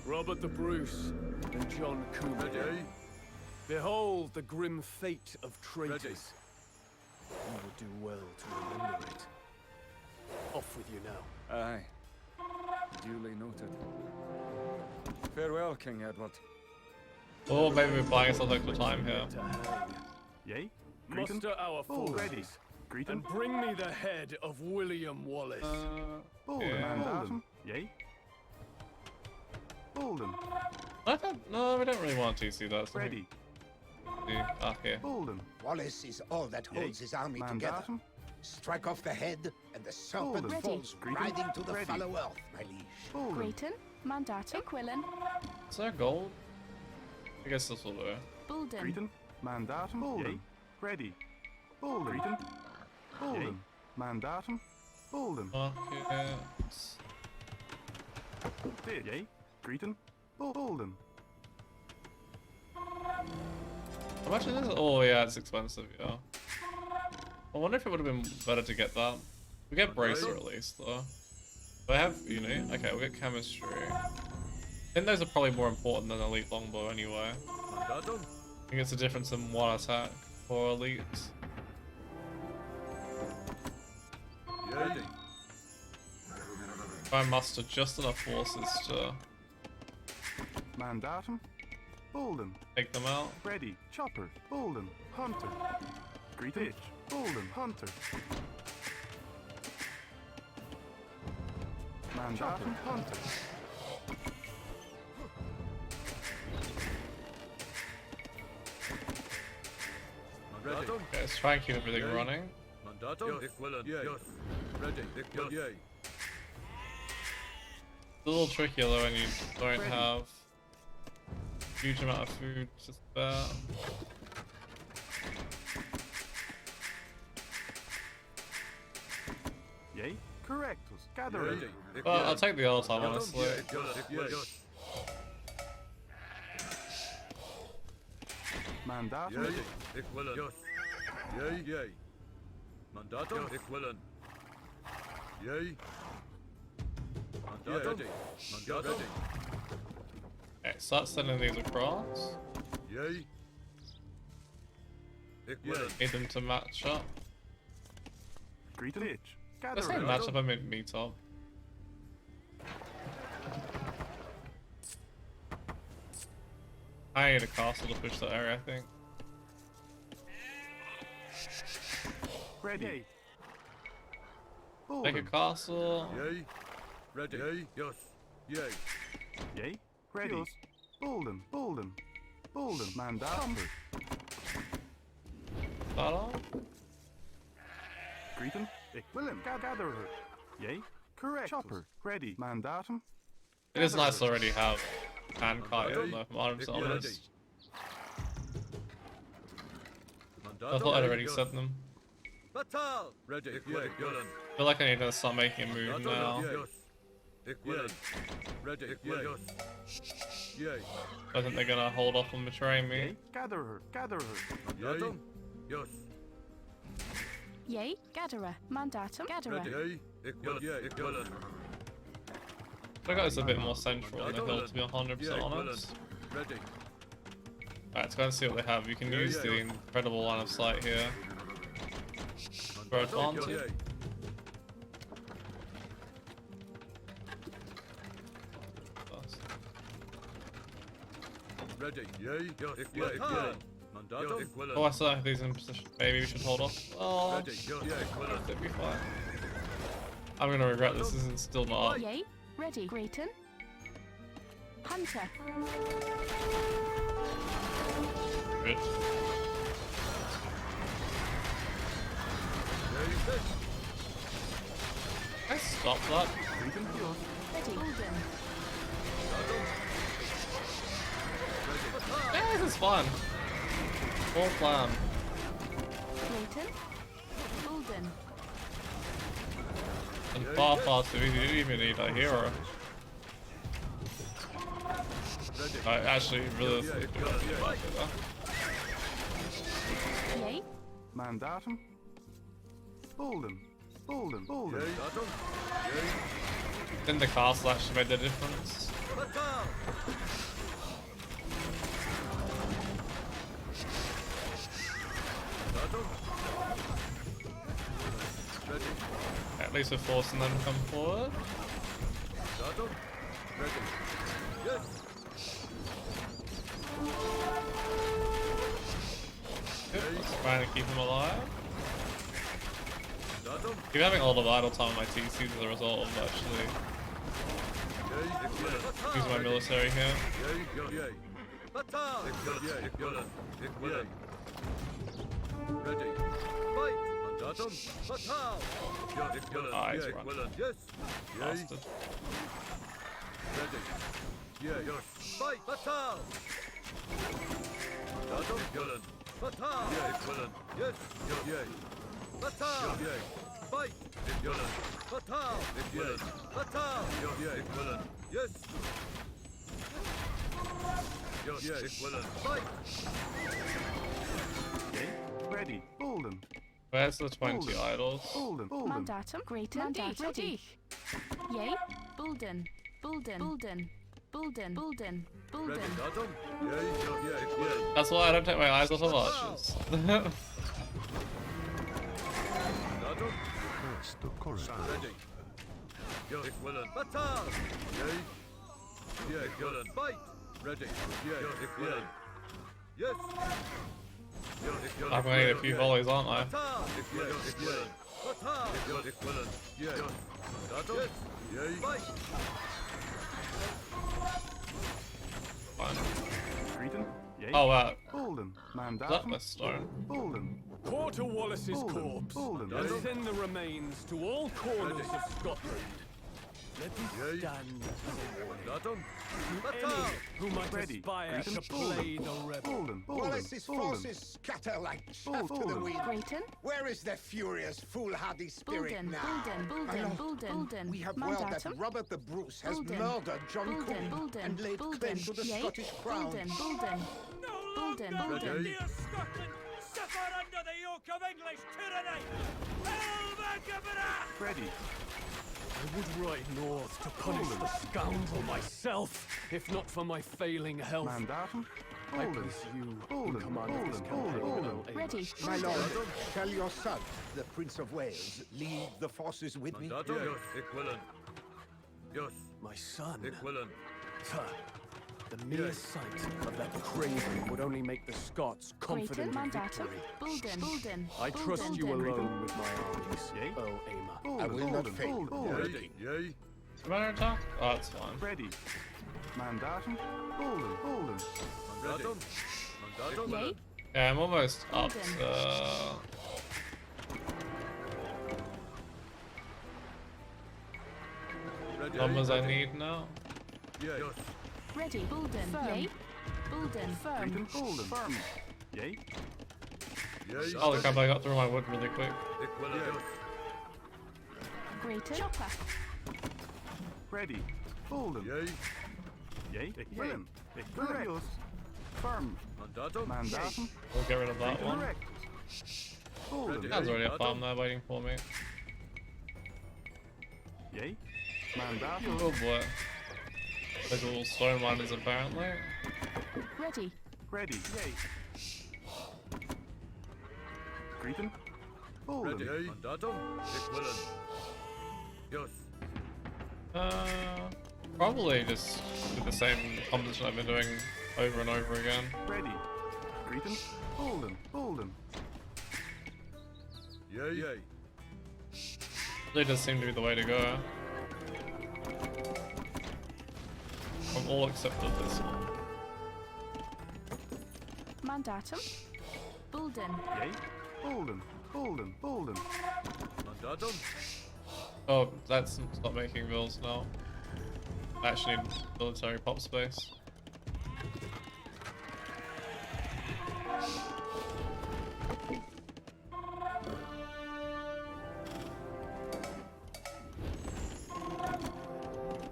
Robert the Bruce and John Cooper. Behold the grim fate of traitors. You would do well to remember it. Off with you now. Aye. Duly noted. Farewell, King Edward. Oh, maybe we're buying ourselves extra time here. Yay. Muster our forces and bring me the head of William Wallace. Bolden. Yay. Bolden. No, we don't really want to see that. So Ready. Here. Bolden. Wallace is all that holds his army together. Strike off the head, and the serpent falls riding to the fallow earth, my liege. Grayton, Mandatum, Quillen. Is there gold? I guess this will do. Bulden. Grayton, Mandatum, Bolden. Ready. Bolden. Grayton. Bolden. Mandatum, Bolden. Buckets. Yay. Grayton, Bolden. How much is this? Oh yeah, it's expensive, yeah. I wonder if it would have been better to get that. We get Bracer at least, though. Do I have Uni? Okay, we'll get Chemistry. I think those are probably more important than Elite Longbow anyway. I think it's a difference in one attack for Elites. Try and muster just enough forces to Mandatum, Bolden. take them out. Ready. Chopper, Bolden. Hunter. Grayton, Bolden. Hunter. Mandatum, Hunter. Okay, let's try and keep everything running. It's a little trickier though when you don't have a huge amount of food to spare. Yay. Correctus. Gather it. Well, I'll take the other time, honestly. Mandatum. Yay, yay. Mandatum, ik willen. Yay. Mandatum, mandatum. Okay, start sending these across. Yay. Ik willen. Need them to match up. Greet and itch. Let's Gather say it. match up, I mean meet up. I need a castle to push that area, I think. Ready. Make a castle. Yay. Ready. Yay. Yes. Yay. Yay. Ready. Yes. Bolden. Bolden. Bolden. Mandatum. Start off. Greeting. Ik Willem. Gather her. Yay. Correct. Chopper. Ready. Mandatum. It is nice to already have hand kite on though, if I'm 100% honest. I thought I'd already sent them. Batal. Ready. Ik willen. I feel like I need to start making a move now. Ik willen. Ready. Ik willen. Yay. I think they're gonna hold off on betraying me. Yay. Gather her. Gather her. Mandatum. Yes. Yay, gatherer. Mandatum, gatherer. Ready. Ik willen. Yay. Ik willen. I got this a bit more central on the hill, to be 100% honest. Ready. Alright, let's go and see what they have. You can use the incredible line of sight here for advantage. Ready. Yay. Ik willen. Mandatum. Ik willen. Oh, I still have these in position. Maybe we should hold off. Oh, Ready. Ik willen. it'll be fine. I'm gonna regret this. This is still not up. Yay, ready. Grayton. Hunter. Good. Can I stop that? Ready. Golden. Yeah, this is fun. Full plan. Grayton. Golden. And far faster, we didn't even need a hero. I actually really think about it though. Yay. Mandatum. Bolden. Bolden. Bolden. I think the castle actually made the difference. At least we're forcing them to come forward. Good, let's try and keep them alive. Keep having a lot of idle time on my TC as a result of actually using my military here. Ready. Fight. Mandatum. Batal. Ah, he's run. Yes. Bastard. Ready. Yeah. Yes. Fight. Batal. Mandatum. Batal. Yes. Yay. Batal. Fight. Batal. Batal. Yes. Fight. Ready. Bolden. Where's the 20 idols? Bolden. Bolden. Mandatum. Grayton. Mandatum. Ready. Yay. Bulden. Bulden. Bulden. Bulden. Bulden. Bulden. That's why I don't take my eyes off of archers. Ready. Ik willen. Batal. Yay. Yeah, ik willen. Fight. Ready. Yeah, ik willen. Yes. I'm gonna need a few volleys, aren't I? Batal. Ik willen. Batal. Ik willen. Yeah. Batal. Yes. Yay. Fight. Fine. Greeting. Yay. Oh wow. Bolden. Is that Mandatum. my stone? Bolden. Quarter Wallace's Bolden. corpse, Bolden. and send the remains to all corners of Scotland. Let me Yay. stand Mandatum. to any who might aspire to play the rebel. Wallace's forces scatter like chaff to the wind. Grayton? Where is their furious, foolhardy spirit Bulden, now? Bulden. We have word that Mandatum? Robert the Bruce has Bulden. murdered John Quinn and laid claim to the Yay. Scottish crown. Bulden. Dear Scotland, suffer under the yoke of English tyranny! Ready. I would ride north to punish the scoundrel myself, if not for my failing health. Mandatum. I place you in command of this campaign, Earl Amer. Ready. My lord, shall your son, the Prince of Wales, lead the forces with me? Mandatum. Yes, ik willen. Yes, My son? ik willen. The mere sight of that craven would only make the Scots confident Grayton, of Mandatum, victory. Bulden. I trust you alone with my armies, Earl Amer. I will not fail. Yay, yay. Commander attack? Oh, it's fine. Ready. Mandatum. Bolden. Mandatum. Mandatum. Yay. Yeah, I'm almost up Bulden. to Ready. numbers I need now. Yes. Ready. Bulden. Yay. Bulden. Grayton. Firm. Firm. Yay. Yay. Holy crap, I got through my wood really quick. Ik willen. Yes. Grayton. Chopper. Ready. Bolden. Yay. Yay. Ik willen. Victorious. Firm. Mandatum. Mandatum. We'll get rid of that one. Correct. Bolden. There's already a farm there waiting for me. Yay. Mandatum. Oh boy. There's all stone miners apparently. Ready. Ready. Yay. Grayton. Bolden. Ready. Yay. Mandatum. Ik willen. Yes. Probably just do the same composition I've been doing over and over again. Ready. Grayton. Bolden. Yay, yay. Really does seem to be the way to go. From all except of this one. Mandatum. Bulden. Yay. Bolden. Mandatum. Oh, that's not making bills now. I actually need military pop space.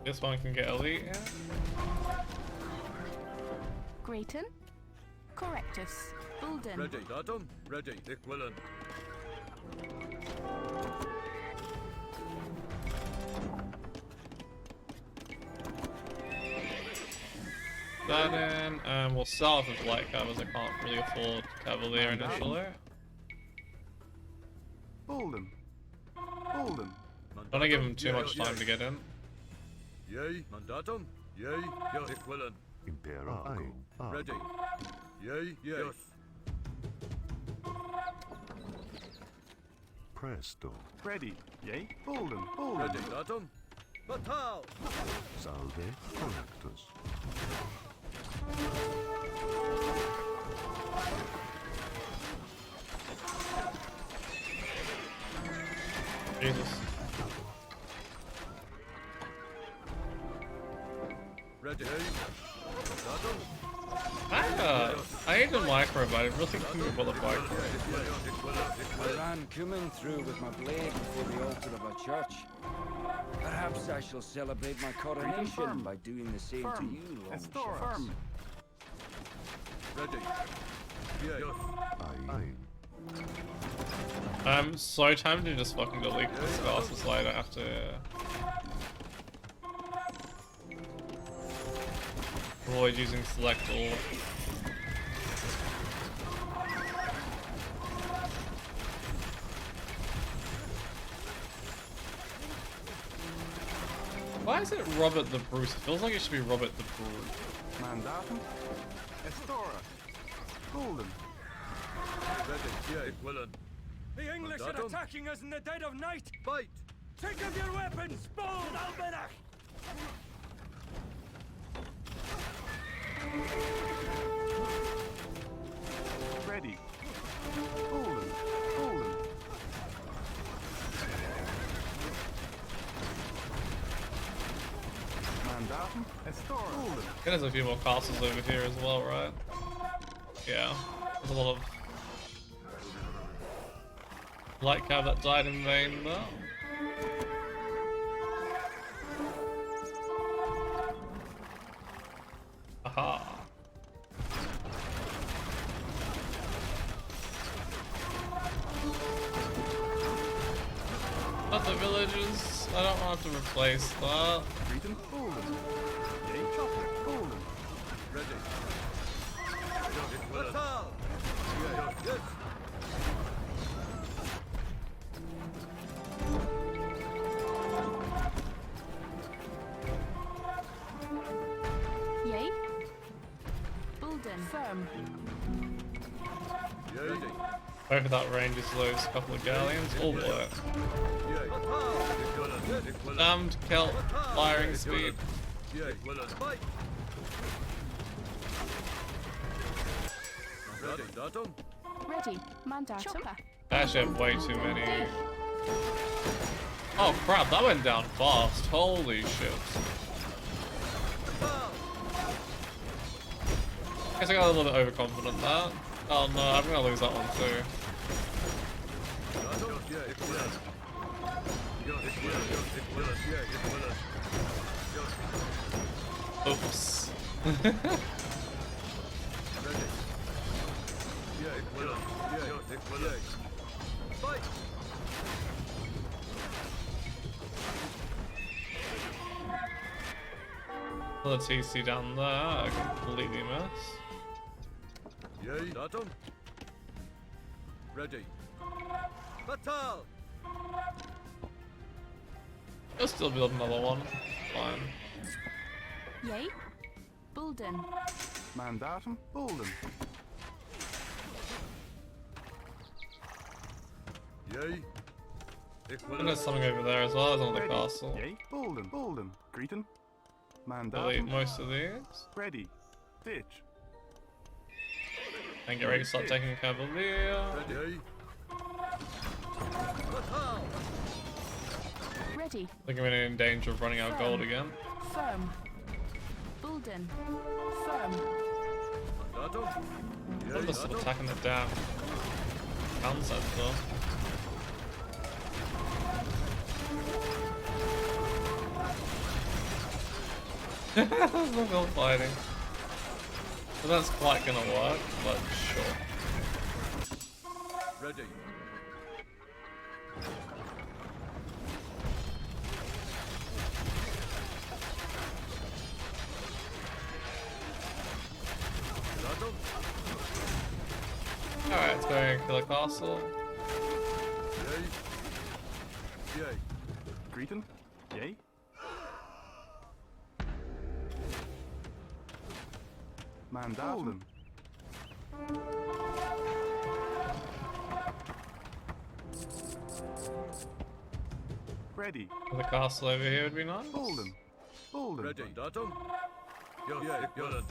This one can get elite here. Grayton. Correctus. Bulden. Ready. Mandatum. Ready. Ik willen. That in, and we'll sell for light covers. I can't really afford Cavalier initially. Bolden. Don't want to give him too much time to get in. Yay. Mandatum. Yay. Yes. Ik willen. Imperaco. Ready. Yay. Yes. Presto. Ready. Yay. Bolden. Ready. Mandatum. Batal. Salve. Correctus. Jesus. Ready. Mandatum. I hate the micro, but I really couldn't be bothered micro. I ran coming through with my blade before the altar of a church. Perhaps I shall celebrate my coronation by doing the same to you, Longshanks. Ready. Yes. I'm so tempted to just fucking delete this fast so I don't have to avoid using select all. Why is it Robert the Bruce? It feels like it should be Robert the Bruce. Mandatum. Estora. Bolden. Ready. Yeah, ik willen. The English are attacking us in the dead of night! Fight! Take up your weapons, bold Almanach! Ready. Bolden. There's a few more castles over here as well, right? Yeah. There's a lot of light cav that died in vain though. Aha. Not the villages. I don't want to replace that. Yay. Bulden. Firm. Over that range is those couple of galleons. All work. Damned Celt firing speed. Ready. Mandatum. Chopper. I actually have way too many. Oh crap, that went down fast. Holy shit. I guess I got a little bit overconfident there. Oh no, I'm gonna lose that one too. Oops. Another TC down there, I completely missed. Yay, Datum. Ready. Fatal. I'll still build another one. Fine. Yay. Bulden. Mandatum, Bulden. Yay. And there's something over there as well as on the castle. Yay, Bulden, Bulden. Greeting. Delete Mandatum. most of these. Ready. Ditch. And get ready to start taking Cavalier. Ready. Ready. I think I'm in danger of running out of gold again. Firm. Bulden. Firm. I'm just attacking the damn town center. We're still fighting. So that's quite gonna work, but sure. Ready. Alright, let's go and kill a castle. Yay. Yay. Greeting. Yay. Mandatum. Ready. The castle over here would be nice. Bulden. Bulden. Ready. Datum. Yeah, good.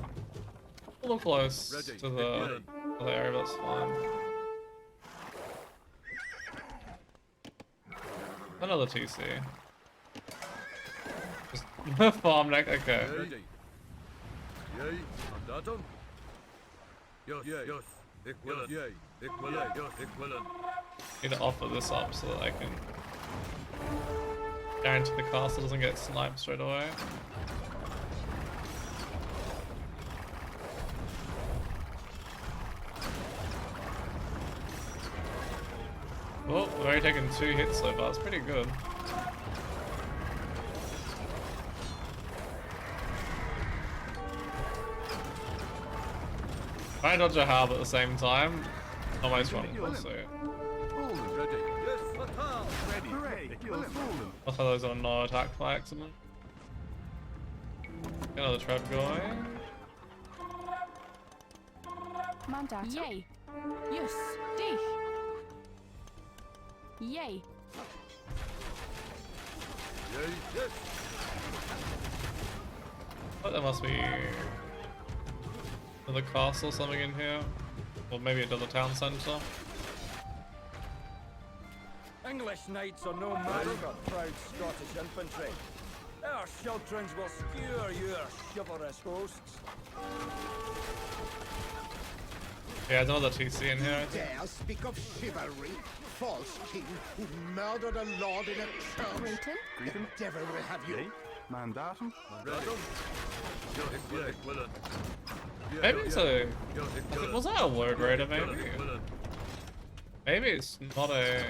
A little close Ready. to the other area, that's fine. Another TC. Just farm neck, okay. Ready. Yay. Datum. Yes. Equivalent. Yay. Equivalent. Equivalent. Need to offer this up so that I can guarantee the castle doesn't get sniped straight away. Oh, we've already taken 2 hits so far, it's pretty good. Try and dodge a halb at the same time. Almost running close to it. Ready. Yes. Fatal. Ready. Hooray. Bulden. I'll throw those on no attack by accident. Get another trap going. Mandat. Yay. Yes. Dich. Yay. Yay. Yes. Oh, there must be another castle, something in here. Or maybe another town centre. English knights are no match for proud Scottish infantry. Our shelterings will skewer your chivalrous hosts. Yeah, another TC in here. Dare speak of chivalry, false king who murdered a lord in a church. The devil will have you. Mandatum. Maybe it's a... Was that a word raider, maybe? Maybe it's not a...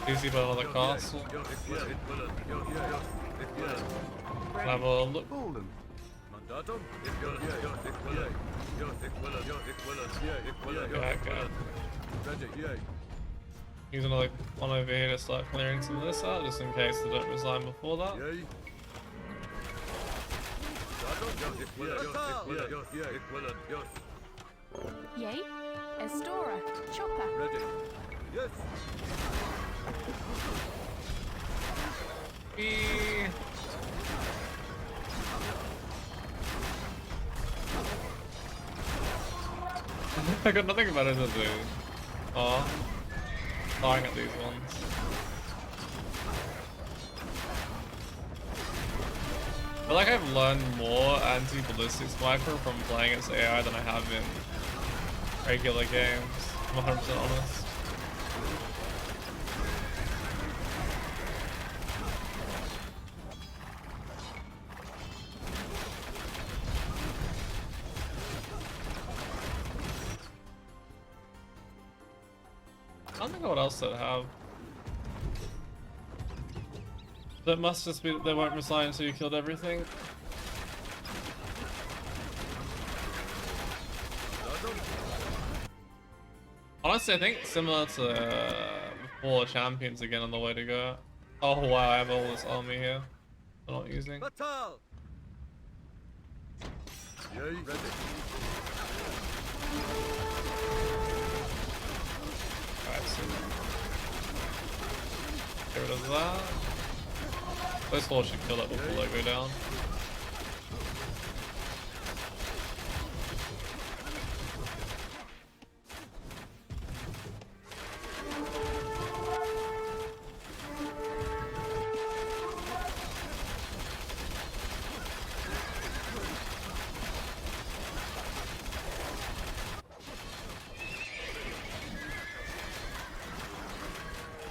Easy by the castle. Have a look. Okay. Use another one over here to start clearing some of this out, just in case they don't resign before that. Yay. Estora. Chopper. Ready. Yes. I got nothing better to do. Oh, firing at these ones. I feel like I've learned more anti-ballistic sniper from playing as AI than I have in regular games, if I'm 100% honest. I don't know what else they'd have. That must just be that they won't resign until you killed everything. Honestly, I think similar to before, champions again on the way to go. Oh wow, I have all this army here I'm not using. Battle. Yay, ready. Alright, so get rid of that. Those four should kill that before they go down.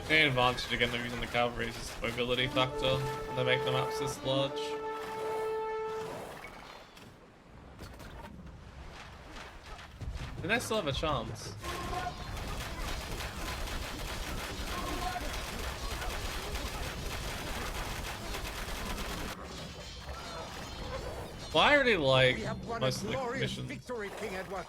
The advantage again of using the cavalry is just the mobility factor, and they make the maps this large. And they still have a chance. Well, I really like We have won most a of the glorious missions. victory, King Edward.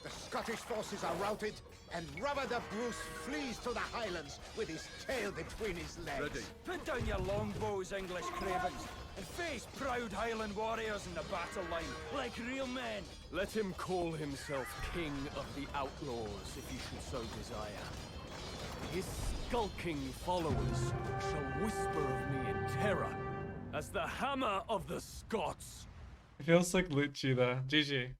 The Scottish forces are routed, and Robert the Bruce flees to the Highlands with his tail between his legs. Ready. Put down your longbows, English cravens, and face proud Highland warriors in the battle line, like real men. Let him call himself King of the Outlaws, if he should so desire. His skulking followers shall whisper of me in terror as the hammer of the Scots. It feels like Lucci there. GG.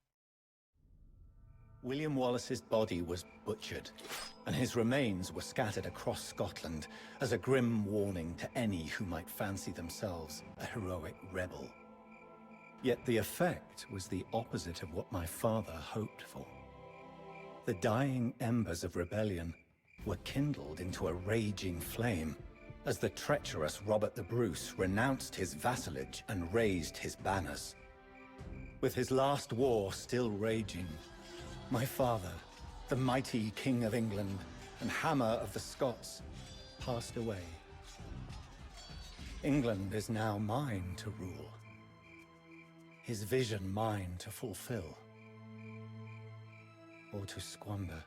William Wallace's body was butchered, and his remains were scattered across Scotland as a grim warning to any who might fancy themselves a heroic rebel. Yet the effect was the opposite of what my father hoped for. The dying embers of rebellion were kindled into a raging flame as the treacherous Robert the Bruce renounced his vassalage and raised his banners. With his last war still raging, my father, the mighty King of England and Hammer of the Scots, passed away. England is now mine to rule. His vision mine to fulfill. Or to squander.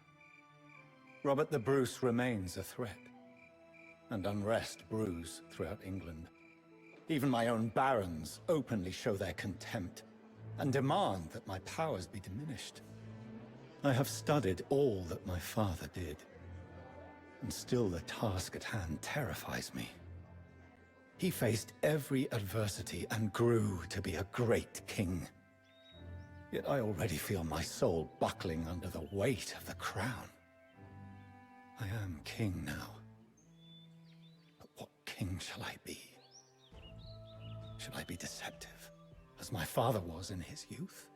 Robert the Bruce remains a threat, and unrest brews throughout England. Even my own barons openly show their contempt and demand that my powers be diminished. I have studied all that my father did, and still the task at hand terrifies me. He faced every adversity and grew to be a great king. Yet I already feel my soul buckling under the weight of the crown. I am king now, king shall I be? Should I be deceptive, as my father was in his youth?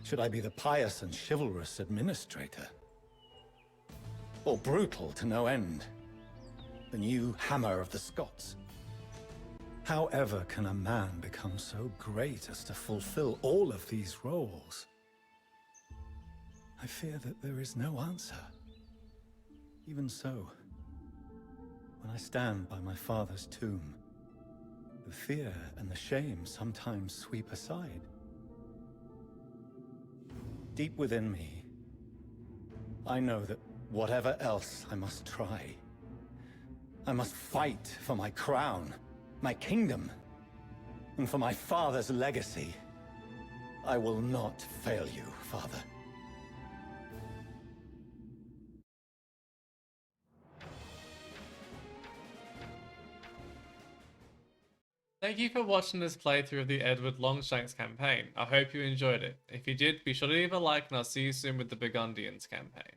Should I be the pious and chivalrous administrator? Or brutal to no end, the new hammer of the Scots? However can a man become so great as to fulfill all of these roles? I fear that there is no answer. Even so, when I stand by my father's tomb, the fear and the shame sometimes sweep aside. Deep within me, I know that whatever else I must try, I must fight for my crown, my kingdom, and for my father's legacy. I will not fail you, Father. Thank you for watching this playthrough of the Edward Longshanks campaign. I hope you enjoyed it. If you did, be sure to leave a like and I'll see you soon with the Burgundians campaign.